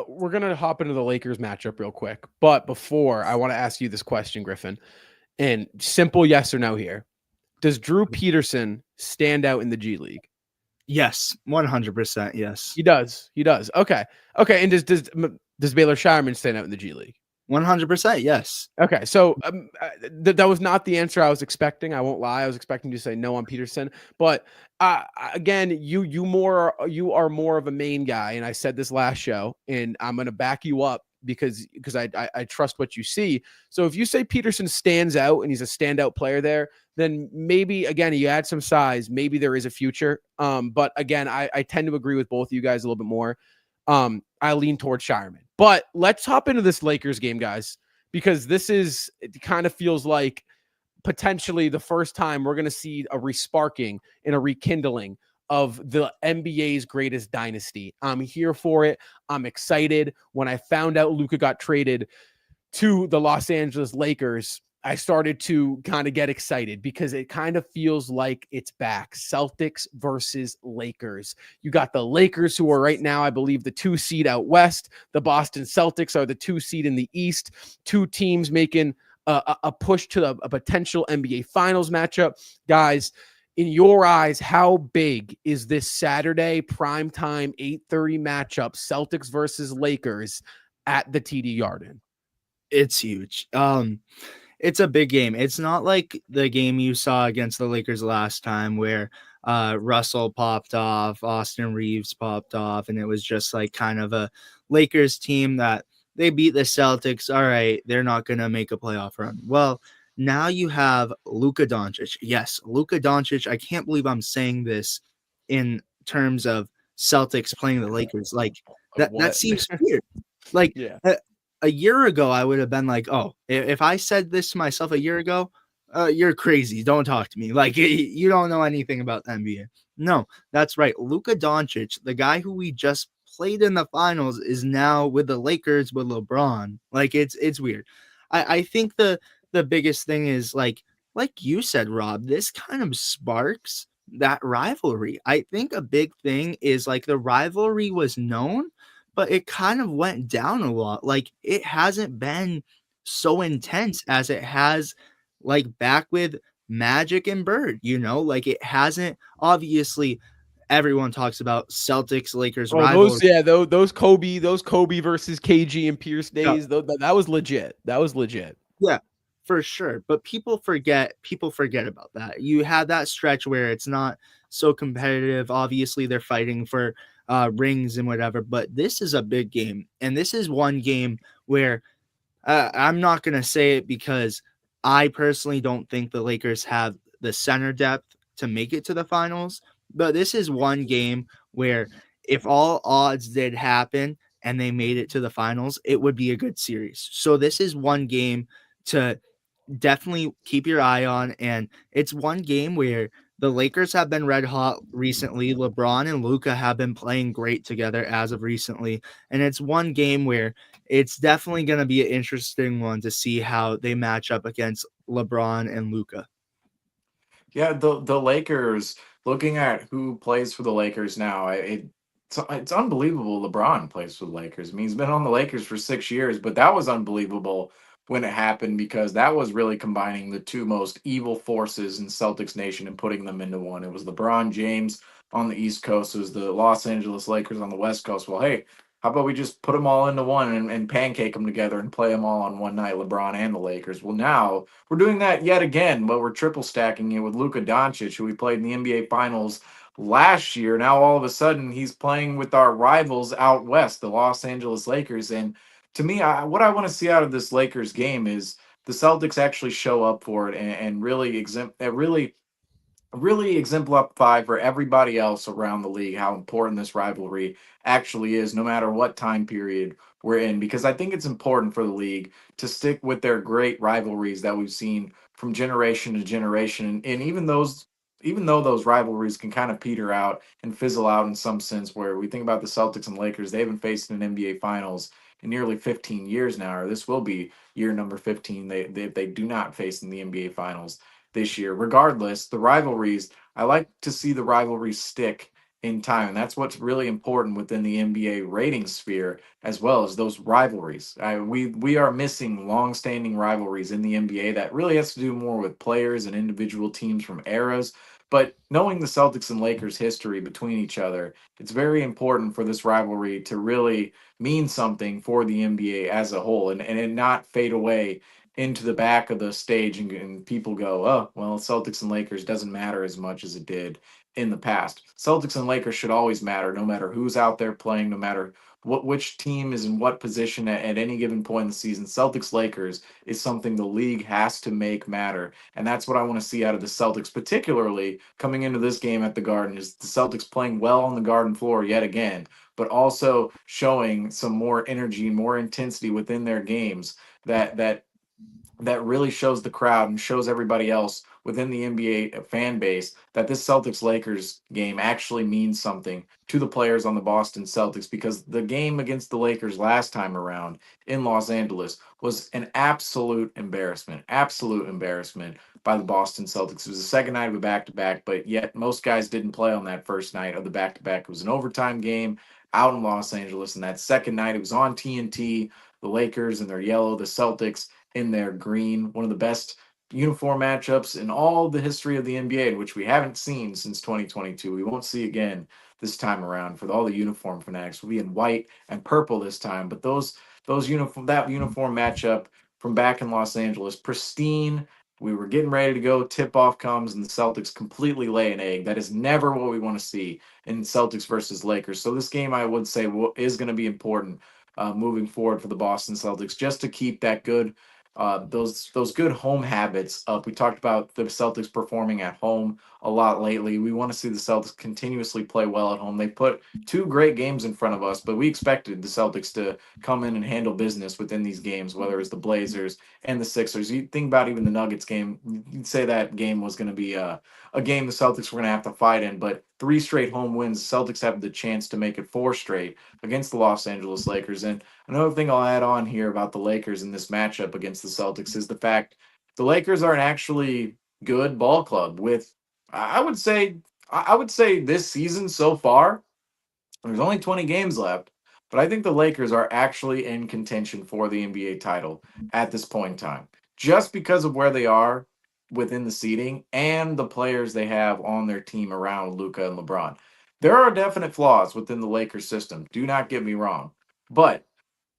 We're going to hop into the Lakers matchup real quick. But before, I want to ask you this question, Griffin. And simple yes or no here. Does Drew Peterson stand out in the G League? Yes, 100%. Yes, he does. Okay. And does Baylor Shireman stand out in the G League? 100%. Yes. Okay. So that was not the answer I was expecting. I won't lie. I was expecting you to say no on Peterson, but again, you are more of a main guy. And I said this last show, and I'm going to back you up because I trust what you see. So if you say Peterson stands out and he's a standout player there, then maybe again you add some size, maybe there is a future. But again, I tend to agree with both of you guys a little bit more. I lean towards Shireman. But let's hop into this Lakers game, guys, because it kind of feels like potentially the first time we're going to see a resparking and a rekindling of the NBA's greatest dynasty. I'm here for it. I'm excited. When I found out Luka got traded to the Los Angeles Lakers, I started to kind of get excited because it kind of feels like it's back. Celtics versus Lakers. You got the Lakers, who are right now, I believe, the 2 seed out west. The Boston Celtics are the 2 seed in the east. Two teams making a push to a potential NBA Finals matchup. Guys, in your eyes, how big is this Saturday primetime 8:30 matchup, Celtics versus Lakers at the TD Garden? It's huge. It's a big game. It's not like the game you saw against the Lakers last time where Russell popped off, Austin Reeves popped off, and it was just like kind of a Lakers team that they beat the Celtics. All right, they're not going to make a playoff run. Well, now you have Luka Doncic. Yes, Luka Doncic. I can't believe I'm saying this in terms of Celtics playing the Lakers. Like that seems weird. Like, yeah. A year ago, I would have been like, oh, if I said this to myself a year ago, you're crazy. Don't talk to me. Like, you don't know anything about the NBA. No, that's right. Luka Doncic, the guy who we just played in the finals, is now with the Lakers with LeBron. Like, it's weird. I think the biggest thing is, like you said, Rob, this kind of sparks that rivalry. I think a big thing is, like, the rivalry was known, but it kind of went down a lot. Like, it hasn't been so intense as it has, like, back with Magic and Bird, like it hasn't. Obviously, everyone talks about Celtics Lakers rivalry. Those Kobe versus KG and Pierce days. Yeah. That was legit. Yeah, for sure. But people forget about that. You had that stretch where it's not so competitive. Obviously, they're fighting for rings and whatever, but this is a big game, and this is one game where I'm not going to say it because I personally don't think the Lakers have the center depth to make it to the finals, but this is one game where if all odds did happen and they made it to the finals, it would be a good series. So this is one game to definitely keep your eye on, and it's one game where the Lakers have been red hot recently. LeBron and Luka have been playing great together as of recently. And it's one game where it's definitely going to be an interesting one to see how they match up against LeBron and Luka. Yeah, the Lakers, looking at who plays for the Lakers now, it's unbelievable LeBron plays for the Lakers. I mean, he's been on the Lakers for 6 years, but that was unbelievable when it happened because that was really combining the two most evil forces in Celtics Nation and putting them into one. It was LeBron James on the East Coast. It was the Los Angeles Lakers on the West Coast. Well, hey, how about we just put them all into one and pancake them together and play them all on one night, LeBron and the Lakers? Well, now we're doing that yet again, but we're triple stacking it with Luka Doncic, who we played in the NBA Finals last year. Now all of a sudden he's playing with our rivals out west, the Los Angeles Lakers. And to me, what I want to see out of this Lakers game is the Celtics actually show up for it and really exemplify for everybody else around the league how important this rivalry actually is, no matter what time period we're in. Because I think it's important for the league to stick with their great rivalries that we've seen from generation to generation, and even though those rivalries can kind of peter out and fizzle out in some sense, where we think about the Celtics and Lakers, they haven't faced an NBA Finals in nearly 15 years now, or this will be year number 15 if they do not face in the NBA Finals this year. Regardless, the rivalries, I like to see the rivalries stick in time, and that's what's really important within the NBA rating sphere, as well as those rivalries. We are missing long-standing rivalries in the NBA that really has to do more with players and individual teams from eras. But knowing the Celtics and Lakers history between each other, it's very important for this rivalry to really mean something for the NBA as a whole, and it not fade away into the back of the stage and people go, oh, well, Celtics and Lakers doesn't matter as much as it did in the past. Celtics and Lakers should always matter, no matter who's out there playing, no matter which team is in what position at any given point in the season. Celtics Lakers is something the league has to make matter. And that's what I want to see out of the Celtics, particularly coming into this game at the Garden, is the Celtics playing well on the Garden floor yet again, but also showing some more energy, more intensity within their games that really shows the crowd and shows everybody else within the NBA fan base that this Celtics Lakers game actually means something to the players on the Boston Celtics, because the game against the Lakers last time around in Los Angeles was an absolute embarrassment by the Boston Celtics. It was the second night of a back-to-back, but yet most guys didn't play on that first night of the back-to-back. It was an overtime game out in Los Angeles, and that second night it was on TNT. The Lakers in their yellow, the Celtics in their green, one of the best uniform matchups in all the history of the NBA, in which we haven't seen since 2022. We won't see again this time around for all the uniform fanatics. We'll be in white and purple this time, but that uniform matchup from back in Los Angeles, pristine. We were getting ready to go. Tip off comes, and the Celtics completely lay an egg. That is never what we want to see in Celtics versus Lakers. So this game, I would say, is going to be important moving forward for the Boston Celtics, just to keep that good those good home habits up. We talked about the Celtics performing at home a lot lately. We want to see the Celtics continuously play well at home. They put 2 great games in front of us, but we expected the Celtics to come in and handle business within these games, whether it's the Blazers and the Sixers. You think about even the Nuggets game, you'd say that game was going to be a game the Celtics were going to have to fight in, but 3 straight home wins. The Celtics have the chance to make it 4 straight against the Los Angeles Lakers. And another thing I'll add on here about the Lakers in this matchup against the Celtics is the fact the Lakers are an actually good ball club with, I would say this season so far, there's only 20 games left, but I think the Lakers are actually in contention for the NBA title at this point in time, just because of where they are within the seeding and the players they have on their team around Luka and LeBron. There are definite flaws within the Lakers system. Do not get me wrong, but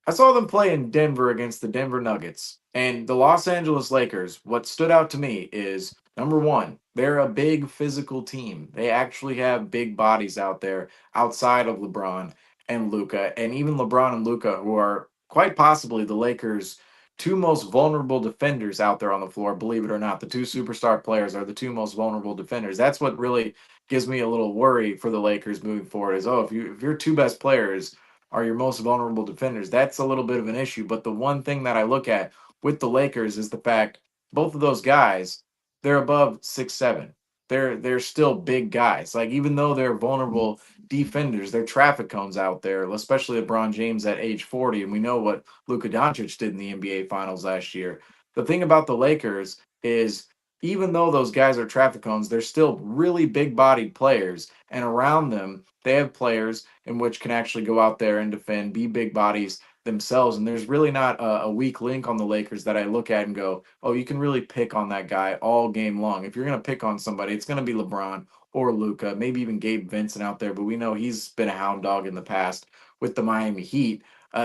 I saw them play in Denver against the Denver Nuggets and the Los Angeles Lakers. What stood out to me is, number one, they're a big physical team. They actually have big bodies out there outside of LeBron and Luka, and even LeBron and Luka, who are quite possibly the Lakers' 2 most vulnerable defenders out there on the floor. Believe it or not, the 2 superstar players are the 2 most vulnerable defenders. That's what really gives me a little worry for the Lakers moving forward is, if your 2 best players are your most vulnerable defenders, that's a little bit of an issue. But the one thing that I look at with the Lakers is the fact both of those guys, they're above 6'7". They're still big guys. Like, even though they're vulnerable defenders, they're traffic cones out there, especially LeBron James at age 40. And we know what Luka Doncic did in the NBA Finals last year. The thing about the Lakers is, even though those guys are traffic cones, they're still really big-bodied players. And around them, they have players in which can actually go out there and defend, be big bodies themselves. And there's really not a weak link on the Lakers that I look at and go, oh, you can really pick on that guy all game long. If you're going to pick on somebody, it's going to be LeBron or Luka, maybe even Gabe Vincent out there. But we know he's been a hound dog in the past with the Miami Heat.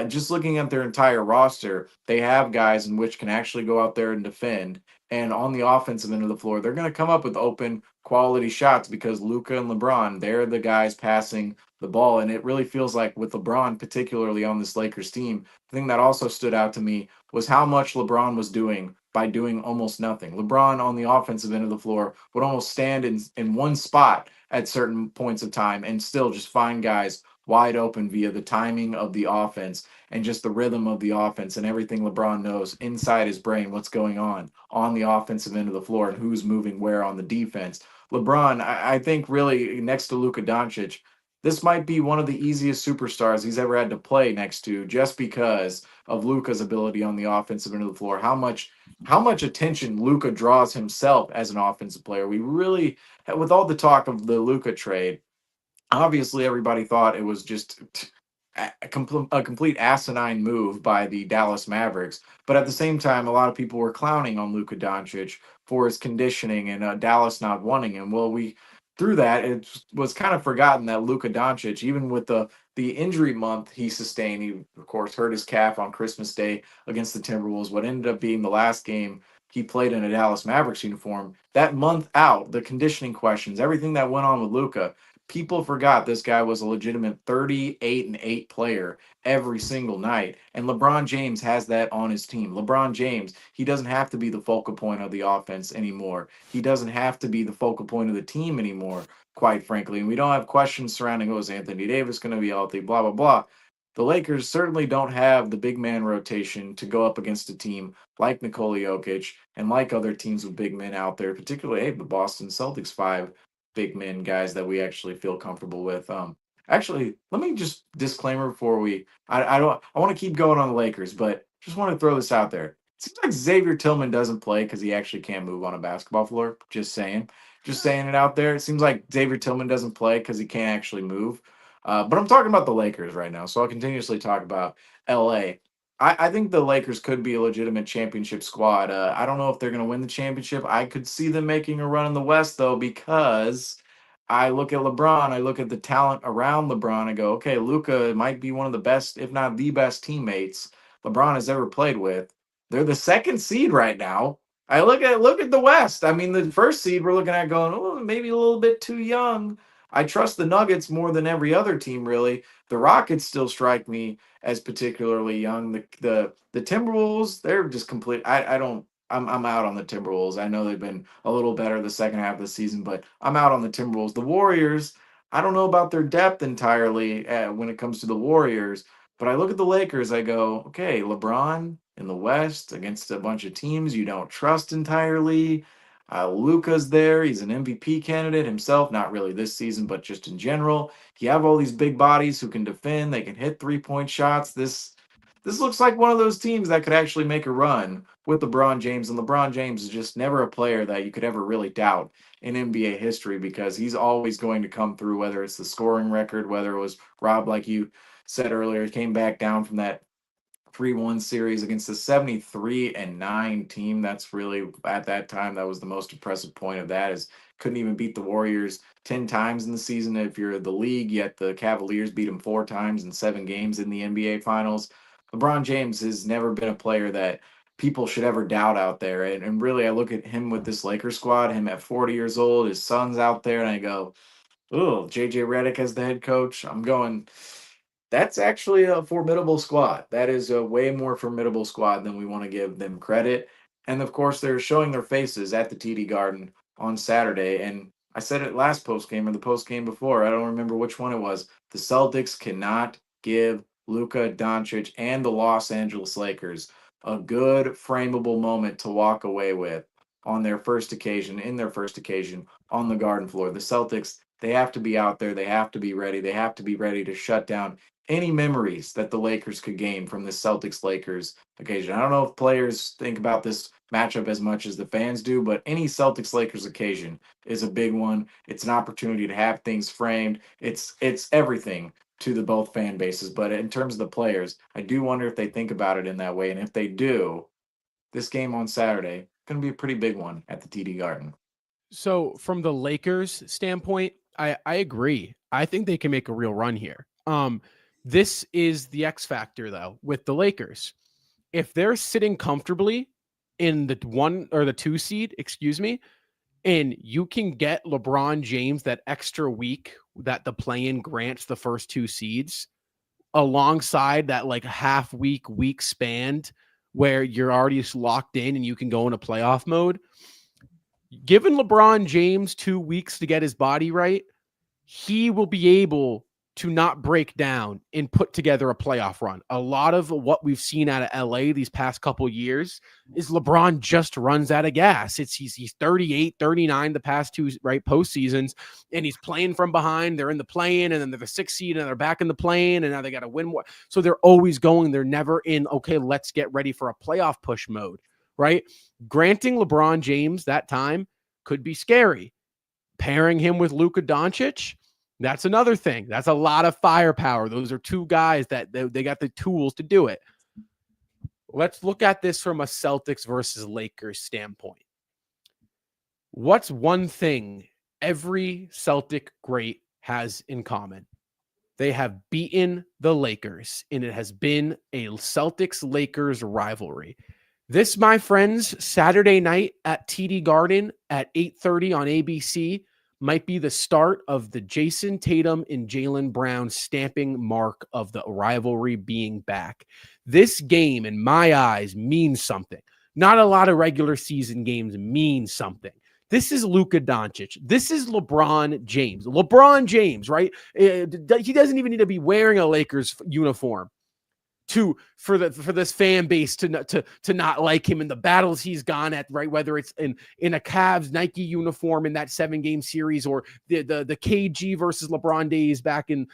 Just looking at their entire roster, they have guys in which can actually go out there and defend. And on the offensive end of the floor, they're going to come up with open quality shots because Luka and LeBron, they're the guys passing the ball. And it really feels like with LeBron, particularly on this Lakers team, the thing that also stood out to me was how much LeBron was doing by doing almost nothing. LeBron on the offensive end of the floor would almost stand in one spot at certain points of time and still just find guys wide open via the timing of the offense and just the rhythm of the offense and everything LeBron knows inside his brain, what's going on the offensive end of the floor and who's moving where on the defense. LeBron, I think really next to Luka Doncic, this might be one of the easiest superstars he's ever had to play next to, just because of Luka's ability on the offensive end of the floor. How much attention Luka draws himself as an offensive player. We really, with all the talk of the Luka trade, obviously everybody thought it was just a complete asinine move by the Dallas Mavericks. But at the same time, a lot of people were clowning on Luka Doncic for his conditioning and Dallas not wanting him. Well, through that, it was kind of forgotten that Luka Doncic, even with the injury month he sustained, he, of course, hurt his calf on Christmas Day against the Timberwolves, what ended up being the last game he played in a Dallas Mavericks uniform. That month out, the conditioning questions, everything that went on with Luka, people forgot this guy was a legitimate 38-8 player every single night. And LeBron James has that on his team. LeBron James, he doesn't have to be the focal point of the offense anymore. He doesn't have to be the focal point of the team anymore, quite frankly. And we don't have questions surrounding, is Anthony Davis going to be healthy, blah, blah, blah. The Lakers certainly don't have the big man rotation to go up against a team like Nikola Jokic and like other teams with big men out there, particularly the Boston Celtics 5 big men guys that we actually feel comfortable with. Actually, let me just disclaimer before I want to keep going on the Lakers, but just want to throw this out there. It seems like Xavier Tillman doesn't play because he actually can't move on a basketball floor. Just saying it out there. It seems like Xavier Tillman doesn't play because he can't actually move. But I'm talking about the Lakers right now, so I'll continuously talk about LA. I think the Lakers could be a legitimate championship squad. I don't know if they're going to win the championship. I could see them making a run in the West, though, because I look at LeBron, I look at the talent around LeBron, I go, okay, Luka might be one of the best, if not the best teammates LeBron has ever played with. They're the second seed right now. I look at the West. I mean, the first seed we're looking at going, oh, maybe a little bit too young. I trust the Nuggets more than every other team, really. The Rockets still strike me as particularly young. The Timberwolves, they're just complete. I'm out on the Timberwolves. I know they've been a little better the second half of the season, but I'm out on the Timberwolves. The Warriors, I don't know about their depth entirely when it comes to the Warriors, but I look at the Lakers, I go, okay, LeBron in the West against a bunch of teams you don't trust entirely. Luka's there. He's an MVP candidate himself, not really this season, but just in general. You have all these big bodies who can defend. They can hit 3-point shots. This looks like one of those teams that could actually make a run with LeBron James. And LeBron James is just never a player that you could ever really doubt in NBA history because he's always going to come through, whether it's the scoring record, whether it was Rob, like you said earlier, came back down from that 3-1 series against the 73-9 team. That's really, at that time, that was the most impressive point of that, is couldn't even beat the Warriors 10 times in the season if you're the league, yet the Cavaliers beat them 4 times in 7 games in the NBA Finals. LeBron James has never been a player that people should ever doubt out there. And really, I look at him with this Lakers squad, him at 40 years old, his son's out there, and I go, oh, JJ Redick as the head coach. I'm going, that's actually a formidable squad. That is a way more formidable squad than we want to give them credit. And of course, they're showing their faces at the TD Garden on Saturday. And I said it last post game or the post game before. I don't remember which one it was. The Celtics cannot give Luka Doncic and the Los Angeles Lakers a good frameable moment to walk away with on their first occasion, on the Garden floor. The Celtics, they have to be out there. They have to be ready. They have to be ready to shut down any memories that the Lakers could gain from the Celtics-Lakers occasion. I don't know if players think about this matchup as much as the fans do, but any Celtics-Lakers occasion is a big one. It's an opportunity to have things framed. It's everything to the both fan bases. But in terms of the players, I do wonder if they think about it in that way. And if they do, this game on Saturday going to be a pretty big one at the TD Garden. So from the Lakers standpoint, I agree. I think they can make a real run here. This is the X factor, though, with the Lakers. If they're sitting comfortably in the 1 or the 2 seed, and you can get LeBron James that extra week that the play-in grants the first 2 seeds alongside that like week span where you're already locked in and you can go into playoff mode, given LeBron James 2 weeks to get his body right, he will be able to not break down and put together a playoff run. A lot of what we've seen out of LA these past couple years is LeBron just runs out of gas. He's 38, 39 the past 2 postseasons, and he's playing from behind. They're in the play-in, and then they're the 6th seed, and they're back in the play-in, and now they got to win more. So they're always going. They're never in, okay, let's get ready for a playoff push mode, right? Granting LeBron James that time could be scary. Pairing him with Luka Doncic, that's another thing. That's a lot of firepower. Those are 2 guys that they got the tools to do it. Let's look at this from a Celtics versus Lakers standpoint. What's one thing every Celtic great has in common? They have beaten the Lakers, and it has been a Celtics-Lakers rivalry. This, my friends, Saturday night at TD Garden at 8:30 on ABC might be the start of the Jason Tatum and Jaylen Brown stamping mark of the rivalry being back. This game, in my eyes, means something. Not a lot of regular season games mean something. This is Luka Doncic. This is LeBron James. LeBron James, right? He doesn't even need to be wearing a Lakers uniform for this fan base to not like him in the battles he's gone at, right? Whether it's in a Cavs Nike uniform in that 7-game series, or the KG versus LeBron days back in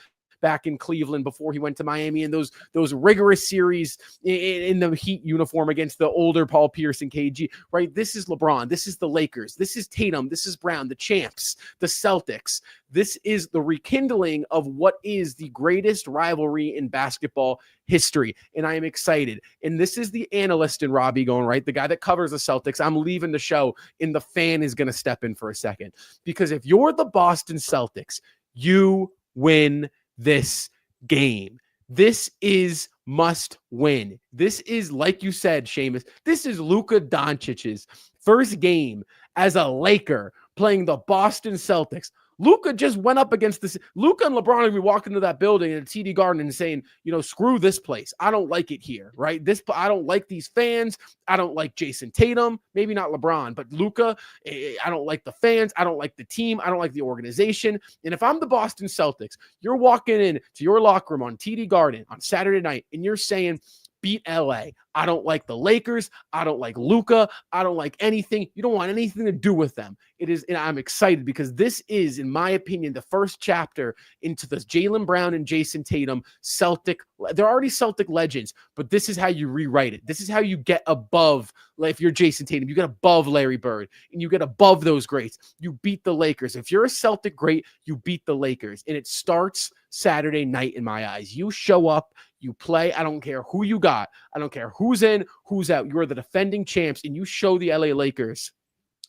Cleveland before he went to Miami, and those rigorous series in the Heat uniform against the older Paul Pierce and KG, right? This is LeBron. This is the Lakers. This is Tatum. This is Brown, the champs, the Celtics. This is the rekindling of what is the greatest rivalry in basketball history. And I am excited. And this is the analyst in Robbie going, right? The guy that covers the Celtics. I'm leaving the show, and the fan is going to step in for a second. Because if you're the Boston Celtics, you win this game. This is must win. This is, like you said, Seamus, this is Luka Doncic's first game as a Laker playing the Boston Celtics. Luka just went up against this. Luka and LeBron will be walking to that building in TD Garden and saying, screw this place. I don't like it here, right? I don't like these fans. I don't like Jason Tatum. Maybe not LeBron, but Luka. I don't like the fans. I don't like the team. I don't like the organization. And if I'm the Boston Celtics, you're walking in to your locker room on TD Garden on Saturday night, and you're saying, beat LA. I don't like the Lakers. I don't like Luka. I don't like anything. You don't want anything to do with them. And I'm excited because this is, in my opinion, the first chapter into the Jaylen Brown and Jason Tatum Celtic. They're already Celtic legends, but this is how you rewrite it. This is how you get above, like if you're Jason Tatum, you get above Larry Bird and you get above those greats. You beat the Lakers. If you're a Celtic great, you beat the Lakers. And it starts Saturday night in my eyes. You show up, you play. I don't care who you got. I don't care who's in, who's out. You're the defending champs, and you show the LA Lakers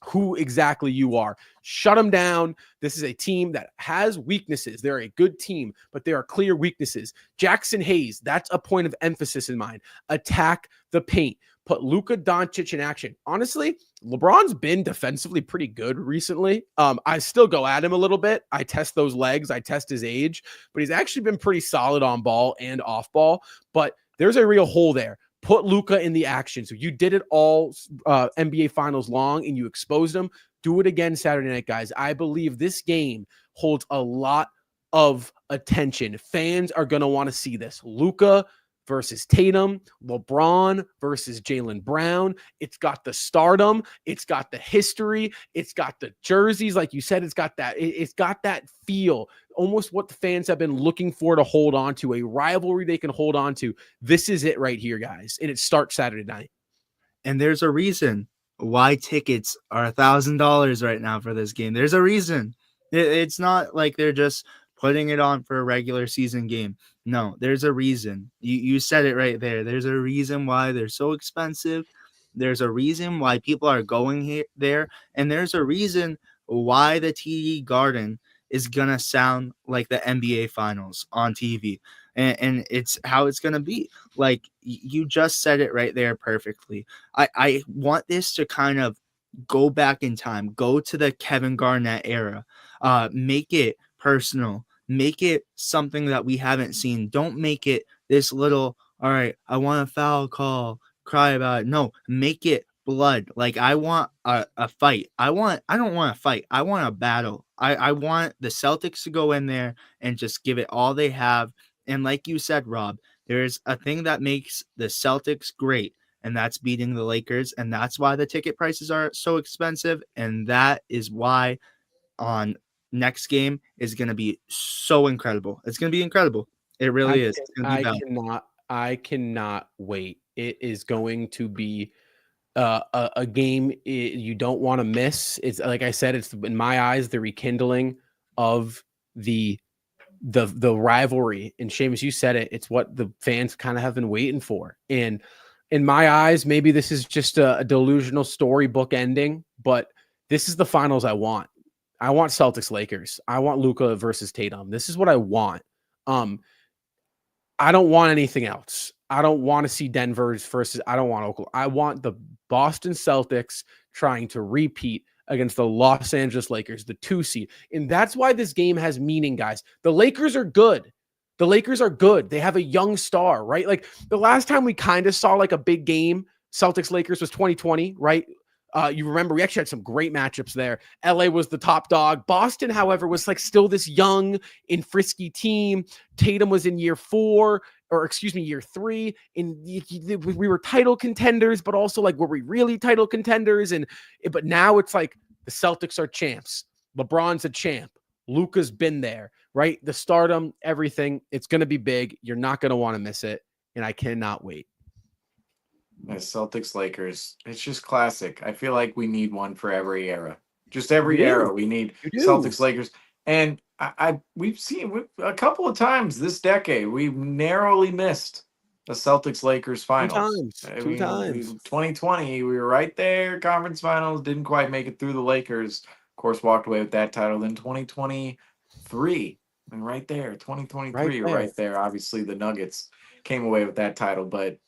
who exactly you are. Shut them down. This is a team that has weaknesses. They're a good team, but there are clear weaknesses. Jackson Hayes, that's a point of emphasis in mine. Attack the paint. Put Luka Doncic in action. Honestly, LeBron's been defensively pretty good recently. I still go at him a little bit. I test those legs. I test his age, but he's actually been pretty solid on ball and off ball. But there's a real hole there. Put Luka in the action. So you did it all NBA Finals long, and you exposed him. Do it again Saturday night, guys. I believe this game holds a lot of attention. Fans are going to want to see this. Luka versus Tatum, LeBron versus Jaylen Brown. It's got the stardom. It's got the history. It's got the jerseys. Like you said, it's got that feel, almost what the fans have been looking for to hold on to, a rivalry they can hold on to. This is it right here, guys. And it starts Saturday night. And there's a reason why tickets are $1,000 right now for this game. There's a reason. It's not like they're just putting it on for a regular season game. No, there's a reason. You said it right there. There's a reason why they're so expensive. There's a reason why people are going there. And there's a reason why the TD Garden is going to sound like the NBA Finals on TV. And it's how it's going to be. Like, you just said it right there perfectly. I want this to kind of go back in time, go to the Kevin Garnett era, make it personal, make it something that we haven't seen. Don't make it this little, all right, I want a foul call, cry about it. No, make it blood. Like, I want a fight. I don't want a fight. I want a battle. I want the Celtics to go in there and just give it all they have. And like you said, Rob, there's a thing that makes the Celtics great, and that's beating the Lakers. And that's why the ticket prices are so expensive. And that is why on next game is going to be so incredible. It's going to be incredible. It really is. I cannot wait. It is going to be a game you don't want to miss. It's like I said, it's in my eyes the rekindling of the rivalry. And Seamus, you said it. It's what the fans kind of have been waiting for. And in my eyes, maybe this is just a delusional storybook ending, but this is the finals I want. I want Celtics Lakers. I want Luka versus Tatum. This is what I want. I don't want anything else. I don't want to see Denver's versus, I don't want Oklahoma. I want the Boston Celtics trying to repeat against the Los Angeles Lakers, the 2 seed. And that's why this game has meaning, guys. The Lakers are good. The Lakers are good. They have a young star, right? Like the last time we kind of saw like a big game, Celtics Lakers, was 2020, right? You remember we actually had some great matchups there. LA was the top dog. Boston, however, was like still this young and frisky team. Tatum was in year 4, or excuse me, year 3. And we were title contenders, but also like, were we really title contenders? But now it's like the Celtics are champs. LeBron's a champ. Luka's been there, right? The stardom, everything. It's going to be big. You're not going to want to miss it. And I cannot wait. Celtics Lakers, it's just classic. I feel like we need one for every era. Just every era we need Celtics Lakers. And we've seen a couple of times this decade we've narrowly missed the Celtics Lakers finals. Two times. 2020 we were right there, conference finals, didn't quite make it through. The Lakers, of course, walked away with that title. Then 2023, and right there, 2023, right there. Obviously, the Nuggets came away with that title, but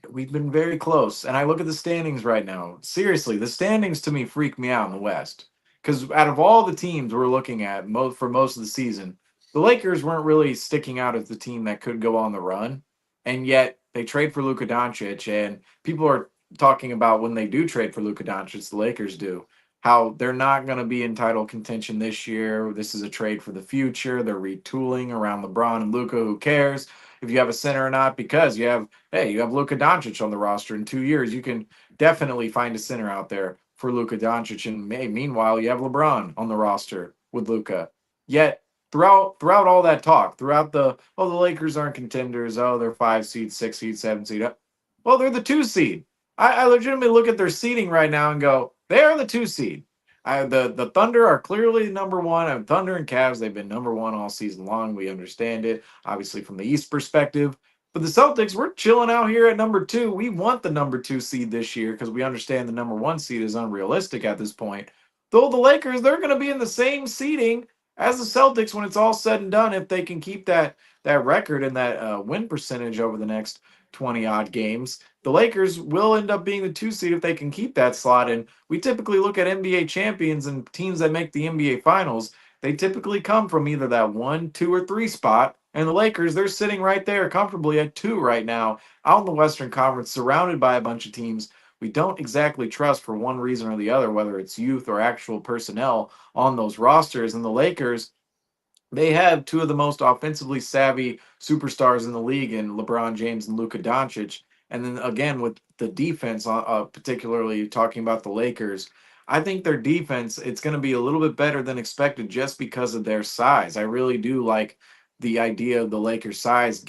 we've been very close. And I look at the standings right now. Seriously, the standings to me freak me out in the West. Because out of all the teams we're looking at for most of the season, the Lakers weren't really sticking out as the team that could go on the run. And yet they trade for Luka Doncic. And people are talking about when they do trade for Luka Doncic, the Lakers do, how they're not going to be in title contention this year. This is a trade for the future. They're retooling around LeBron and Luka. Who cares if you have a center or not? Because you have Luka Doncic on the roster. In 2 years, you can definitely find a center out there for Luka Doncic. And meanwhile, you have LeBron on the roster with Luka. Yet throughout all that talk, throughout the Lakers aren't contenders. Oh, they're 5 seed, 6 seed, 7 seed. Well, they're the 2 seed. I legitimately look at their seeding right now and go, they are the 2 seed. The Thunder are clearly number 1. Thunder and Cavs, they've been number 1 all season long. We understand it, obviously, from the East perspective. But the Celtics, we're chilling out here at number 2. We want the number 2 seed this year because we understand the number 1 seed is unrealistic at this point. Though the Lakers, they're going to be in the same seeding as the Celtics when it's all said and done, if they can keep that record and that win percentage over the next 20-odd games. The Lakers will end up being the 2 seed if they can keep that slot. And we typically look at NBA champions and teams that make the NBA finals. They typically come from either that 1, 2, or 3 spot. And the Lakers, they're sitting right there comfortably at 2 right now, out in the Western Conference, surrounded by a bunch of teams we don't exactly trust for one reason or the other, whether it's youth or actual personnel on those rosters. And the Lakers, they have 2 of the most offensively savvy superstars in the league in LeBron James and Luka Doncic. And then again, with the defense, particularly talking about the Lakers, I think their defense, it's going to be a little bit better than expected just because of their size. I really do like the idea of the Lakers' size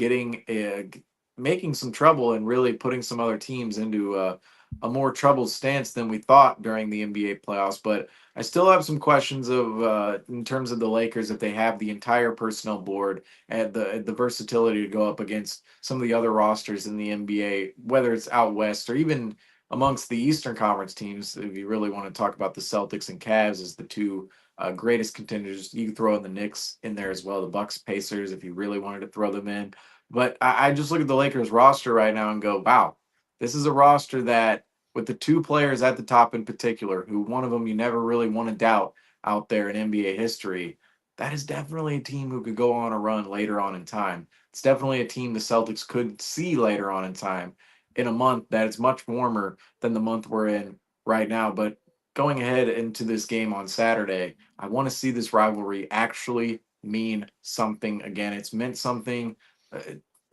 making some trouble and really putting some other teams into a more troubled stance than we thought during the NBA playoffs. But I still have some questions of in terms of the Lakers, if they have the entire personnel board and the versatility to go up against some of the other rosters in the NBA, whether it's out west or even amongst the Eastern Conference teams. If you really want to talk about the Celtics and Cavs as the 2 greatest contenders, you can throw in the Knicks in there as well, the Bucks, Pacers, if you really wanted to throw them in. But I just look at the Lakers roster right now and go, wow, this is a roster that, with the 2 players at the top in particular, who one of them you never really want to doubt out there in NBA history, that is definitely a team who could go on a run later on in time. It's definitely a team the Celtics could see later on in time in a month that is much warmer than the month we're in right now. But going ahead into this game on Saturday, I want to see this rivalry actually mean something again. It's meant something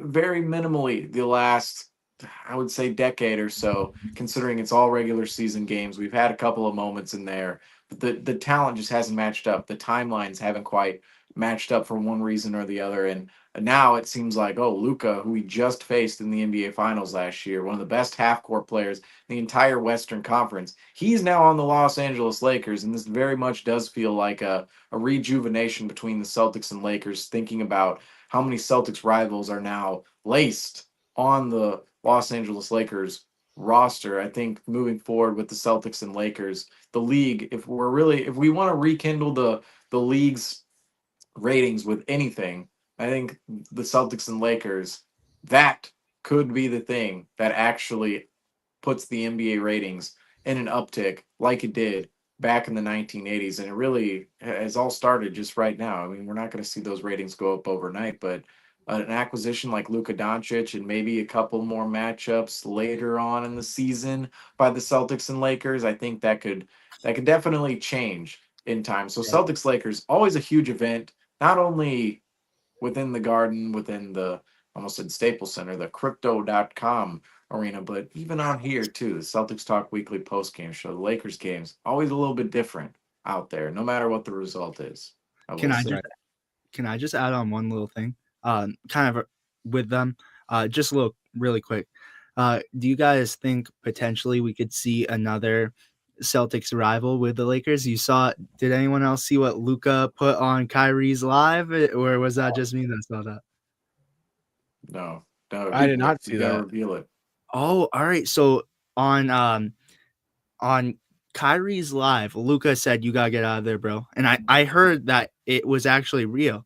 very minimally the last, I would say, decade or so, considering it's all regular season games. We've had a couple of moments in there, but the talent just hasn't matched up. The timelines haven't quite matched up for one reason or the other. And now it seems like, Luka, who we just faced in the NBA Finals last year, one of the best half-court players in the entire Western Conference, he's now on the Los Angeles Lakers, and this very much does feel like a rejuvenation between the Celtics and Lakers, thinking about how many Celtics rivals are now laced on the Los Angeles Lakers roster. I think moving forward with the Celtics and Lakers, the league, if we want to rekindle the league's ratings with anything, I think the Celtics and Lakers that could be the thing that actually puts the NBA ratings in an uptick like it did back in the 1980s. And it really has all started just right now. I mean, we're not going to see those ratings go up overnight, but an acquisition like Luka Doncic and maybe a couple more matchups later on in the season by the Celtics and Lakers, I think that could definitely change in time. So Celtics Lakers, always a huge event, not only within the Garden, within the almost said Staples Center, the crypto.com arena, but even on here too, the Celtics Talk Weekly post-game show, the Lakers games, always a little bit different out there, no matter what the result is. Can I just add on one little thing? Kind of with them, just a little really quick. Do you guys think potentially we could see another Celtics rival with the Lakers? Did anyone else see what Luka put on Kyrie's live, or was that just me that saw that? No, I did not see that. Reveal it. Oh, all right. So on Kyrie's live, Luka said, "You gotta get out of there, bro." And I heard that it was actually real.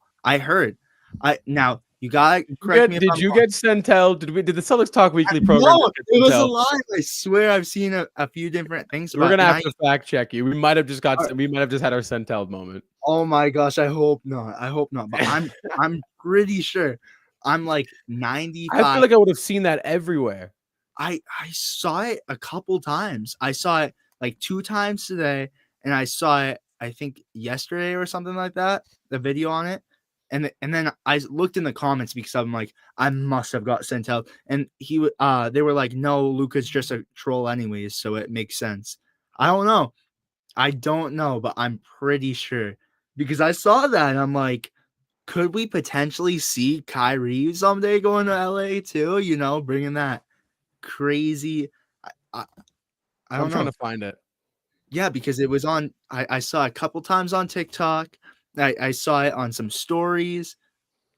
Now you gotta correct me. Did you get Centel? Did the Celtics Talk Weekly program? No, it was a lie. I swear I've seen a few different things. We're gonna have to fact check you. We might have just had our Centel moment. Oh my gosh, I hope not. But I'm pretty sure. I'm like 95. I feel like I would have seen that everywhere. I saw it a couple times. I saw it like 2 times today, and I saw it I think yesterday or something like that. The video on it. And then I looked in the comments because I'm like, I must have got sent out. And they were like, no, Luka's just a troll anyways, so it makes sense. I don't know, but I'm pretty sure because I saw that and I'm like, could we potentially see Kyrie someday going to LA too? You know, bringing that crazy. I don't know. I'm trying to find it. Yeah, because it was on. I saw a couple times on TikTok. I saw it on some stories.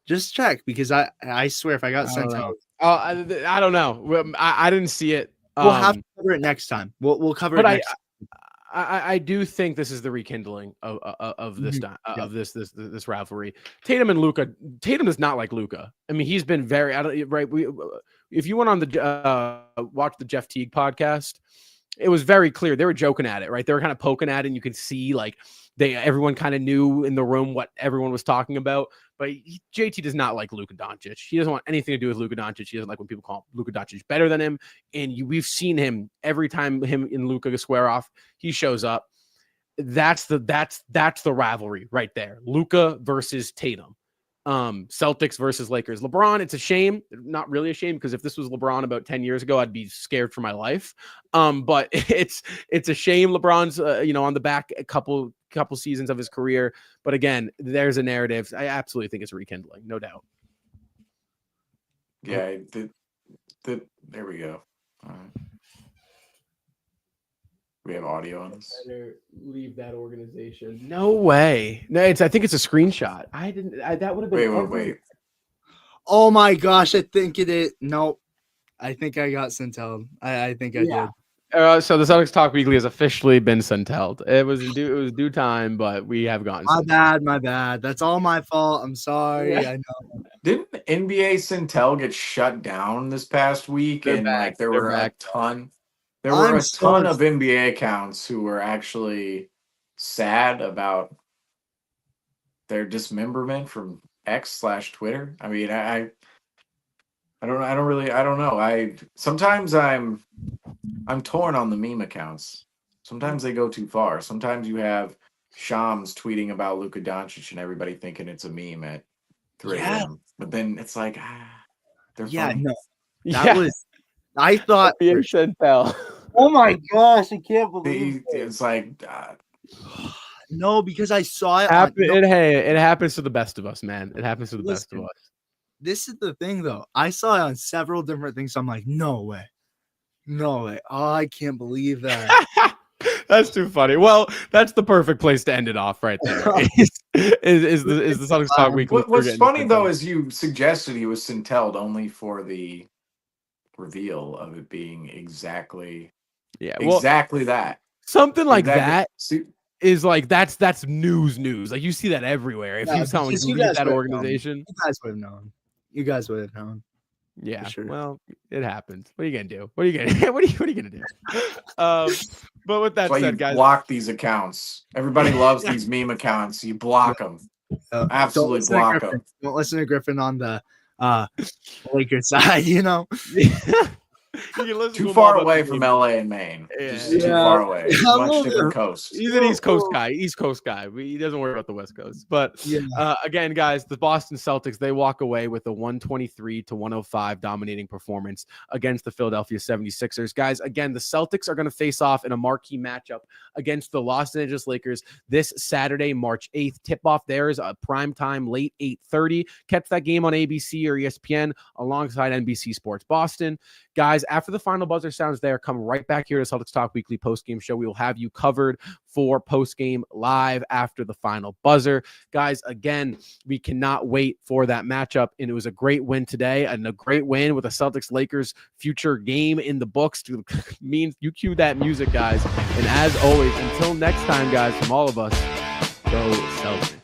Just check because I swear if I got sent out. Oh, I don't know. I didn't see it. We'll have to cover it next time. We'll cover it next time. I do think this is the rekindling of this of this rivalry. Tatum and Luka. Tatum is not like Luka. I mean, he's been very right. If you went on the watch the Jeff Teague podcast, it was very clear they were joking at it. Right, they were kind of poking at it, and you could see like everyone kind of knew in the room what everyone was talking about. But JT does not like Luka Doncic. He doesn't want anything to do with Luka Doncic. He doesn't like when people call Luka Doncic better than him. And we've seen him every time him and Luka square off, he shows up. That's the rivalry right there. Luka versus Tatum. Celtics versus Lakers. LeBron, it's a shame. Not really a shame because if this was LeBron about 10 years ago, I'd be scared for my life. But it's a shame LeBron's on the back a couple seasons of his career. But again, there's a narrative. I absolutely think it's rekindling, no doubt. Yeah, there we go. We have audio on this. Better leave that organization. No way. No, I think it's a screenshot. That would have been. Wait. Oh my gosh, I think it is. Nope. I think I got sent out. I think I did. So the Celtics Talk Weekly has officially been sent out. It was due time, but we have gotten. My bad. That's all my fault. I'm sorry. Yeah. I know. Didn't NBA Centel get shut down this past week? There were a ton of NBA accounts who were actually sad about their dismemberment from X/Twitter. I mean, I don't know. Sometimes I'm torn on the meme accounts. Sometimes they go too far. Sometimes you have Shams tweeting about Luka Doncic and everybody thinking it's a meme at 3 a.m. But then it's like, they're funny. No. That was. I thought. Centel. Oh my gosh! I can't believe it's like. No, because I saw it. It happens to the best of us, man. It happens to the best of us. This is the thing, though. I saw it on several different things. So I'm like, no way. Oh, I can't believe that. That's too funny. Well, that's the perfect place to end it off, right there. is the Celtics Talk Weekly? What's funny though is you suggested he was Centelled only for the reveal of it being exactly that. Something like that is like that's news. Like you see that everywhere. If you tell me that organization, you guys would have known. Yeah, sure. well, it happens. What are you gonna do? What are you gonna what are you gonna do? But with that That's why you said, guys, block these accounts. Everybody loves these meme accounts. You block them. Absolutely block them. Don't listen to Griffin on the Lakers side, you know. You can listen to Too him far all away about from the LA and Maine. Just Yeah. too far away. Yeah. Much different coast. He's an East Coast guy. East Coast guy. He doesn't worry about the West Coast. But again, guys, the Boston Celtics, they walk away with a 123-105 dominating performance against the Philadelphia 76ers. Guys, again, the Celtics are going to face off in a marquee matchup against the Los Angeles Lakers this Saturday, March 8th. Tip-off there is a primetime late 8:30. Catch that game on ABC or ESPN alongside NBC Sports Boston. Guys, after the final buzzer sounds there, come right back here to Celtics Talk Weekly postgame show. We will have you covered for postgame live after the final buzzer. Guys, again, we cannot wait for that matchup, and it was a great win today and a great win with a Celtics-Lakers future game in the books. To means you cue that music, guys. And as always, until next time, guys, from all of us, go Celtics.